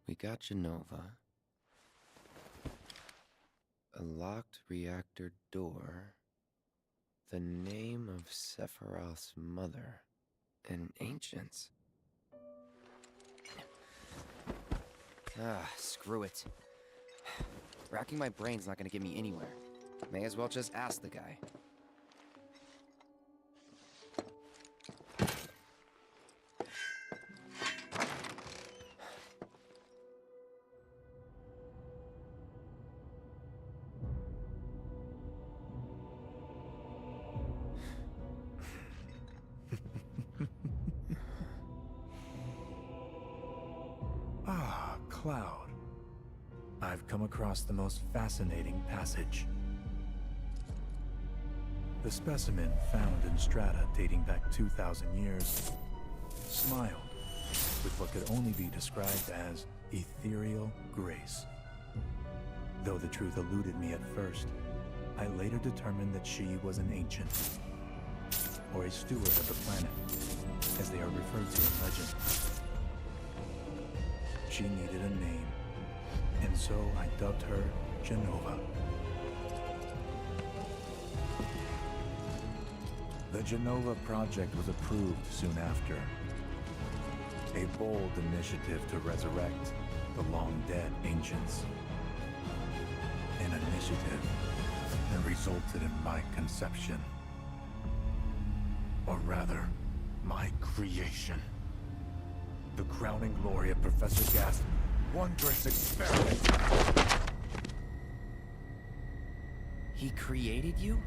We got Genova. A locked reactor door. The name of Sephiroth's mother. And ancients. Screw it. Racking my brain's not gonna get me anywhere. May as well just ask the guy. Cloud. I've come across the most fascinating passage. The specimen found in strata dating back 2,000 years smiled with what could only be described as ethereal grace. Though the truth eluded me at first, I later determined that she was an ancient, or a steward of the planet, as they are referred to in legend. She needed a name, and so I dubbed her Genova. The Genova project was approved soon after. A bold initiative to resurrect the long-dead ancients. An initiative that resulted in my conception. Or rather, my creation. The crowning glory of Professor Gast's wondrous experiment. He created you?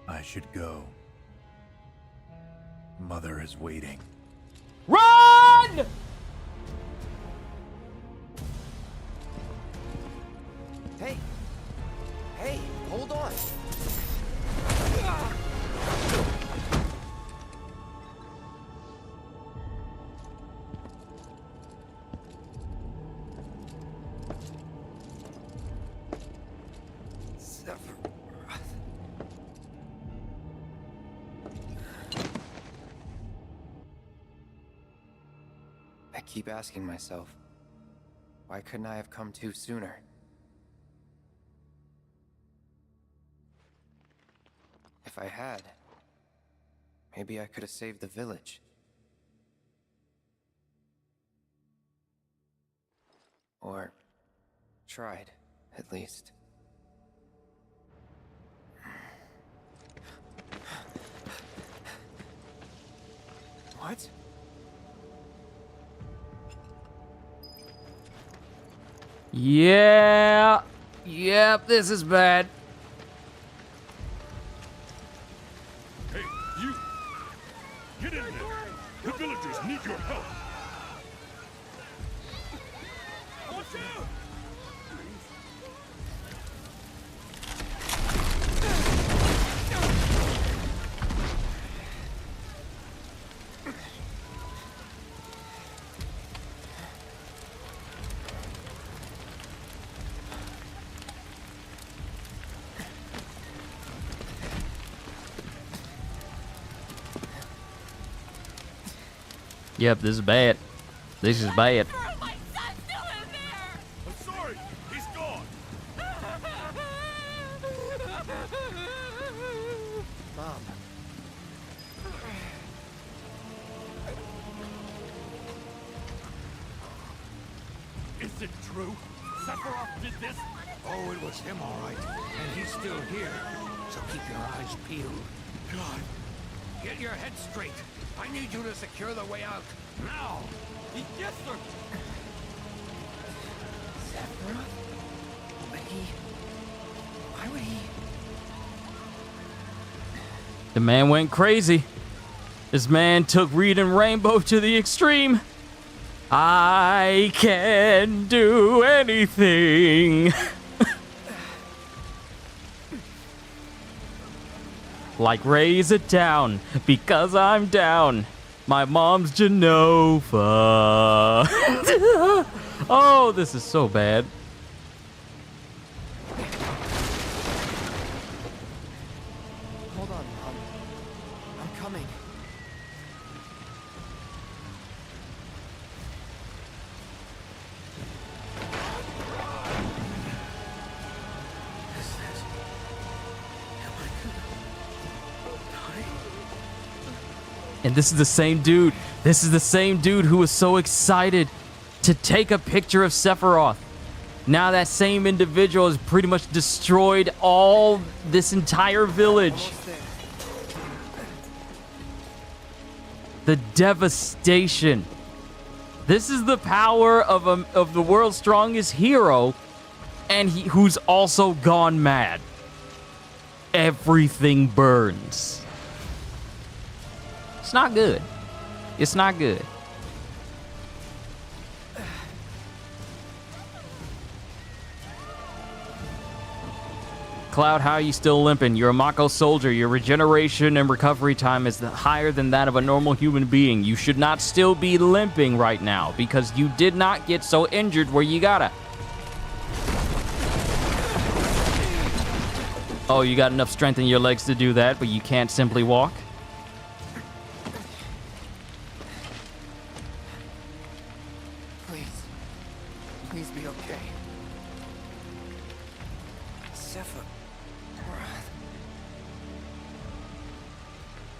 I should go. Mother is waiting. Run! Hey! Hey, hold on! Sephiroth. keep asking myself, why couldn't I have come to sooner? If I had, maybe I could have saved the village. Or tried, at least. What? Yeah. Yep, this is bad. Hey, you! Get in there! The villagers need your help! Watch out! Yep, this is bad. This is bad. I'm sorry! He's gone! Mom. Is it true? Sephiroth did this? Oh, it was him, all right. And he's still here. So keep your eyes peeled. God! Get your head straight. I need you to secure the way out. Now! Yes, sir! Sephiroth? But why would he? The man went crazy. This man took reading Rainbow to the extreme. I can do anything. Like raise it down because I'm down. My mom's Genova. Oh, this is so bad. Hold on, Mom. I'm coming. And this is the same dude. This is the same dude who was so excited to take a picture of Sephiroth. Now that same individual has pretty much destroyed all this entire village. The devastation. This is the power of the world's strongest hero, and who's also gone mad. Everything burns. It's not good. It's not good. Cloud, how are you still limping? You're a Mako soldier. Your regeneration and recovery time is higher than that of a normal human being. You should not still be limping right now because you did not get so injured where you gotta. Oh, you got enough strength in your legs to do that, but you can't simply walk? Please be okay. Sephiroth.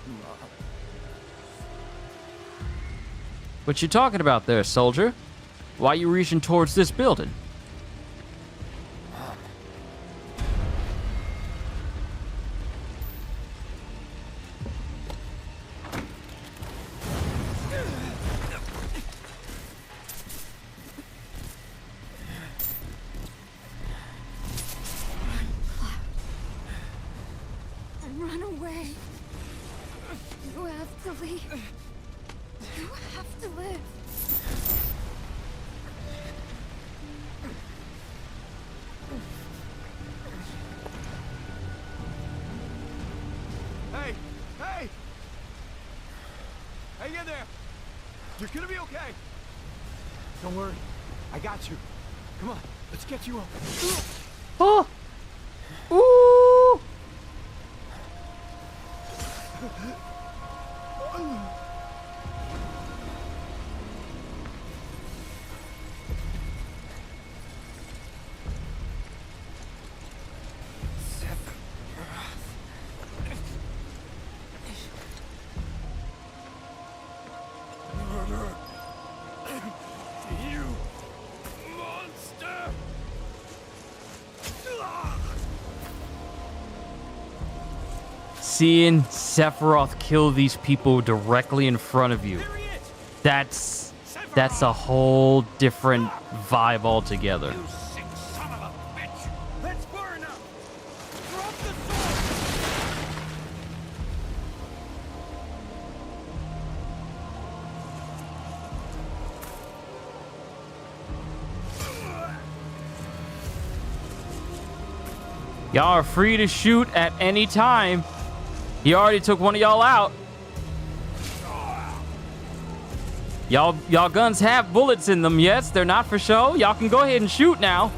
Mom. What you talking about there, soldier? Why you reaching towards this building? Run away. You have to leave. You have to live. Hey! Hey! Hang in there! You're gonna be okay! Don't worry. I got you. Come on, let's get you up. Oh! Ooh! seeing Sephiroth kill these people directly in front of you, that's a whole different vibe altogether. That's far enough. Drop the sword. Y'all are free to shoot at any time. He already took one of y'all out. Y'all guns have bullets in them, yes? They're not for show. Y'all can go ahead and shoot now.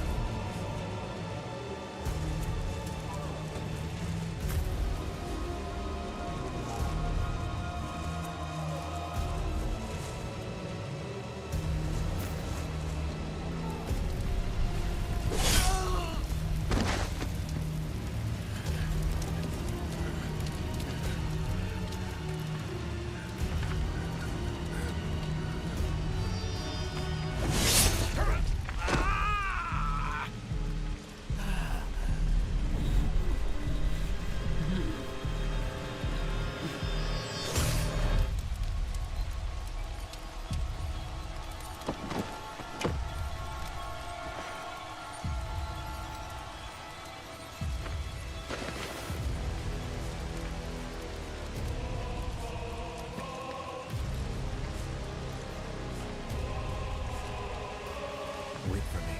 Wait for me.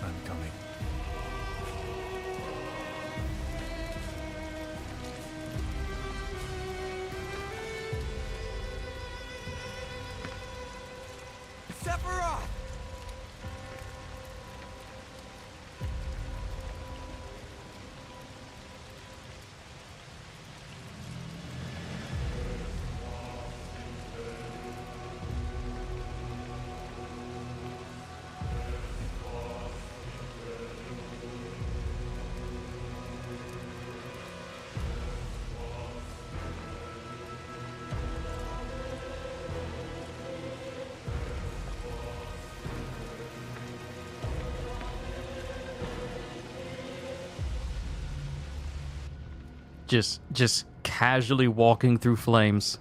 I'm coming. Sephiroth! Just casually walking through flames.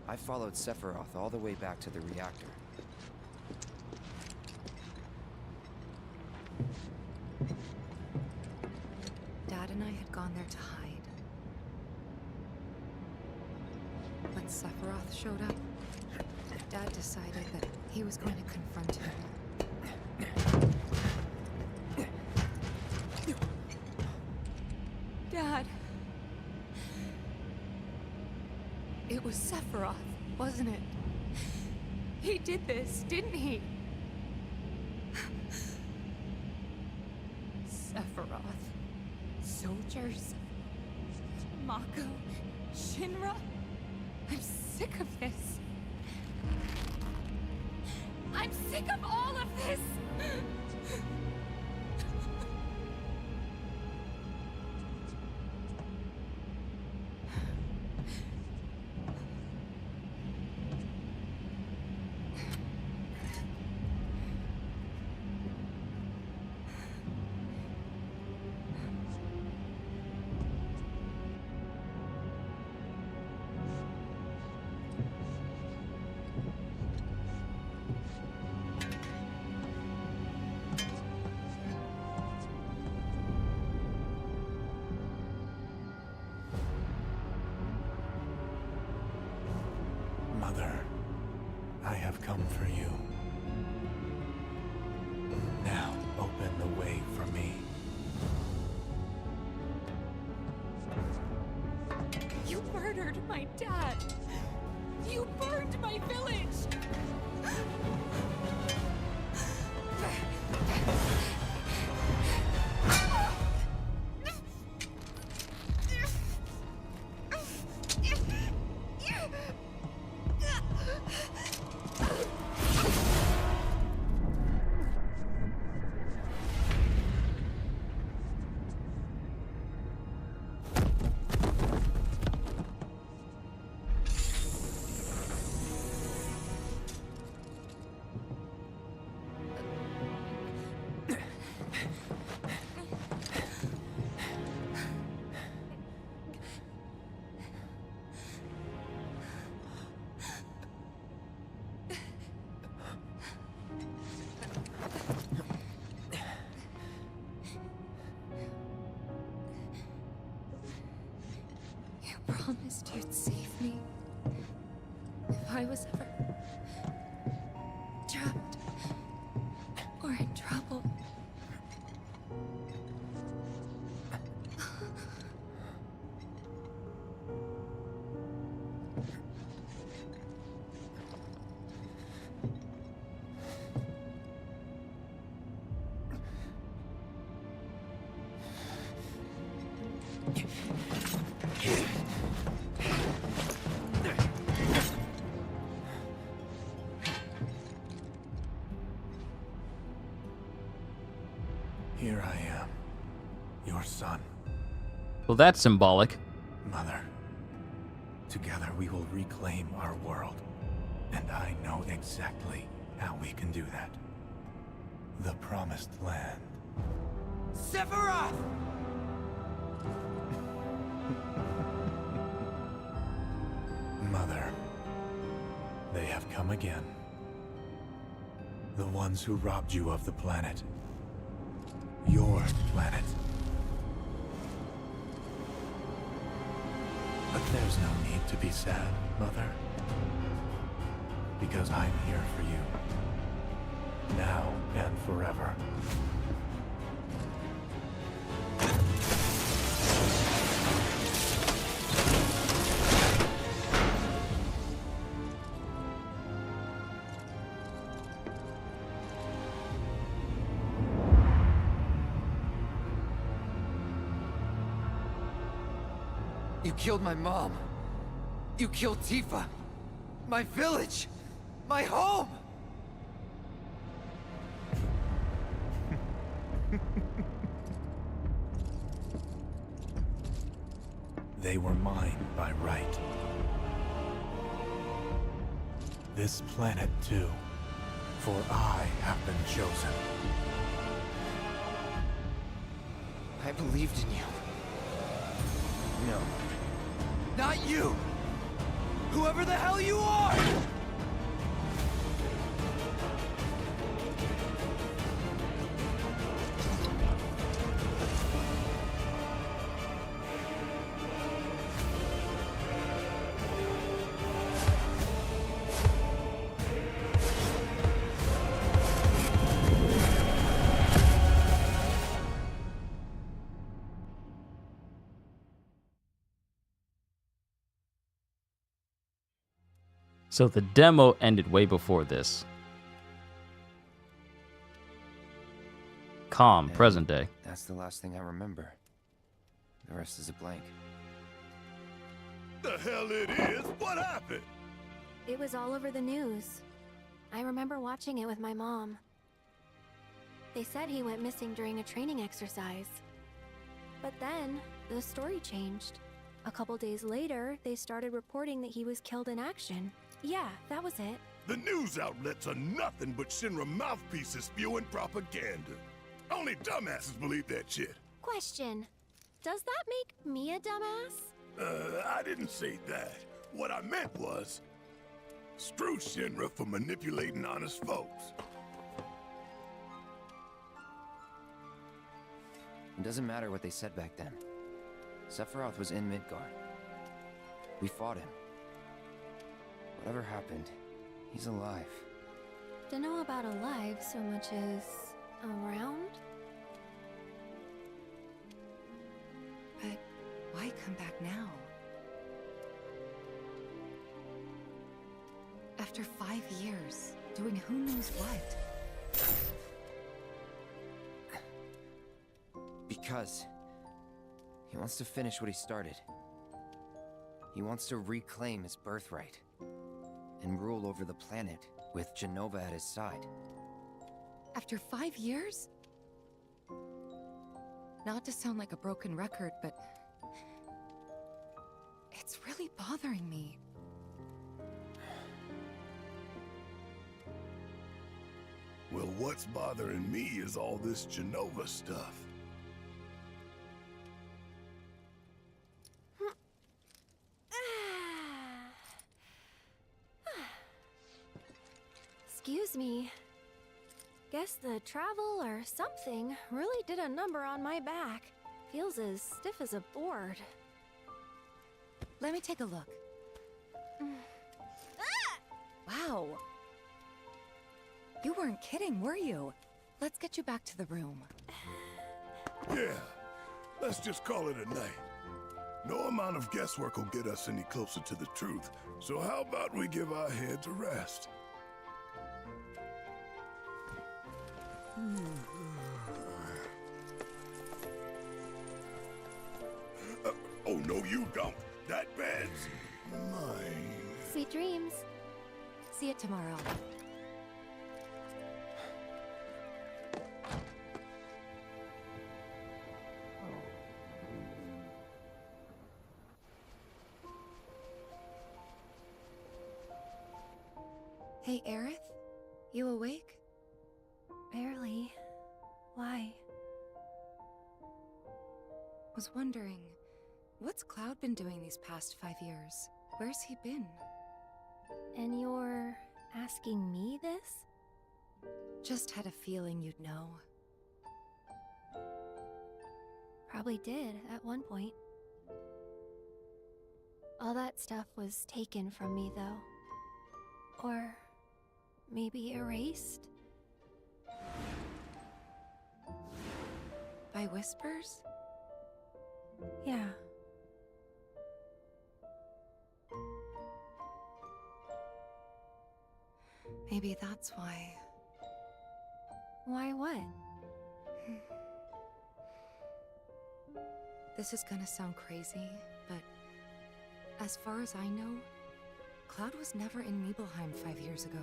I followed Sephiroth all the way back to the reactor. Dad and I had gone there to hide. When Sephiroth showed up, Dad decided that he was going to confront him. Dad! It was Sephiroth, wasn't it? He did this, didn't he? Sephiroth. Soldiers. Mako. Shinra. I'm sick of this. I'm sick of all of this! Mother, I have come for you. Now, open the way for me. You murdered my dad! You burned my village! promised you'd save me. If I was ever trapped or in trouble. Here I am, your son. Well, that's symbolic. Mother, together we will reclaim our world. And I know exactly how we can do that. The Promised Land. Sephiroth! Mother, they have come again. The ones who robbed you of the planet. Your planet. But there's no need to be sad, Mother. Because I'm here for you. Now and forever. You killed my mom. You killed Tifa. My village. My home. They were mine by right. This planet too, for I have been chosen. I believed in you. No. Not you! Whoever the hell you are! So the demo ended way before this. Calm, And present day. That's the last thing I remember. The rest is a blank. The hell it is? What happened? It was all over the news. I remember watching it with my mom. They said he went missing during a training exercise. But then, the story changed. A couple days later, they started reporting that he was killed in action. Yeah, that was it. The news outlets are nothing but Shinra mouthpieces spewing propaganda. Only dumbasses believe that shit. Question. Does that make me a dumbass? I didn't say that. What I meant was, screw Shinra for manipulating honest folks. It doesn't matter what they said back then. Sephiroth was in Midgard. We fought him. Whatever happened, he's alive. Don't know about alive so much as around? But why come back now? After 5 years, doing who knows what? Because he wants to finish what he started. He wants to reclaim his birthright and rule over the planet with Jenova at his side. After 5 years? Not to sound like a broken record, but it's really bothering me. Well, what's bothering me is all this Jenova stuff. Excuse me. Guess the travel or something really did a number on my back. Feels as stiff as a board. Let me take a look. Wow. You weren't kidding, were you? Let's get you back to the room. Yeah, let's just call it a night. No amount of guesswork will get us any closer to the truth, so how about we give our heads a rest? Oh, no, you don't. That bed's mine. Sweet dreams. See you tomorrow. Hey, Aerith? You awake? Barely. Why? Was wondering, what's Cloud been doing these past 5 years? Where's he been? And you're asking me this? Just had a feeling you'd know. Probably did at one point. All that stuff was taken from me, though. Or maybe erased? By whispers? Yeah. Maybe that's why. Why what? This is gonna sound crazy, but as far as I know, Cloud was never in Nibelheim 5 years ago.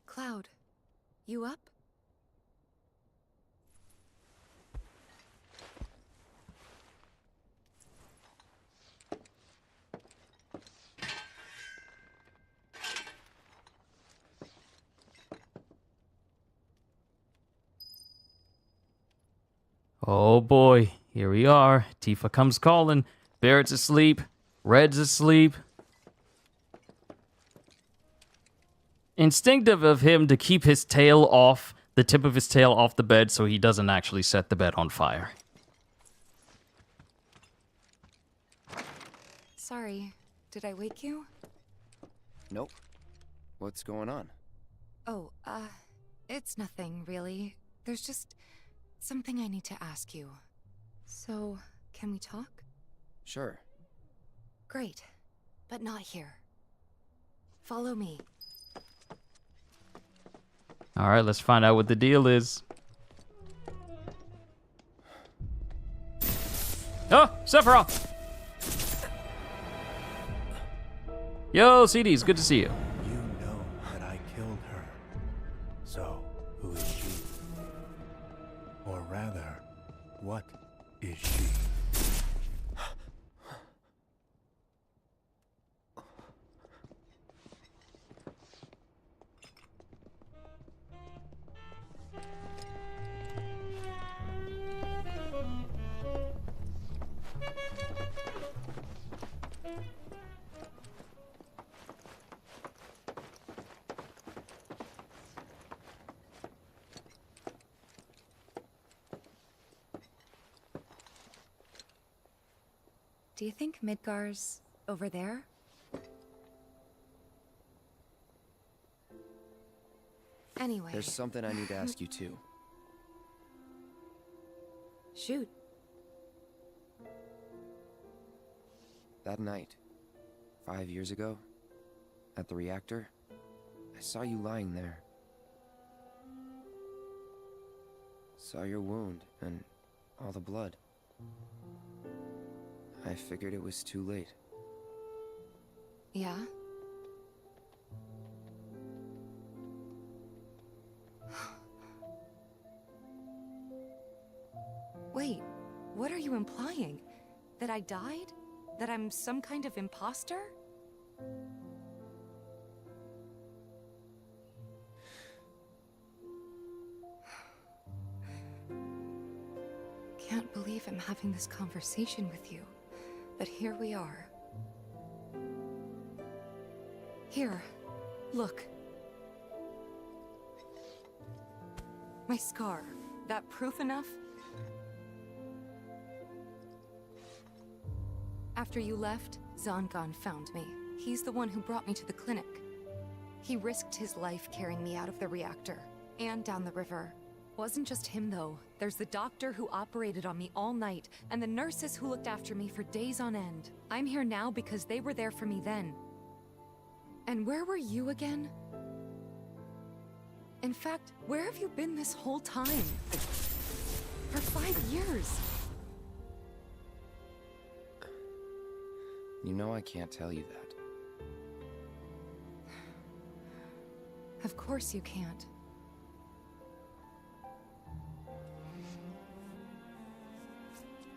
Cloud, you up? Oh boy, here we are. Tifa comes calling. Barret's asleep. Red's asleep. Instinctive of him to keep his tail off, the tip of his tail off the bed so he doesn't actually set the bed on fire. Sorry, did I wake you? Nope. What's going on? Oh, it's nothing, really. There's just something I need to ask you. So, can we talk? Sure. Great, but not here. Follow me. Alright, let's find out what the deal is. Oh, Sephiroth! Yo, CDs, good to see you. You know that I killed her. So, who is she? Or rather, what is she? Do you think Midgar's over there? Anyway. There's something I need to ask you too. Shoot. That night, 5 years ago, at the reactor, I saw you lying there. Saw your wound and all the blood. I figured it was too late. Yeah? Wait, What are you implying? That I died? That I'm some kind of imposter? Can't believe I'm having this conversation with you, but here we are. Here, look. My scar. That proof enough? After you left, Zangan found me. He's the one who brought me to the clinic. He risked his life carrying me out of the reactor and down the river. Wasn't just him though. There's the doctor who operated on me all night, and the nurses who looked after me for days on end. I'm here now because they were there for me then. And where were you again? In fact, where have you been this whole time? For 5 years. You know I can't tell you that. Of course you can't.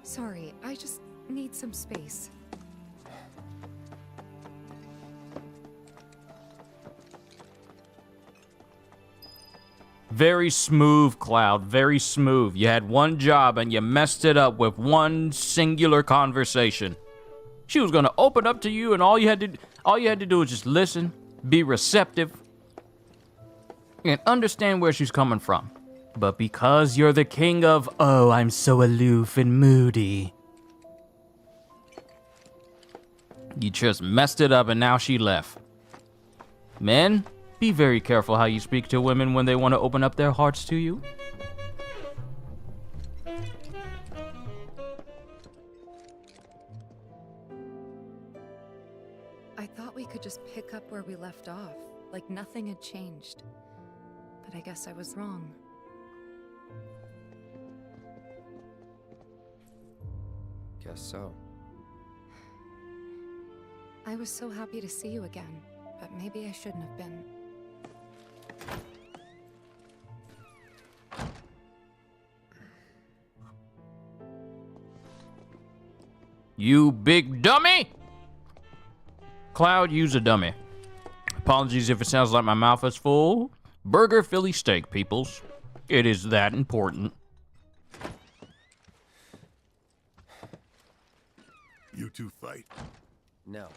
Sorry, I just need some space. Very smooth, Cloud. Very smooth. You had one job and you messed it up with one singular conversation. She was gonna open up to you, and all you had to do was just listen, be receptive, and understand where she's coming from. But because you're the king of, oh, I'm so aloof and moody, you just messed it up, and now she left. Men, be very careful how you speak to women when they want to open up their hearts to you. I thought we could just pick up where we left off, like nothing had changed. But I guess I was wrong. Guess so. I was so happy to see you again, but maybe I shouldn't have been. You big dummy! Cloud, use a dummy. Apologies if it sounds like my mouth is full. Burger Philly steak, peoples. It is that important. You two fight? No.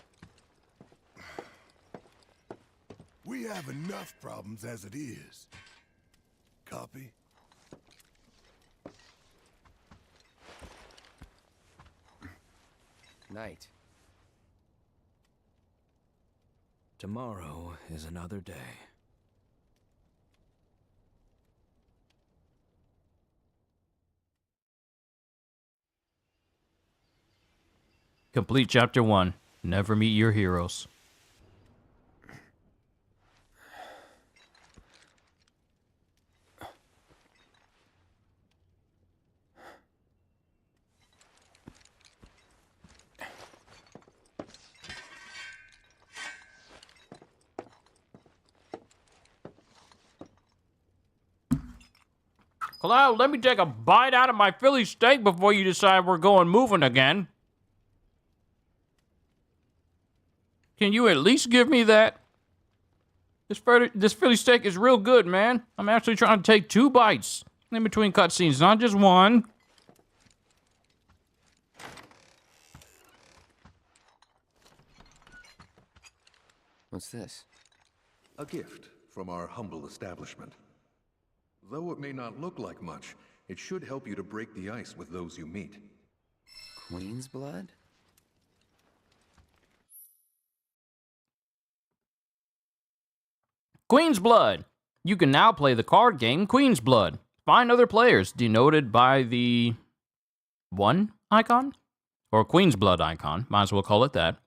We have enough problems as it is. Copy? Night. Tomorrow is another day. Complete Chapter 1. Never meet your heroes. Cloud, let me take a bite out of my Philly steak before you decide we're going moving again. Can you at least give me that? This Philly steak is real good, man. I'm actually trying to take 2 bites in between cutscenes, not just one. What's this? A gift from our humble establishment. Though it may not look like much, it should help you to break the ice with those you meet. Queen's blood? Queen's Blood. You can now play the card game Queen's Blood. Find other players denoted by the 1 icon? Or Queen's Blood icon, might as well call it that.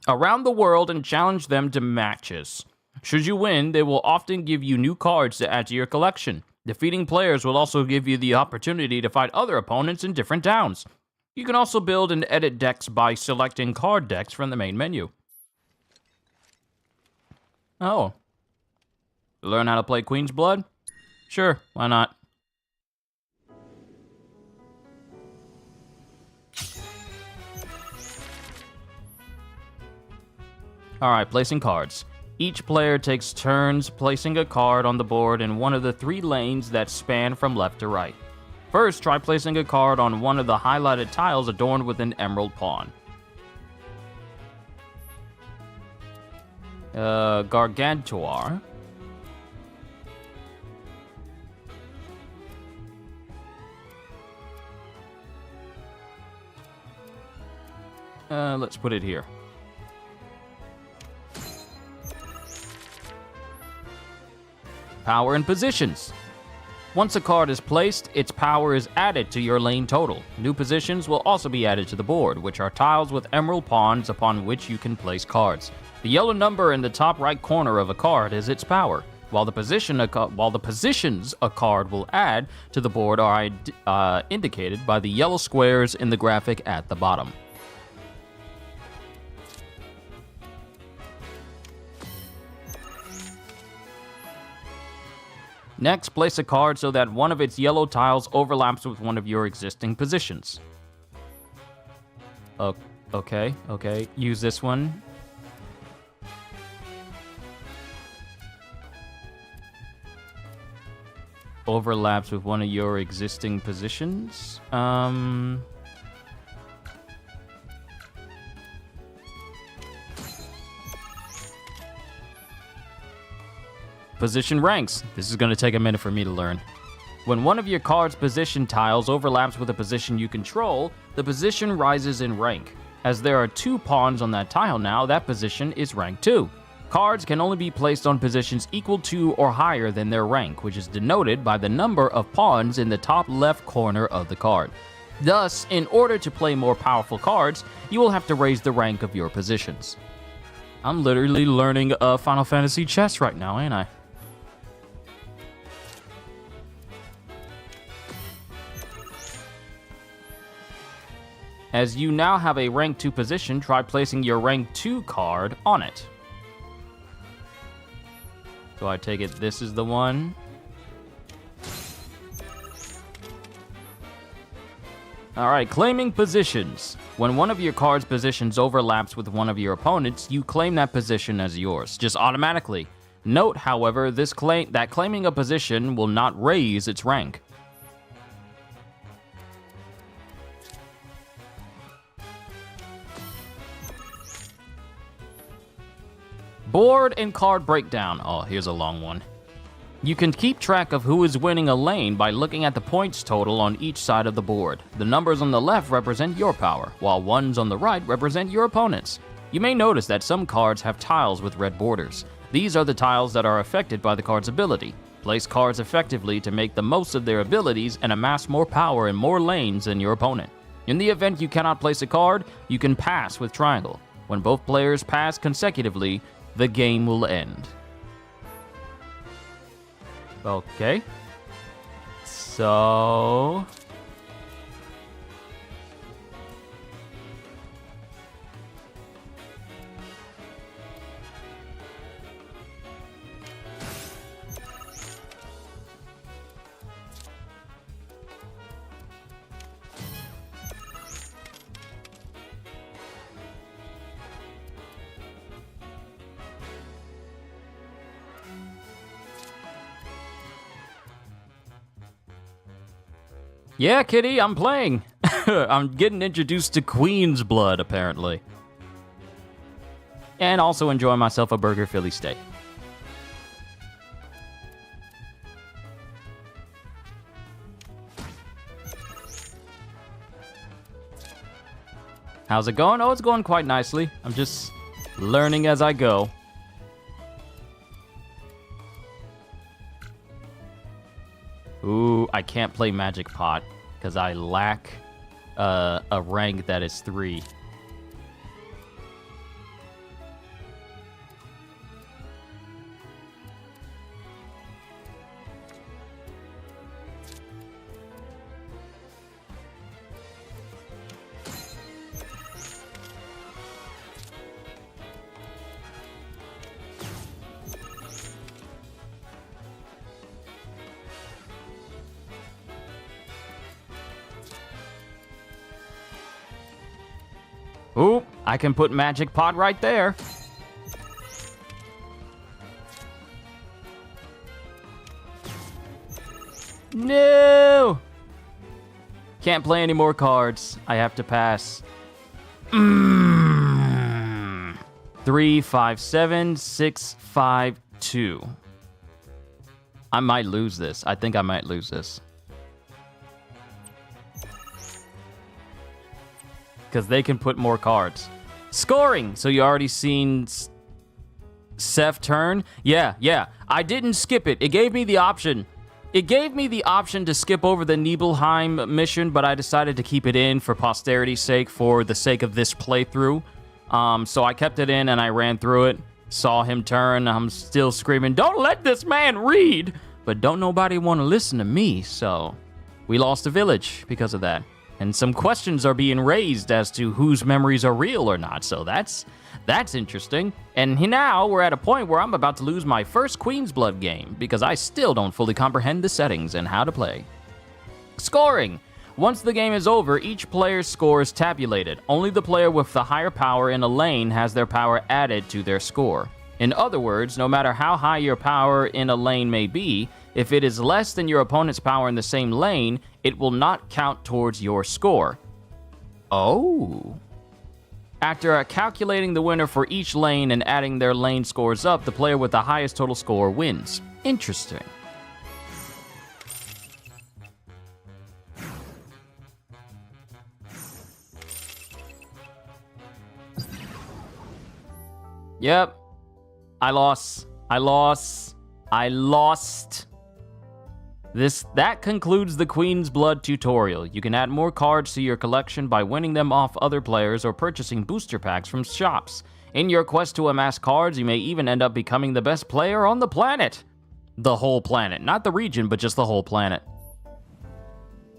Around the world and challenge them to matches. Should you win, they will often give you new cards to add to your collection. Defeating players will also give you the opportunity to fight other opponents in different towns. You can also build and edit decks by selecting card decks from the main menu. Oh. Learn how to play Queen's Blood? Sure, why not? Alright, placing cards. Each player takes turns placing a card on the board in one of the 3 lanes that span from left to right. First, try placing a card on one of the highlighted tiles adorned with an emerald pawn. Gargantuar. Let's put it here. Power and positions. Once a card is placed, its power is added to your lane total. New positions will also be added to the board, which are tiles with emerald pawns upon which you can place cards. The yellow number in the top right corner of a card is its power, while the positions a card will add to the board are indicated by the yellow squares in the graphic at the bottom. Next, place a card so that one of its yellow tiles overlaps with one of your existing positions. Okay. Use this one. Overlaps with one of your existing positions. Position ranks. This is going to take a minute for me to learn. When one of your card's position tiles overlaps with a position you control, the position rises in rank. As there are 2 pawns on that tile now, that position is rank 2. Cards can only be placed on positions equal to or higher than their rank, which is denoted by the number of pawns in the top left corner of the card. Thus, in order to play more powerful cards, you will have to raise the rank of your positions. I'm literally learning Final Fantasy chess right now, ain't I? As you now have a rank 2 position, try placing your rank 2 card on it. So I take it this is the one. Alright, claiming positions. When one of your card's positions overlaps with one of your opponents, you claim that position as yours, just automatically. Note, however, that claiming a position will not raise its rank. Board and card breakdown. Oh, here's a long one. You can keep track of who is winning a lane by looking at the points total on each side of the board. The numbers on the left represent your power, while ones on the right represent your opponent's. You may notice that some cards have tiles with red borders. These are the tiles that are affected by the card's ability. Place cards effectively to make the most of their abilities and amass more power in more lanes than your opponent. In the event you cannot place a card, you can pass with triangle. When both players pass consecutively, the game will end. Okay. So... Yeah, kitty, I'm playing. I'm getting introduced to Queen's Blood, apparently. And also enjoying myself a burger Philly steak. How's it going? Oh, it's going quite nicely. I'm just learning as I go. Ooh, I can't play Magic Pot because I lack a rank that is 3. Ooh, I can put Magic Pot right there. Can't play any more cards. I have to pass. 3, 5, 7, 6, 5, 2. I might lose this. I think I might lose this. Because they can put more cards. Scoring! So you already seen Seth turn? Yeah. I didn't skip it. It gave me the option. It gave me the option to skip over the Nibelheim mission, but I decided to keep it in for posterity's sake, for the sake of this playthrough. So I kept it in and I ran through it. Saw him turn. I'm still screaming, "Don't let this man read!" But don't nobody want to listen to me, so we lost a village because of that. And some questions are being raised as to whose memories are real or not, so that's interesting. And now we're at a point where I'm about to lose my first Queen's Blood game because I still don't fully comprehend the settings and how to play. Scoring. Once the game is over, each player's score is tabulated. Only the player with the higher power in a lane has their power added to their score. In other words, no matter how high your power in a lane may be, if it is less than your opponent's power in the same lane, it will not count towards your score. Oh. After calculating the winner for each lane and adding their lane scores up, the player with the highest total score wins. Interesting. Yep. I lost. That concludes the Queen's Blood tutorial. You can add more cards to your collection by winning them off other players or purchasing booster packs from shops. In your quest to amass cards, you may even end up becoming the best player on the planet. The whole planet. Not the region, but just the whole planet.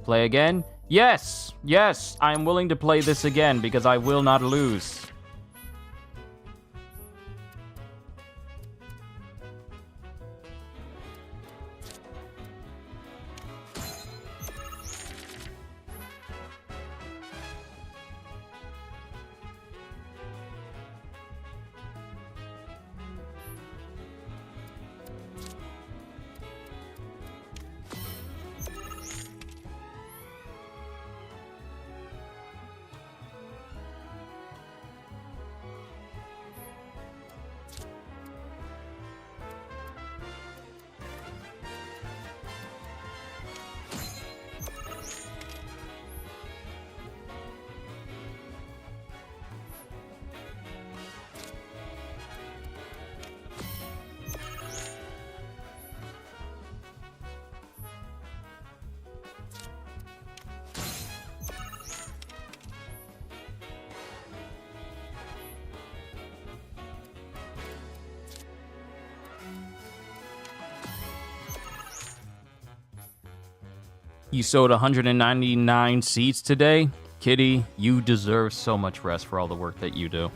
Play again? Yes, I am willing to play this again because I will not lose. You sold 199 seats today? Kitty, you deserve so much rest for all the work that you do.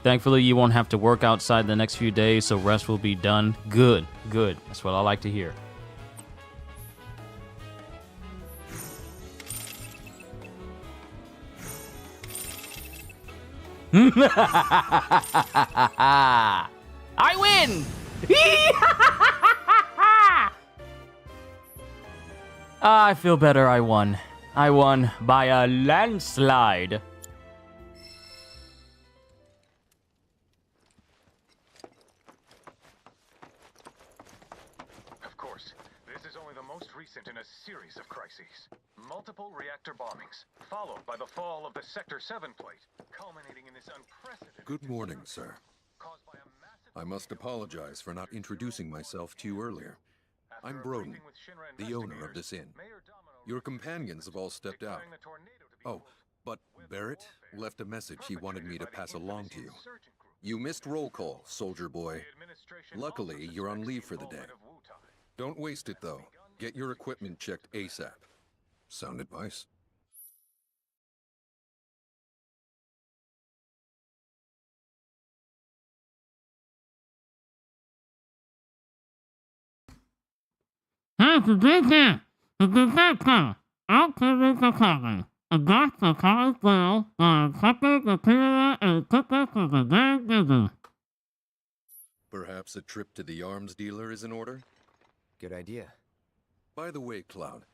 Thankfully, you won't have to work outside the next few days, so rest will be done. Good, good. That's what I like to hear. I win! I feel better. I won. I won by a landslide. Of course, this is only the most recent in a series of crises. Multiple reactor bombings, followed by the fall of the Sector 7 plate, culminating in this unprecedented... Good morning, sir. I must apologize for not introducing myself to you earlier. I'm Broden, the owner of this inn. Your companions have all stepped out. Oh, but Barret left a message he wanted me to pass along to you. You missed roll call, soldier boy. Luckily, you're on leave for the day. Don't waste it, though. Get your equipment checked ASAP. Sound advice? Perhaps a trip to the arms dealer is in order? Good idea. By the way, Cloud,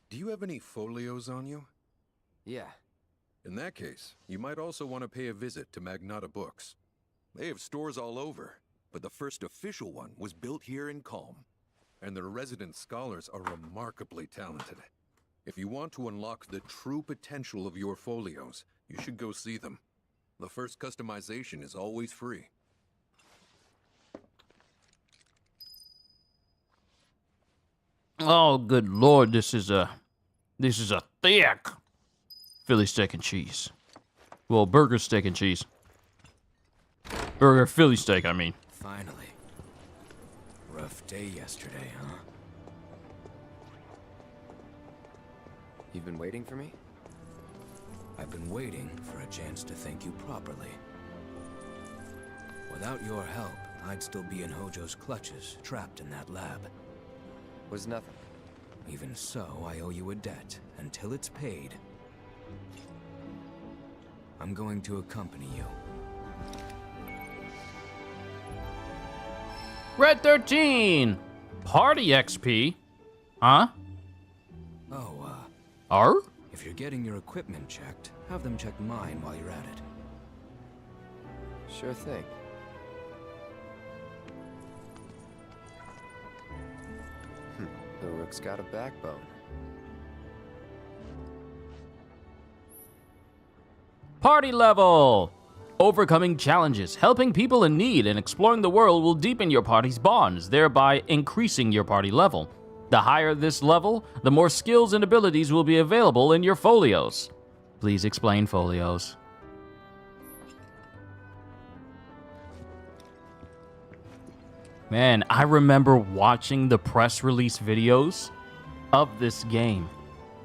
do you have any folios on you? Yeah. In that case, you might also want to pay a visit to Magnata Books. They have stores all over, but the first official one was built here in Calm. And their resident scholars are remarkably talented. If you want to unlock the true potential of your folios, you should go see them. The first customization is always free. Oh, good lord, this is a thick Philly steak and cheese. Well, burger steak and cheese. Burger Philly steak, I mean. Finally. Rough day yesterday, huh? You've been waiting for me? I've been waiting for a chance to thank you properly. Without your help, I'd still be in Hojo's clutches, trapped in that lab. Was nothing. Even so, I owe you a debt. Until it's paid, I'm going to accompany you. Red 13! Party XP? Huh? Oh, R? If you're getting your equipment checked, have them check mine while you're at it. Sure thing. The Rook's got a backbone. Party level! Overcoming challenges, helping people in need, and exploring the world will deepen your party's bonds, thereby increasing your party level. The higher this level, the more skills and abilities will be available in your folios. Please explain folios. Man, I remember watching the press release videos of this game,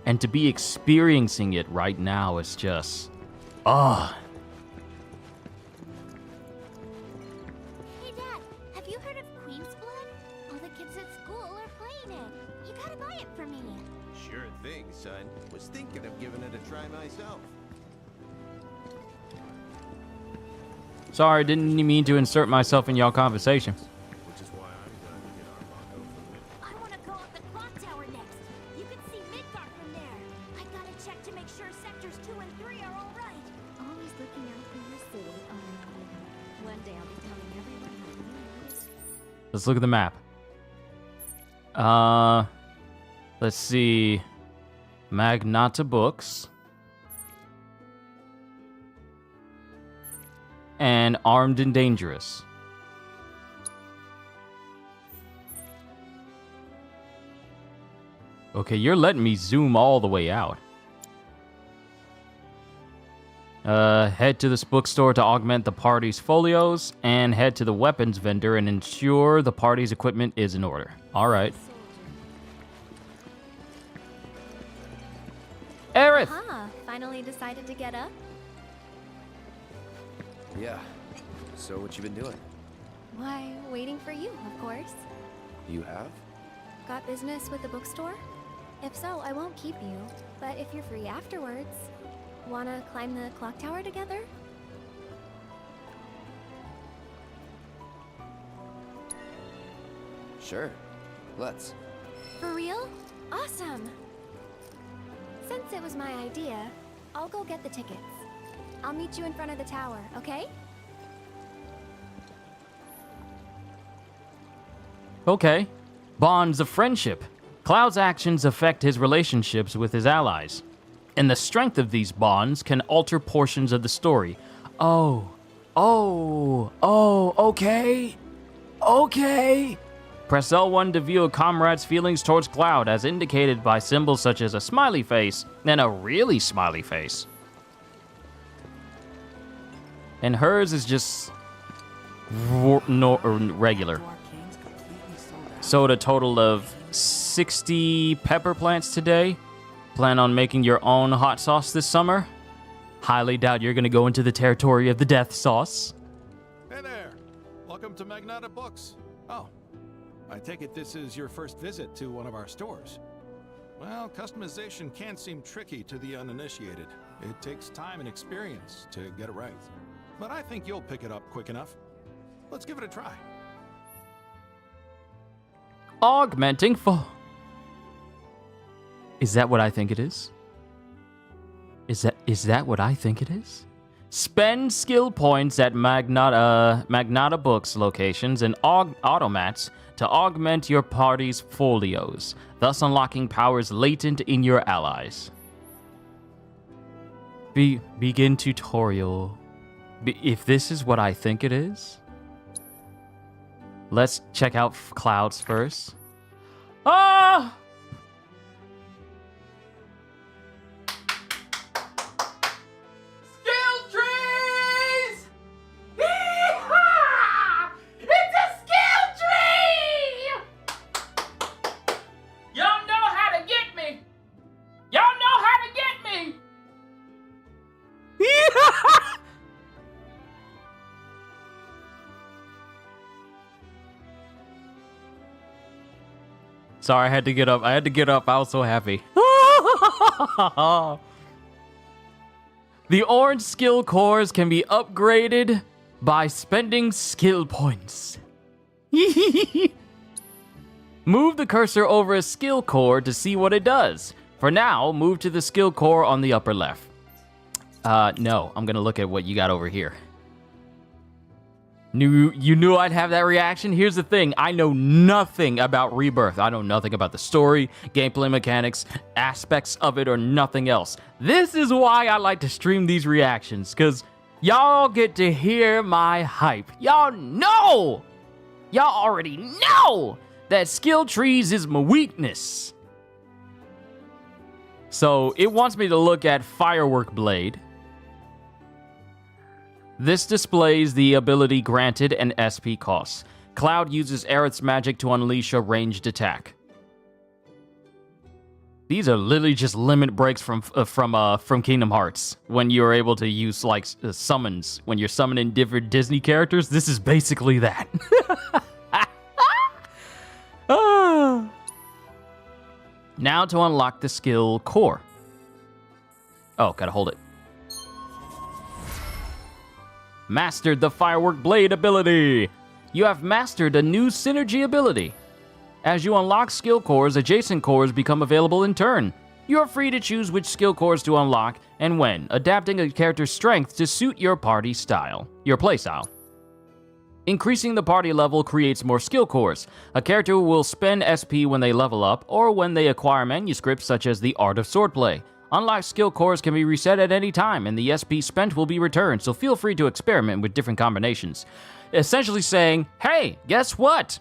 and to be experiencing it right now is just, ah. Hey, Dad, have you heard of Queen's Blood? All the kids at school are playing it. You gotta buy it for me. Sure thing, son. Was thinking of giving it a try myself. Sorry, didn't mean to insert myself in y'all conversation. Which is why I'm glad to get our Mako from it. I wanna go up the clock tower next. You can see Midgard from there. I gotta check to make sure sectors 2 and 3 are all right. Always looking out for your city. One day I'll be telling everyone how you know. Let's look at the map. Let's see. Magnata Books. And Armed and Dangerous. Okay, you're letting me zoom all the way out. Head to this bookstore to augment the party's folios, and head to the weapons vendor and ensure the party's equipment is in order. All right. Aerith! Finally decided to get up? Yeah, So what you been doing? Why, waiting for you, of course. You have? Got business with the bookstore? If so, I won't keep you. But if you're free afterwards, wanna climb the clock tower together? Sure. Let's. For real? Awesome! Since it was my idea, I'll go get the tickets. I'll meet you in front of the tower, okay? Okay. Bonds of friendship. Cloud's actions affect his relationships with his allies, and the strength of these bonds can alter portions of the story. Okay. Press L1 to view a comrade's feelings towards Cloud, as indicated by symbols such as a smiley face and a really smiley face. And hers is just regular. Sold a total of 60 pepper plants today. Plan on making your own hot sauce this summer? Highly doubt you're gonna go into the territory of the death sauce. Hey there! Welcome to Magnata Books. Oh, I take it this is your first visit to one of our stores. Well, customization can seem tricky to the uninitiated. It takes time and experience to get it right. But I think you'll pick it up quick enough. Let's give it a try. Augmenting for... Is that what I think it is? Is that what I think it is? Spend skill points at Magnata Books locations and automats to augment your party's folios, thus unlocking powers latent in your allies. Begin tutorial. If this is what I think it is, let's check out Clouds first. Ah! Skill trees! Yee-haw! It's a skill tree! Y'all know how to get me! Y'all know how to get me! Sorry, I had to get up. I was so happy. The orange skill cores can be upgraded by spending skill points. Move the cursor over a skill core to see what it does. For now, move to the skill core on the upper left. No, I'm gonna look at what you got over here. You knew I'd have that reaction? Here's the thing, I know nothing about Rebirth. I know nothing about the story, gameplay mechanics, aspects of it, or nothing else. This is why I like to stream these reactions, because y'all get to hear my hype. Y'all already know that skill trees is my weakness. So it wants me to look at Firework Blade. This displays the ability granted and SP costs. Cloud uses Aerith's magic to unleash a ranged attack. These are literally just limit breaks from Kingdom Hearts. When you're able to use like summons, when you're summoning different Disney characters, this is basically that. Now to unlock the skill core. Oh, gotta hold it. Mastered the Firework Blade ability. You have mastered a new synergy ability. As you unlock skill cores, adjacent cores become available in turn. You are free to choose which skill cores to unlock and when, adapting a character's strength to suit your party style, your playstyle. Increasing the party level creates more skill cores. A character will spend SP when they level up or when they acquire manuscripts such as the Art of Swordplay. Unlocked skill cores can be reset at any time, and the SP spent will be returned, so feel free to experiment with different combinations. Essentially saying, hey, guess what?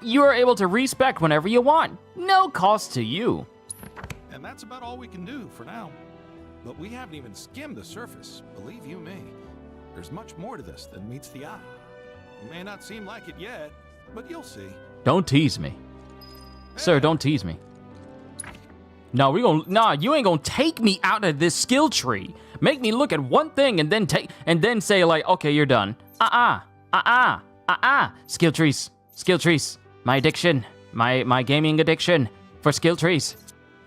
You are able to respec whenever you want. No cost to you. And that's about all we can do for now. But we haven't even skimmed the surface, believe you me. There's much more to this than meets the eye. It may not seem like it yet, but you'll see. Don't tease me. Sir, don't tease me. No, you ain't gonna take me out of this skill tree. Make me look at one thing and then say like, okay, you're done. Skill trees. Skill trees. My addiction. My gaming addiction for skill trees.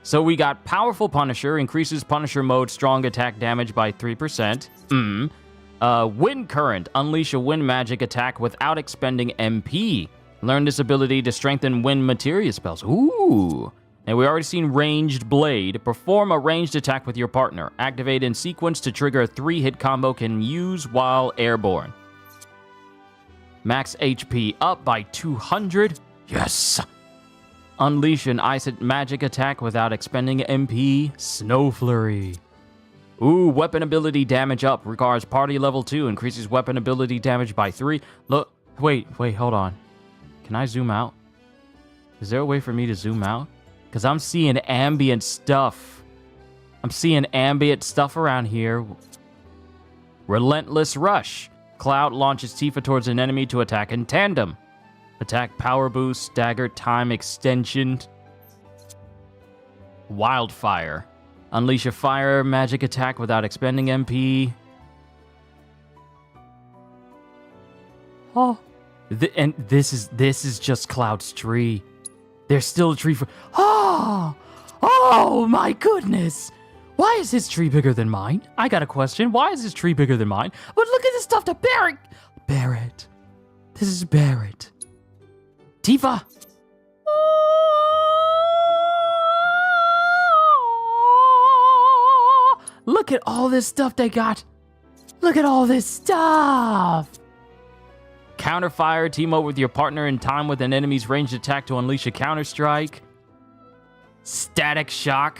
So we got Powerful Punisher, increases Punisher mode strong attack damage by 3%. Wind Current, unleash a wind magic attack without expending MP. Learn this ability to strengthen wind materia spells. Ooh. And we already seen Ranged Blade. Perform a ranged attack with your partner. Activate in sequence to trigger a 3-hit combo can use while airborne. Max HP up by 200. Yes! Unleash an ice magic attack without expending MP. Snow Flurry. Ooh, weapon ability damage up. Requires party level 2. Increases weapon ability damage by 3. Look, wait, hold on. Can I zoom out? Is there a way for me to zoom out? Because I'm seeing ambient stuff. I'm seeing ambient stuff around here. Relentless Rush. Cloud launches Tifa towards an enemy to attack in tandem. Attack power boost, stagger time extension. Wildfire. Unleash a fire magic attack without expending MP. Oh. And this is just Cloud's tree. There's still a tree for... Oh my goodness! Why is his tree bigger than mine? I got a question. Why is his tree bigger than mine? But look at this stuff to Barret! Barret. This is Barret. Tifa! Look at all this stuff they got. Look at all this stuff. Counterfire, team up with your partner in time with an enemy's ranged attack to unleash a counter strike. Static shock.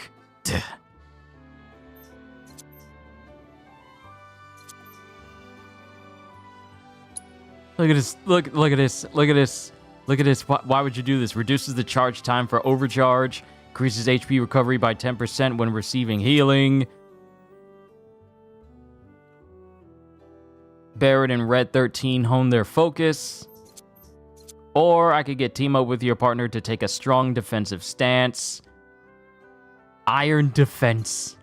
Look at this. Look at this. Look at this. Look at this. Why would you do this? Reduces the charge time for overcharge. Increases HP recovery by 10% when receiving healing. Barret and Red 13 hone their focus. Or I could get team up with your partner to take a strong defensive stance. Iron defense.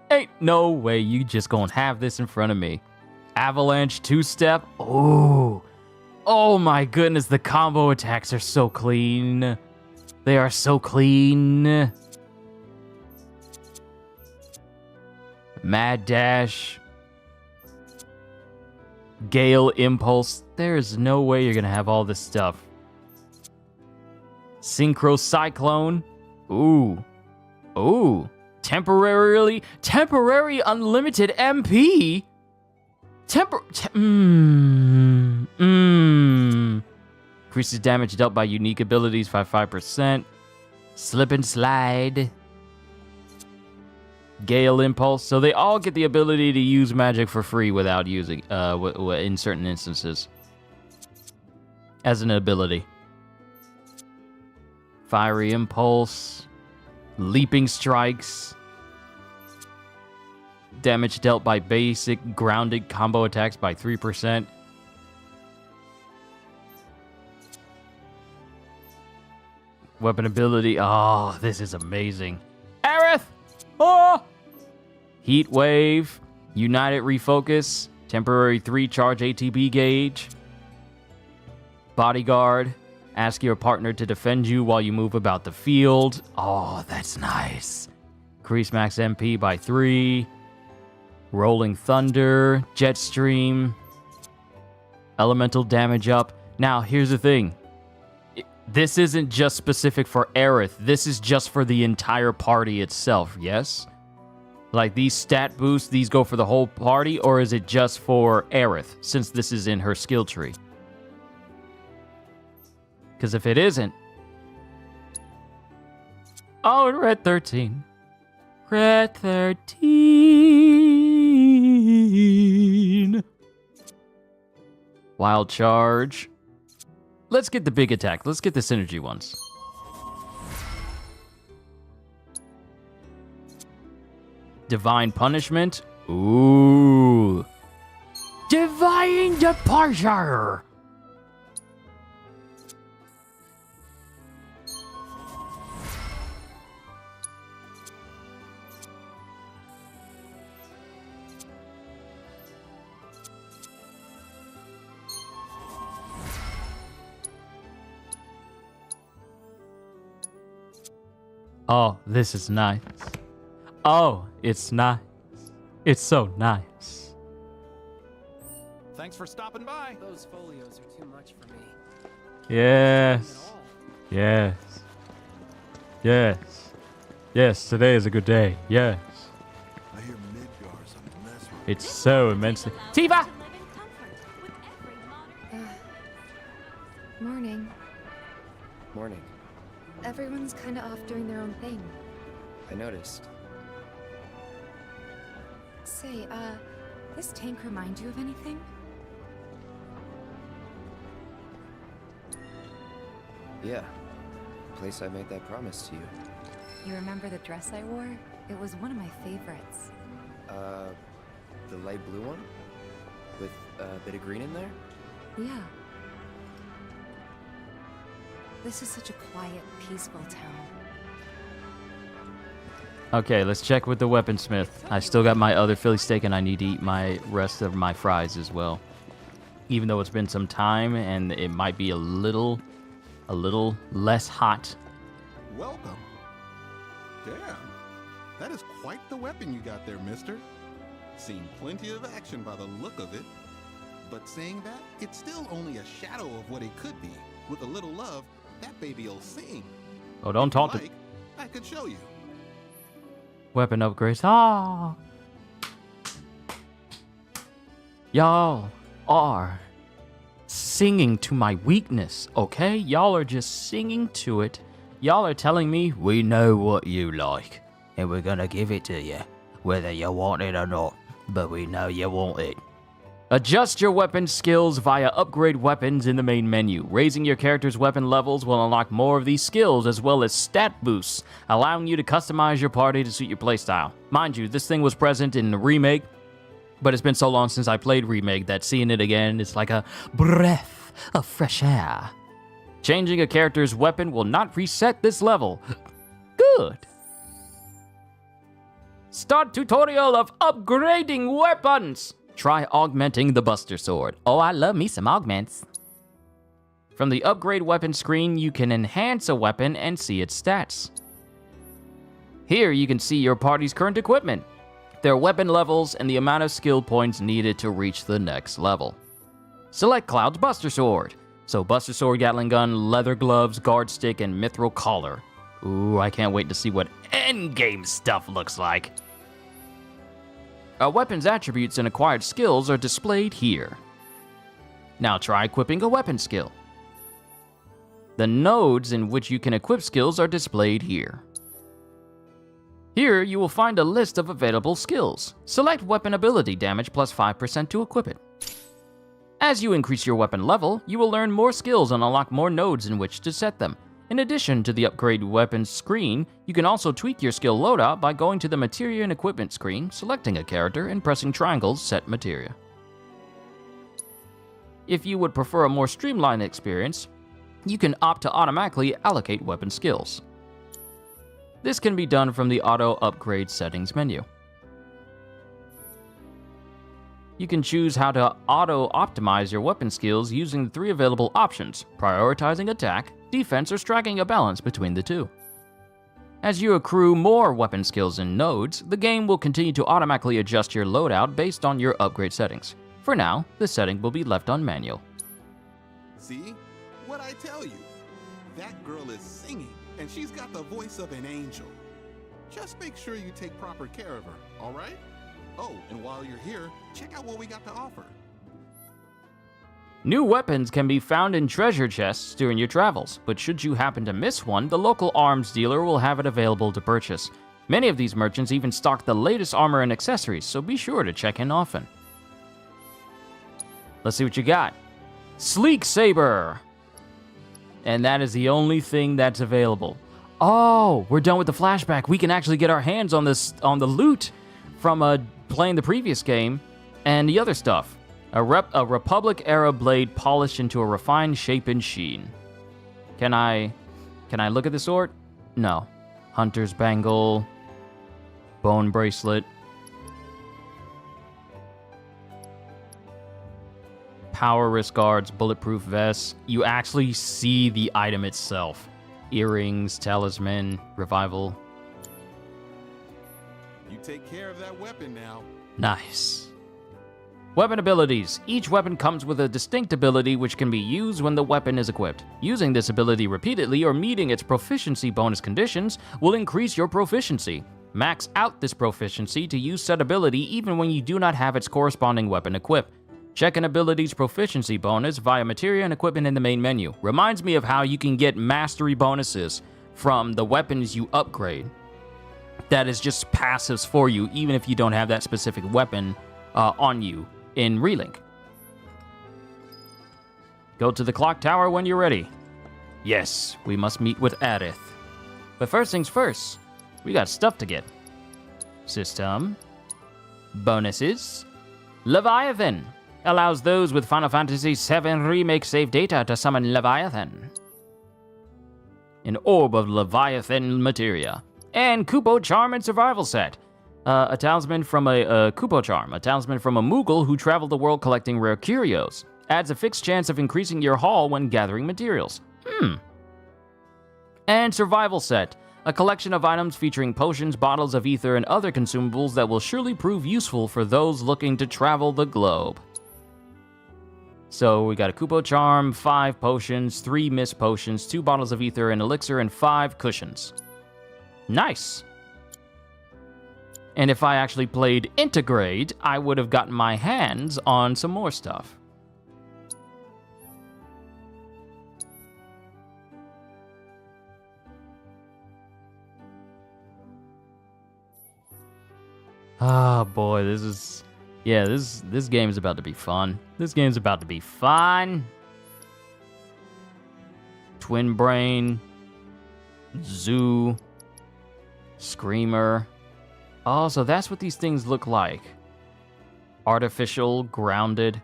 Ain't no way you just gonna have this in front of me. Avalanche two-step. Oh. Oh my goodness, the combo attacks are so clean. They are so clean. Mad Dash. Gale Impulse. There's no way you're gonna have all this stuff. Synchro Cyclone. Ooh. Ooh. Temporary unlimited MP. Increases damage dealt by unique abilities by 5%. Slip and Slide. Gale Impulse. So they all get the ability to use magic for free without using, in certain instances. As an ability. Fiery Impulse. Leaping Strikes. Damage dealt by basic grounded combo attacks by 3%. Weapon ability. Oh, this is amazing. Aerith! Oh! Heat Wave. United Refocus. Temporary 3 charge ATB gauge. Bodyguard. Ask your partner to defend you while you move about the field. Oh, that's nice. Increase max MP by 3. Rolling Thunder. Jetstream. Elemental damage up. Now, here's the thing. This isn't just specific for Aerith. This is just for the entire party itself, yes? Like, these stat boosts, these go for the whole party, or is it just for Aerith, since this is in her skill tree? Because if it isn't... Oh, Red 13. Red 13. Wild Charge. Let's get the big attack. Let's get the synergy ones. Divine Punishment. Ooh. Divine Departure. Oh, this is nice. Oh, it's nice. It's so nice. Thanks for stopping by. Those folios are too much for me. Yes. Yes. Yes. Yes, today is a good day. Yes. I hear Midgar's a mess with It's so immensely. Tifa! Morning. Morning. Everyone's kinda off doing their own thing. I noticed. Say, this tank remind you of anything? Yeah. The place I made that promise to you. You remember the dress I wore? It was one of my favorites. The light blue one? With a bit of green in there? Yeah. This is such a quiet, peaceful town. Okay, let's check with the weaponsmith. I still got my other Philly steak and I need to eat my rest of my fries as well. Even though it's been some time and it might be a little less hot. Welcome. Damn, that is quite the weapon you got there, mister. Seen plenty of action by the look of it. But saying that, it's still only a shadow of what it could be. With a little love, that baby'll sing. Oh, don't talk to... Like, I could show you. Weapon upgrades. Ah! Y'all are singing to my weakness, okay? Y'all are just singing to it. Y'all are telling me, we know what you like, and we're gonna give it to you, whether you want it or not, but we know you want it. Adjust your weapon skills via upgrade weapons in the main menu. Raising your character's weapon levels will unlock more of these skills, as well as stat boosts, allowing you to customize your party to suit your playstyle. Mind you, this thing was present in the remake, but it's been so long since I played remake that seeing it again is like a breath of fresh air. Changing a character's weapon will not reset this level. Good. Start tutorial of upgrading weapons. Try augmenting the Buster Sword. Oh, I love me some augments. From the upgrade weapon screen, you can enhance a weapon and see its stats. Here you can see your party's current equipment, their weapon levels, and the amount of skill points needed to reach the next level. Select Cloud's Buster Sword. So Buster Sword, Gatling Gun, Leather Gloves, Guard Stick, and Mithril Collar. Ooh, I can't wait to see what endgame stuff looks like. A weapon's attributes and acquired skills are displayed here. Now try equipping a weapon skill. The nodes in which you can equip skills are displayed here. Here you will find a list of available skills. Select weapon ability damage plus 5% to equip it. As you increase your weapon level, you will learn more skills and unlock more nodes in which to set them. In addition to the upgrade weapons screen, you can also tweak your skill loadout by going to the materia and equipment screen, selecting a character, and pressing triangles set materia. If you would prefer a more streamlined experience, you can opt to automatically allocate weapon skills. This can be done from the auto upgrade settings menu. You can choose how to auto-optimize your weapon skills using the 3 available options, prioritizing attack, defense, or striking a balance between the 2. As you accrue more weapon skills and nodes, the game will continue to automatically adjust your loadout based on your upgrade settings. For now, this setting will be left on manual. See? What I tell you? That girl is singing, and she's got the voice of an angel. Just make sure you take proper care of her, all right? Oh, and while you're here, check out what we got to offer. New weapons can be found in treasure chests during your travels, but should you happen to miss one, the local arms dealer will have it available to purchase. Many of these merchants even stock the latest armor and accessories, so be sure to check in often. Let's see what you got. Sleek Saber! And that is the only thing that's available. Oh, we're done with the flashback. We can actually get our hands on the loot from playing the previous game and the other stuff. A Republic-era blade polished into a refined shape and sheen. Can I look at the sword? No. Hunter's bangle, bone bracelet, power wrist guards, bulletproof vest. You actually see the item itself. Earrings, talisman, revival. You take care of that weapon now. Nice. Weapon abilities. Each weapon comes with a distinct ability which can be used when the weapon is equipped. Using this ability repeatedly or meeting its proficiency bonus conditions will increase your proficiency. Max out this proficiency to use said ability even when you do not have its corresponding weapon equipped. Check an ability's proficiency bonus via materia and equipment in the main menu. Reminds me of how you can get mastery bonuses from the weapons you upgrade. That is just passives for you, even if you don't have that specific weapon on you in Relink. Go to the clock tower when you're ready. Yes, we must meet with Aerith. But first things first, we got stuff to get. System. Bonuses. Leviathan. Allows those with Final Fantasy VII Remake save data to summon Leviathan. An orb of Leviathan materia. And Kupo Charm and Survival Set. A talisman from a Kupo Charm, a talisman from a Moogle who traveled the world collecting rare curios. Adds a fixed chance of increasing your haul when gathering materials. And Survival Set, a collection of items featuring potions, bottles of ether, and other consumables that will surely prove useful for those looking to travel the globe. So we got a Kupo Charm, 5 potions, 3 mist potions, 2 bottles of ether and elixir, and 5 cushions. Nice. And if I actually played Integrate, I would have gotten my hands on some more stuff. Oh boy, this is... Yeah, this game is about to be fun. This game's about to be fun. Twin Brain. Zoo. Screamer. Oh, so that's what these things look like. Artificial, grounded.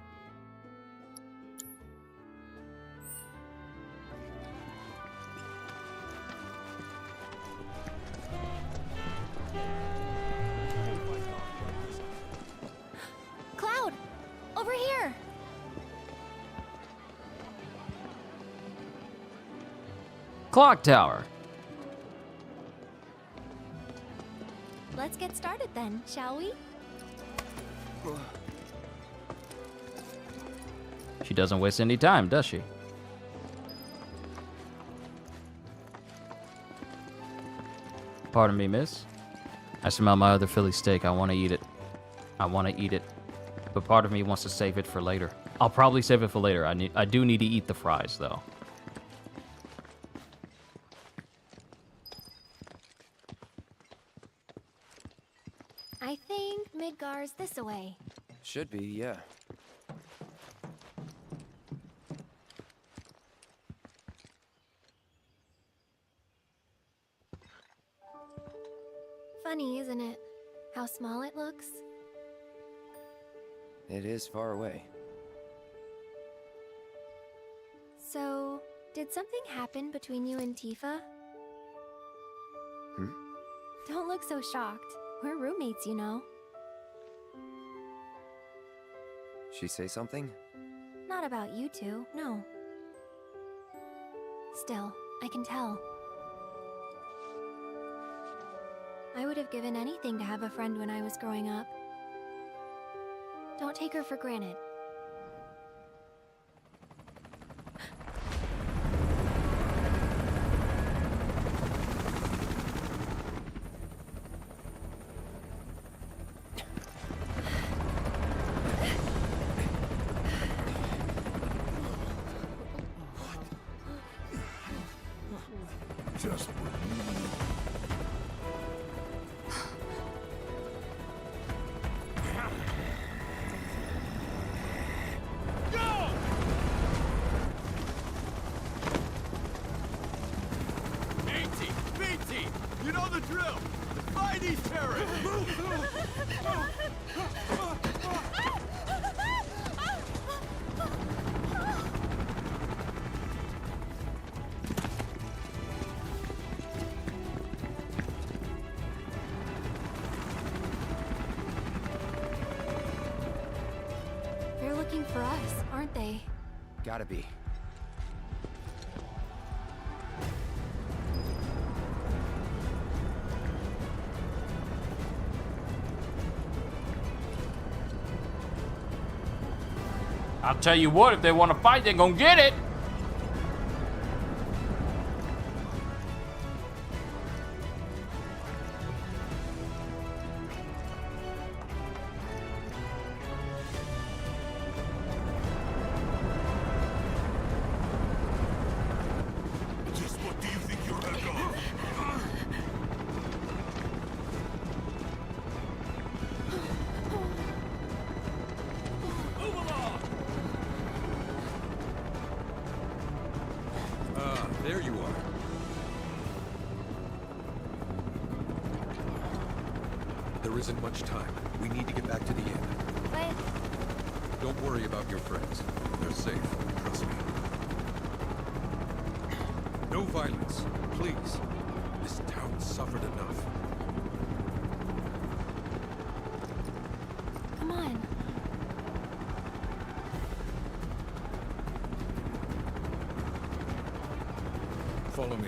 Cloud! Over here! Clock Tower. Let's get started then, shall we? She doesn't waste any time, does she? Pardon me, miss. I smell my other Philly steak. I want to eat it. I want to eat it. But part of me wants to save it for later. I'll probably save it for later. I do need to eat the fries, though. I think Midgar's this away. Should be, yeah. Funny, isn't it? How small it looks? It is far away. So, did something happen between you and Tifa? Don't look so shocked. We're roommates, you know. She say something? Not about you two, no. Still, I can tell. I would have given anything to have a friend when I was growing up. Don't take her for granted. Just You know the drill! Defy these terrorists! They're looking for us, aren't they? Gotta be. I'll tell you what, if they want to fight, they're gonna get it. Just what do you think you're heck of? There you are. There isn't much time. We need to get back to the inn. But Don't worry about your friends. They're safe. Trust me. No violence, please. This town suffered enough. come on. Follow me.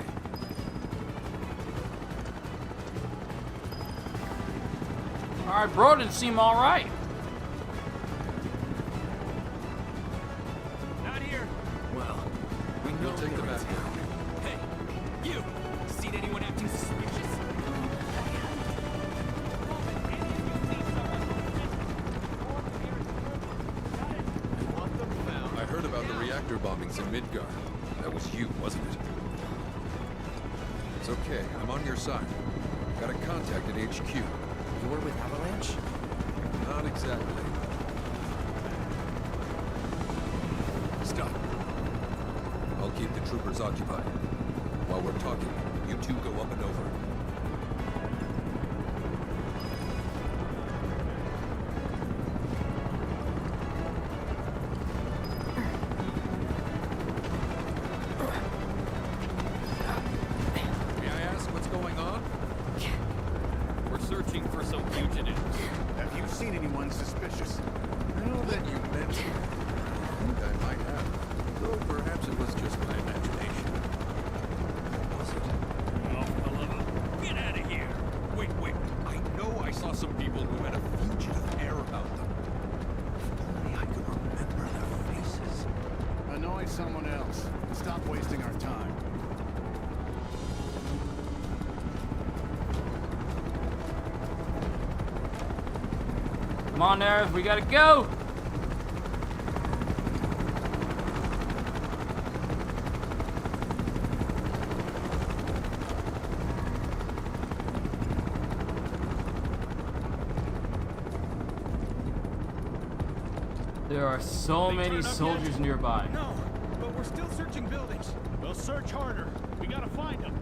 All right, bro, didn't seem all right. Not here. Well, we know We'll take the they're map in now. town. Hey, you! Seen anyone acting suspicious? I heard about the reactor bombings in Midgard. That was you, wasn't it? It's okay. I'm on your side. Got a contact at HQ. You were with Avalanche? Not exactly. Stop. I'll keep the troopers occupied. While we're talking, you two go up and over. May I ask what's going on? We're searching for some fugitives. Have you seen anyone suspicious? Now that you mention it, I think I might have. Though perhaps it was just my imagination. Was it? Oh, for the love of... Get out of here! Wait. I know I saw some people who had a fugitive air about them. If only I could remember their faces. Annoy someone else. Stop wasting our time. Come on, Aerith, we gotta go. There are so many soldiers nearby. No, but we're still searching buildings. We'll search harder. We gotta find them.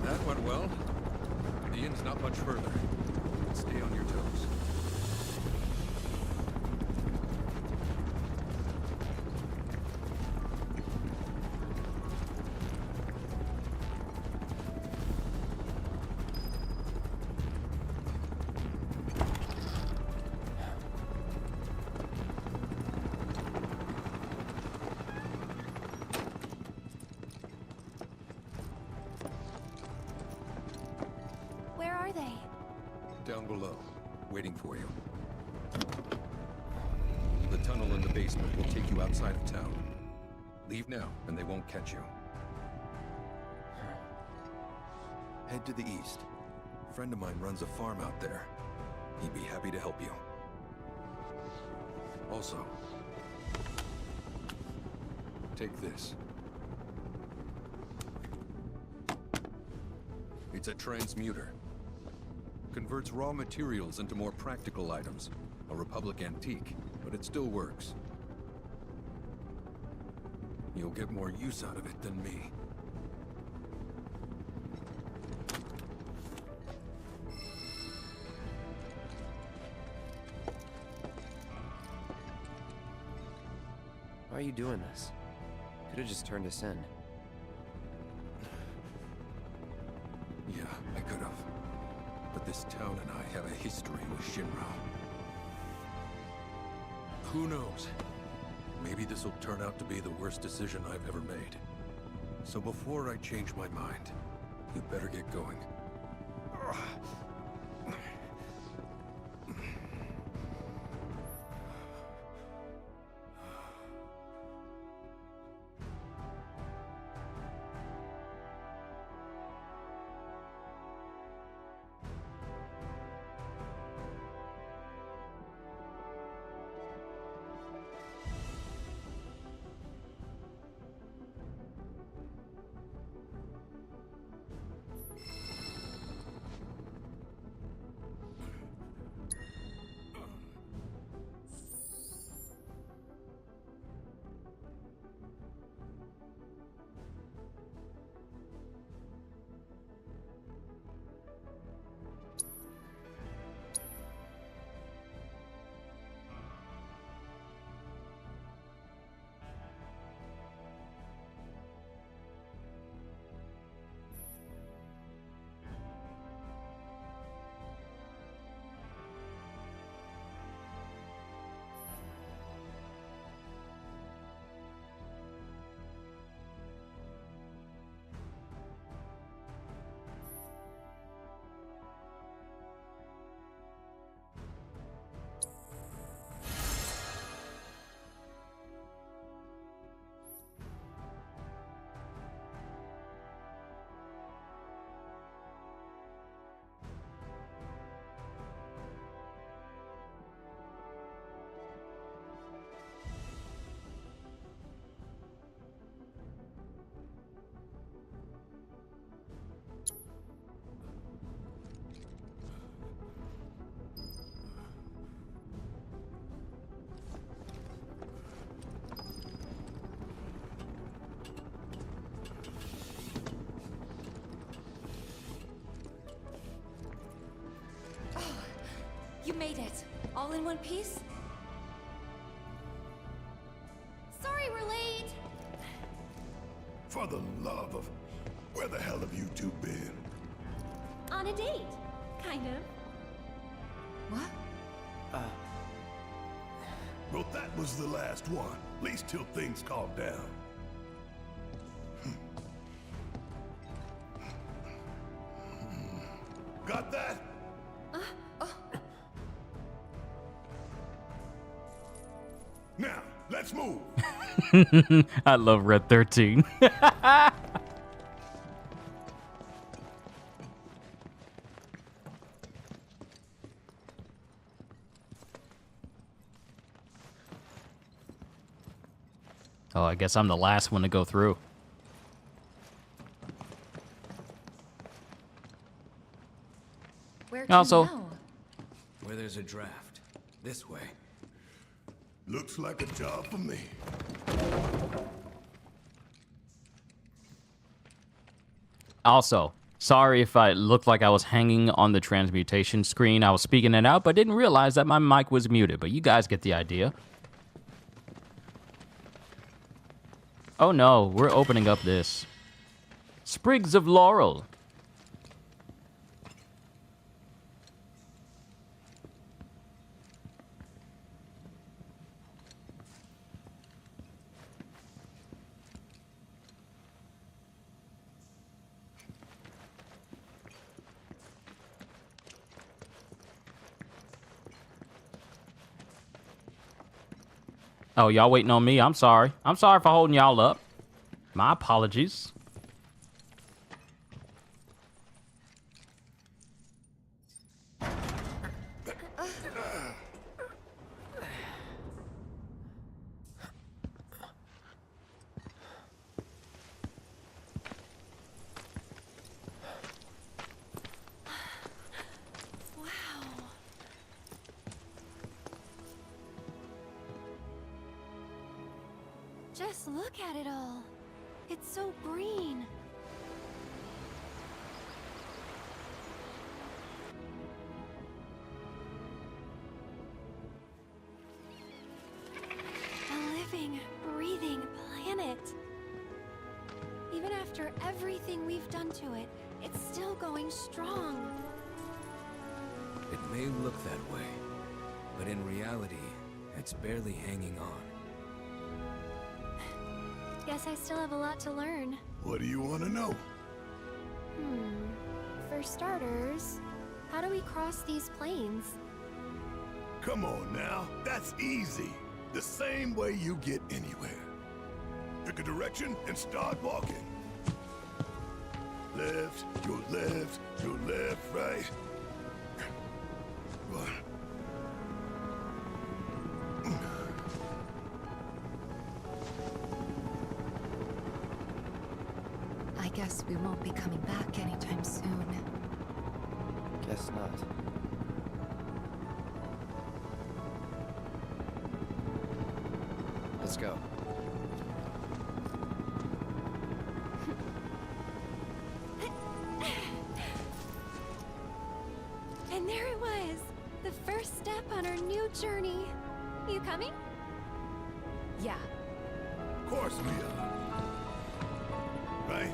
That went well. The inn's not much further. Stay on your toes. Where are they? Down below, waiting for you. The tunnel in the basement will take you outside of town. Leave now, and they won't catch you. Head to the east. A friend of mine runs a farm out there. He'd be happy to help you. Also, take this. It's a transmuter. Converts raw materials into more practical items. A Republic antique, but it still works. You'll get more use out of it than me. Why are you doing this? Could have just turned us in. I could have. But this town and I have a history with Shinra. Who knows? Maybe this will turn out to be the worst decision I've ever made. So before I change my mind, you better get going. You made it. All in one piece? Sorry we're late. For the love of... Where the hell have you two been? On a date. Kind of. What? Well, that was the last one. At least till things calm down. Got that? Now, let's move. I love Red 13. Oh, I guess I'm the last one to go through. Where to Also, now? Where there's a draft. This way. Looks like a job for me. Also, sorry if I looked like I was hanging on the transmutation screen. I was speaking it out, but didn't realize that my mic was muted. But you guys get the idea. Oh no, we're opening up this. Sprigs of Laurel. Oh, y'all waiting on me? I'm sorry. I'm sorry for holding y'all up. My apologies. Just look at it all. It's so green. A living, breathing planet. Even after everything we've done to it, It's still going strong. It may look that way, but in reality, it's barely hanging on. Guess I still have a lot to learn. What do you want to know? For starters, how do we cross these plains? Come on now, that's easy. The same way you get anywhere. Pick a direction and start walking. Left, your left, your left, right. What? I guess we won't be coming back anytime soon. Guess not. Let's go. And there it was, the first step on our new journey. You coming? Yeah. Of course we are. Right?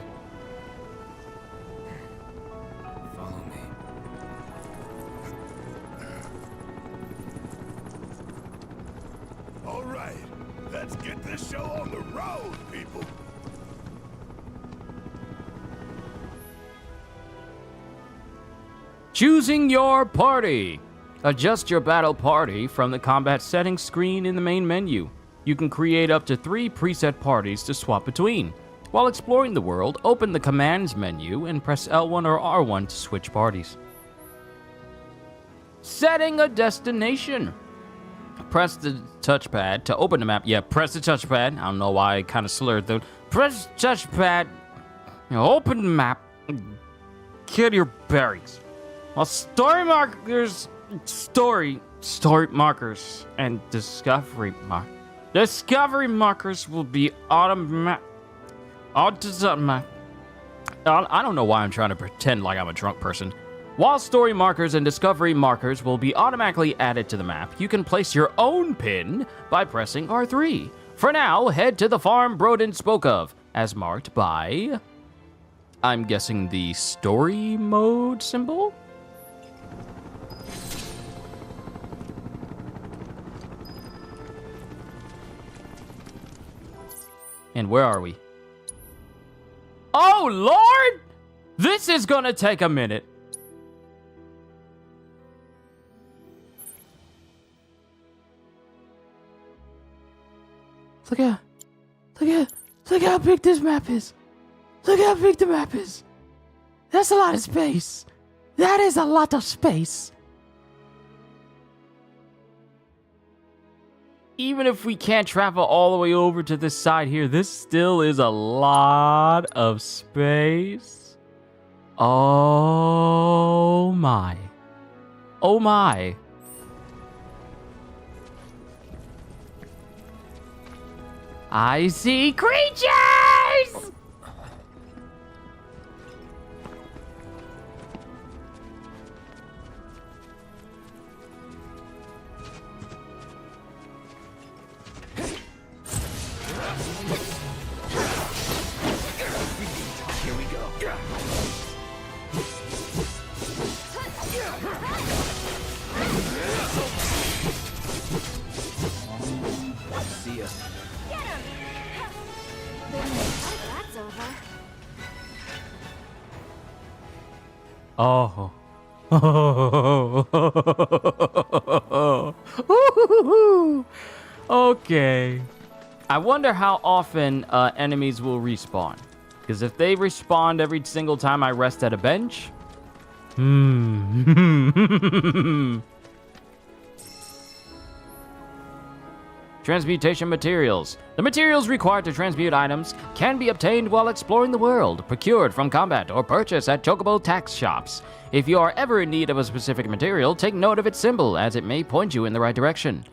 Follow me. All right, let's get this show on the road, people. Choosing your party. Adjust your battle party from the combat settings screen in the main menu. You can create up to 3 preset parties to swap between. While exploring the world, open the commands menu and press L1 or R1 to switch parties. Setting a destination. Press the touchpad to open the map. Yeah, press the touchpad. I don't know why I kind of slurred though. Press the touchpad. Open the map. Get your berries. While story markers, story markers, and discovery markers will be automatic. I don't know why I'm trying to pretend like I'm a drunk person. While story markers and discovery markers will be automatically added to the map, you can place your own pin by pressing R3. For now, head to the farm Broden spoke of, as marked by, I'm guessing, the story mode symbol? And where are we? Oh, Lord! This is gonna take a minute. Look how big this map is. Look how big the map is. That's a lot of space. That is a lot of space. Even if we can't travel all the way over to this side here, this still is a lot of space. Oh my. Oh my. I see creatures! Here we go. See ya. Get him! That's over. Oh. Okay. I wonder how often enemies will respawn. Because if they respawn every single time I rest at a bench... Transmutation materials. The materials required to transmute items can be obtained while exploring the world, procured from combat, or purchased at Chocobo tax shops. If you are ever in need of a specific material, take note of its symbol, as it may point you in the right direction.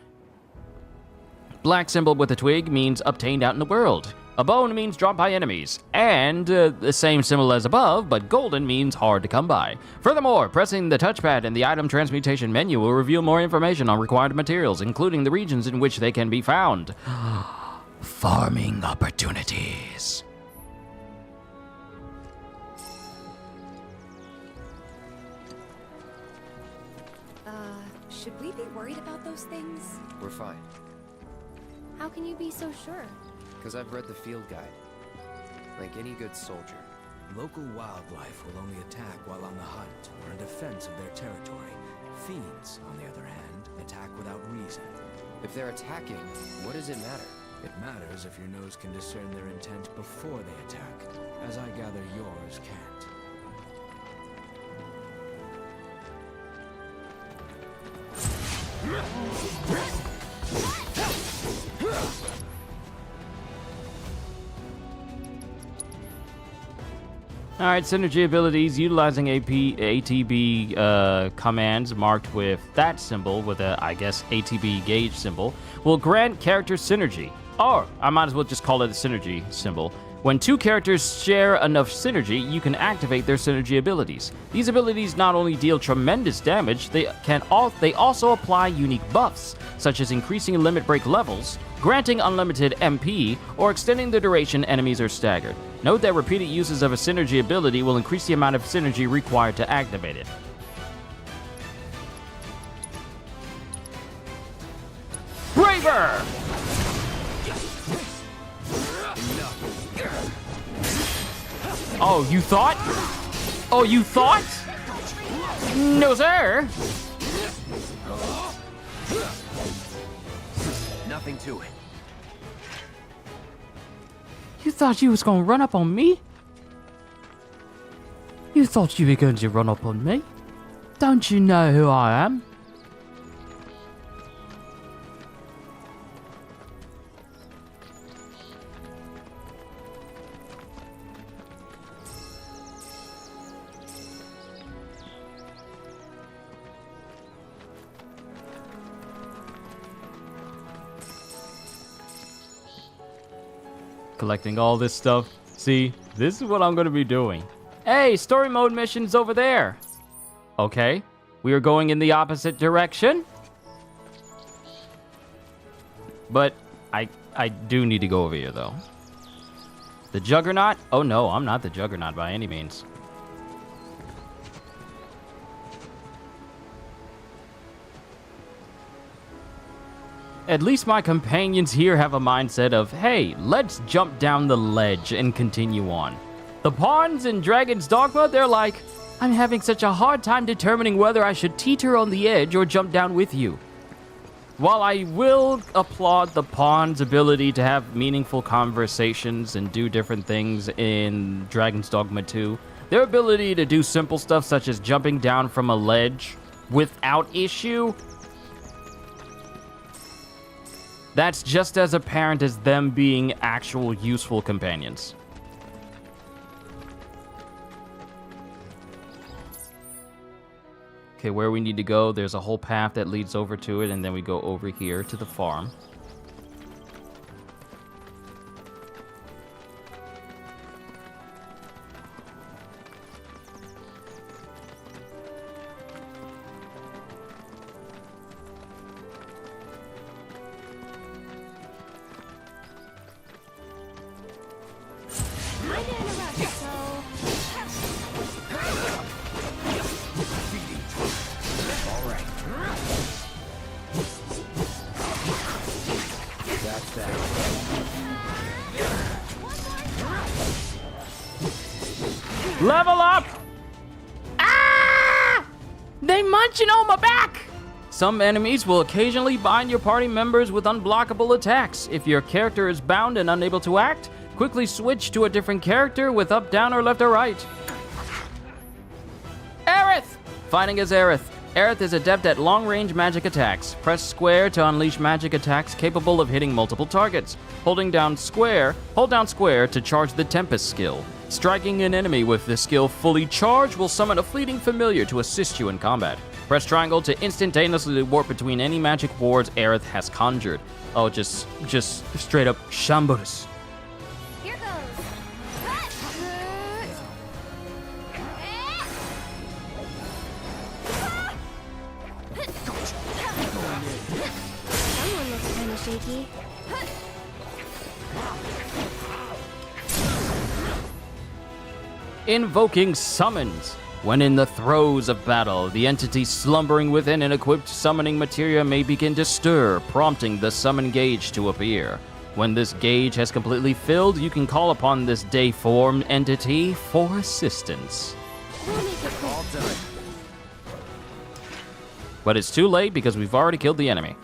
Black symbol with a twig means obtained out in the world. A bone means dropped by enemies, and the same symbol as above, but golden means hard to come by. Furthermore, pressing the touchpad in the item transmutation menu will reveal more information on required materials, including the regions in which they can be found. Farming opportunities. Should we be worried about those things? We're fine. How can you be so sure? Because I've read the field guide. Like any good soldier. Local wildlife will only attack while on the hunt or in defense of their territory. Fiends, on the other hand, attack without reason. If they're attacking, what does it matter? It matters if your nose can discern their intent before they attack, as I gather yours can't. Alright, synergy abilities utilizing ATB commands marked with that symbol with a, I guess, ATB gauge symbol will grant character synergy. Or, I might as well just call it a synergy symbol. When two characters share enough synergy, you can activate their synergy abilities. These abilities not only deal tremendous damage, they also apply unique buffs, such as increasing limit break levels, granting unlimited MP, or extending the duration enemies are staggered. Note that repeated uses of a synergy ability will increase the amount of synergy required to activate it. Braver! Oh, you thought? Oh, you thought? No, sir. Nothing to it. You thought you was gonna run up on me? You thought you were going to run up on me? Don't you know who I am? Collecting all this stuff. See, this is what I'm going to be doing. Hey, story mode mission's over there. Okay, we are going in the opposite direction. But I do need to go over here, though. The Juggernaut? Oh, no, I'm not the Juggernaut by any means. At least my companions here have a mindset of, hey, let's jump down the ledge and continue on. The pawns in Dragon's Dogma, they're like, I'm having such a hard time determining whether I should teeter on the edge or jump down with you. While I will applaud the pawn's ability to have meaningful conversations and do different things in Dragon's Dogma 2, their ability to do simple stuff such as jumping down from a ledge without issue, that's just as apparent as them being actual useful companions. Okay, where we need to go, there's a whole path that leads over to it, and then we go over here to the farm. Level up! Ah! They munching on my back! Some enemies will occasionally bind your party members with unblockable attacks. If your character is bound and unable to act, quickly switch to a different character with up, down, or left or right. Aerith! Fighting as Aerith. Aerith is adept at long-range magic attacks. Press square to unleash magic attacks capable of hitting multiple targets. Hold down square to charge the Tempest skill. Striking an enemy with the skill fully charged will summon a fleeting familiar to assist you in combat. Press triangle to instantaneously warp between any magic wards Aerith has conjured. Oh, just straight up shambles. Here goes. Someone looks kind of shaky. Invoking summons. When in the throes of battle, the entity slumbering within an equipped summoning materia may begin to stir, prompting the summon gauge to appear. When this gauge has completely filled, you can call upon this day-formed entity for assistance. All done. But it's too late because we've already killed the enemy.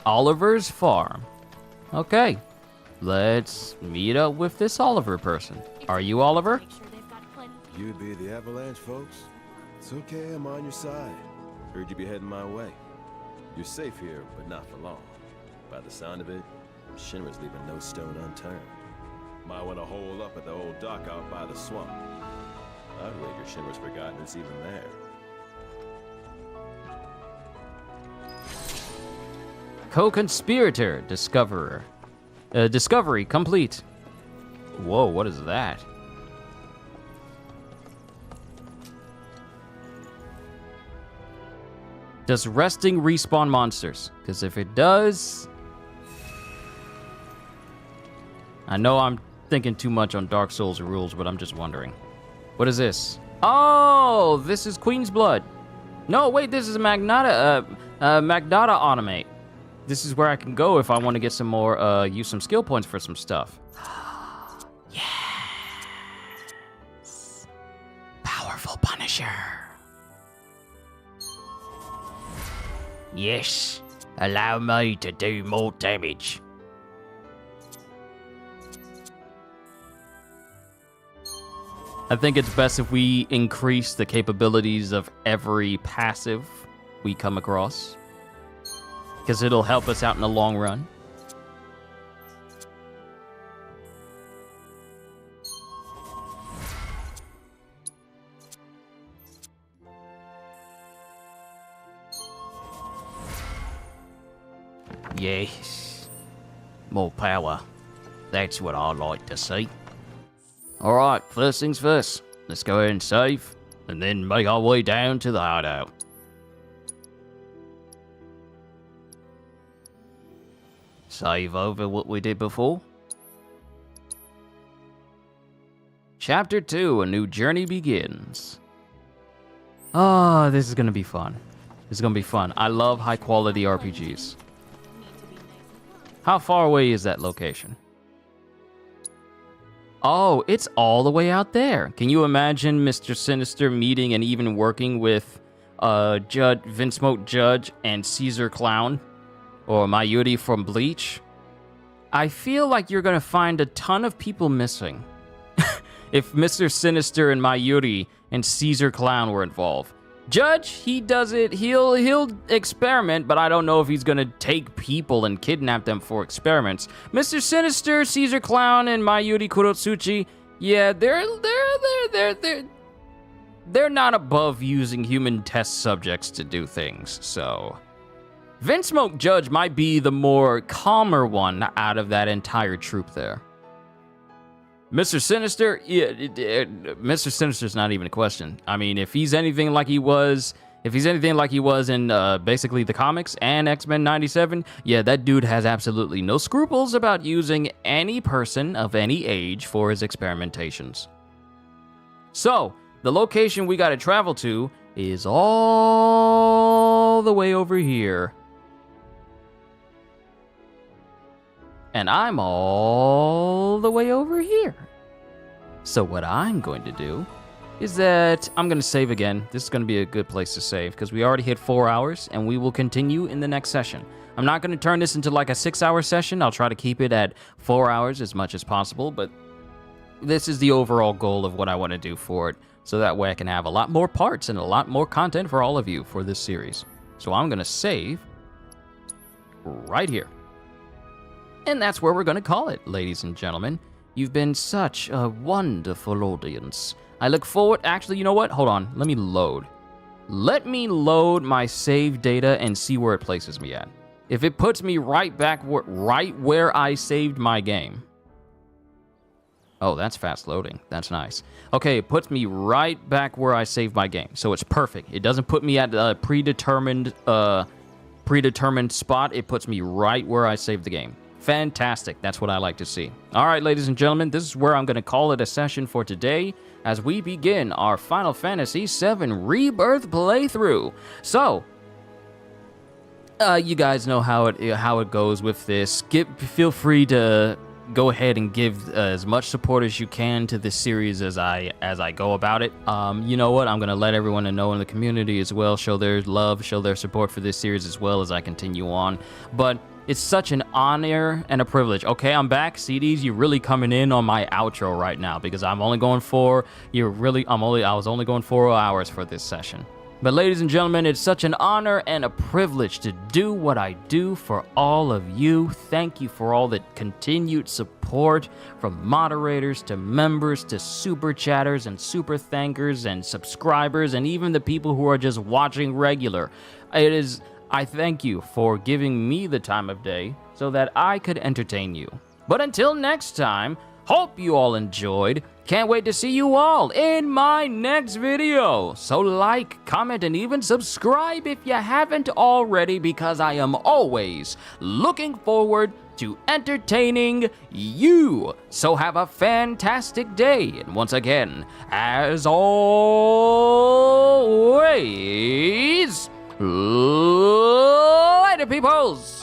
Oliver's farm. Okay, let's meet up with this Oliver person. Are you Oliver? You'd be the Avalanche, folks? It's okay, I'm on your side. Heard you'd be heading my way. You're safe here, but not for long. By the sound of it, Shinra's leaving no stone unturned. Might want to hole up at the old dock out by the swamp. I'd wager Shinra's forgotten it's even there. Co-conspirator, discoverer. Discovery complete. Whoa, what is that? Does resting respawn monsters? Because if it does... I know I'm thinking too much on Dark Souls rules, but I'm just wondering. What is this? Oh, this is Queen's Blood. No, wait, this is a Magnata automate. This is where I can go if I want to get some more, use some skill points for some stuff. Yes. Powerful Punisher. Yes. Allow me to do more damage. I think it's best if we increase the capabilities of every passive we come across, because it'll help us out in the long run. Yes, more power. That's what I like to see. Alright, first things first. Let's go ahead and save, and then make our way down to the hideout. Save over what we did before. Chapter 2, a new journey begins. Oh, this is gonna be fun. This is gonna be fun. I love high quality RPGs. How far away is that location? Oh, it's all the way out there. Can you imagine Mr. Sinister meeting and even working with Vinsmoke Judge and Caesar Clown? Or Mayuri from Bleach? I feel like you're gonna find a ton of people missing if Mr. Sinister and Mayuri and Caesar Clown were involved. Judge, he does it, he'll experiment, but I don't know if he's gonna take people and kidnap them for experiments. Mr. Sinister, Caesar Clown, and Mayuri Kurotsuchi, yeah, they're not above using human test subjects to do things, so... Vinsmoke Judge might be the more calmer one out of that entire troop there. Mr. Sinister, yeah, Mr. Sinister's not even a question. I mean, if he's anything like he was in basically the comics and X-Men 97, yeah, that dude has absolutely no scruples about using any person of any age for his experimentations. So, the location we gotta travel to is all the way over here. And I'm all the way over here. So what I'm going to do is that I'm going to save again. This is going to be a good place to save because we already hit 4 hours and we will continue in the next session. I'm not going to turn this into like a 6-hour session. I'll try to keep it at 4 hours as much as possible, but this is the overall goal of what I want to do for it. So that way I can have a lot more parts and a lot more content for all of you for this series. So I'm going to save right here. And that's where we're going to call it, ladies and gentlemen. You've been such a wonderful audience. I look forward... Actually, you know what? Hold on. Let me load. Let me load my save data and see where it places me at. If it puts me right back right where I saved my game, Oh, that's fast loading. That's nice. Okay, it puts me right back where I saved my game. So it's perfect. It doesn't put me at a predetermined spot. It puts me right where I saved the game. Fantastic. That's what I like to see. All right, ladies and gentlemen, this is where I'm going to call it a session for today as we begin our Final Fantasy VII Rebirth playthrough. So, you guys know how it goes with this. Feel free to go ahead and give as much support as you can to this series as I go about it. You know what? I'm gonna let everyone know in the community as well, show their love, show their support for this series as well as I continue on. But it's such an honor and a privilege. Okay, I'm back. CDs, you're really coming in on my outro right now because I'm only going for I was only going 4 hours for this session. But ladies and gentlemen, it's such an honor and a privilege to do what I do for all of you. Thank you for all the continued support from moderators to members to super chatters and super thankers and subscribers and even the people who are just watching regular. I thank you for giving me the time of day so that I could entertain you. But until next time, hope you all enjoyed. Can't wait to see you all in my next video. So like, comment, and even subscribe if you haven't already because I am always looking forward to entertaining you. So have a fantastic day. And once again, as always, later peoples.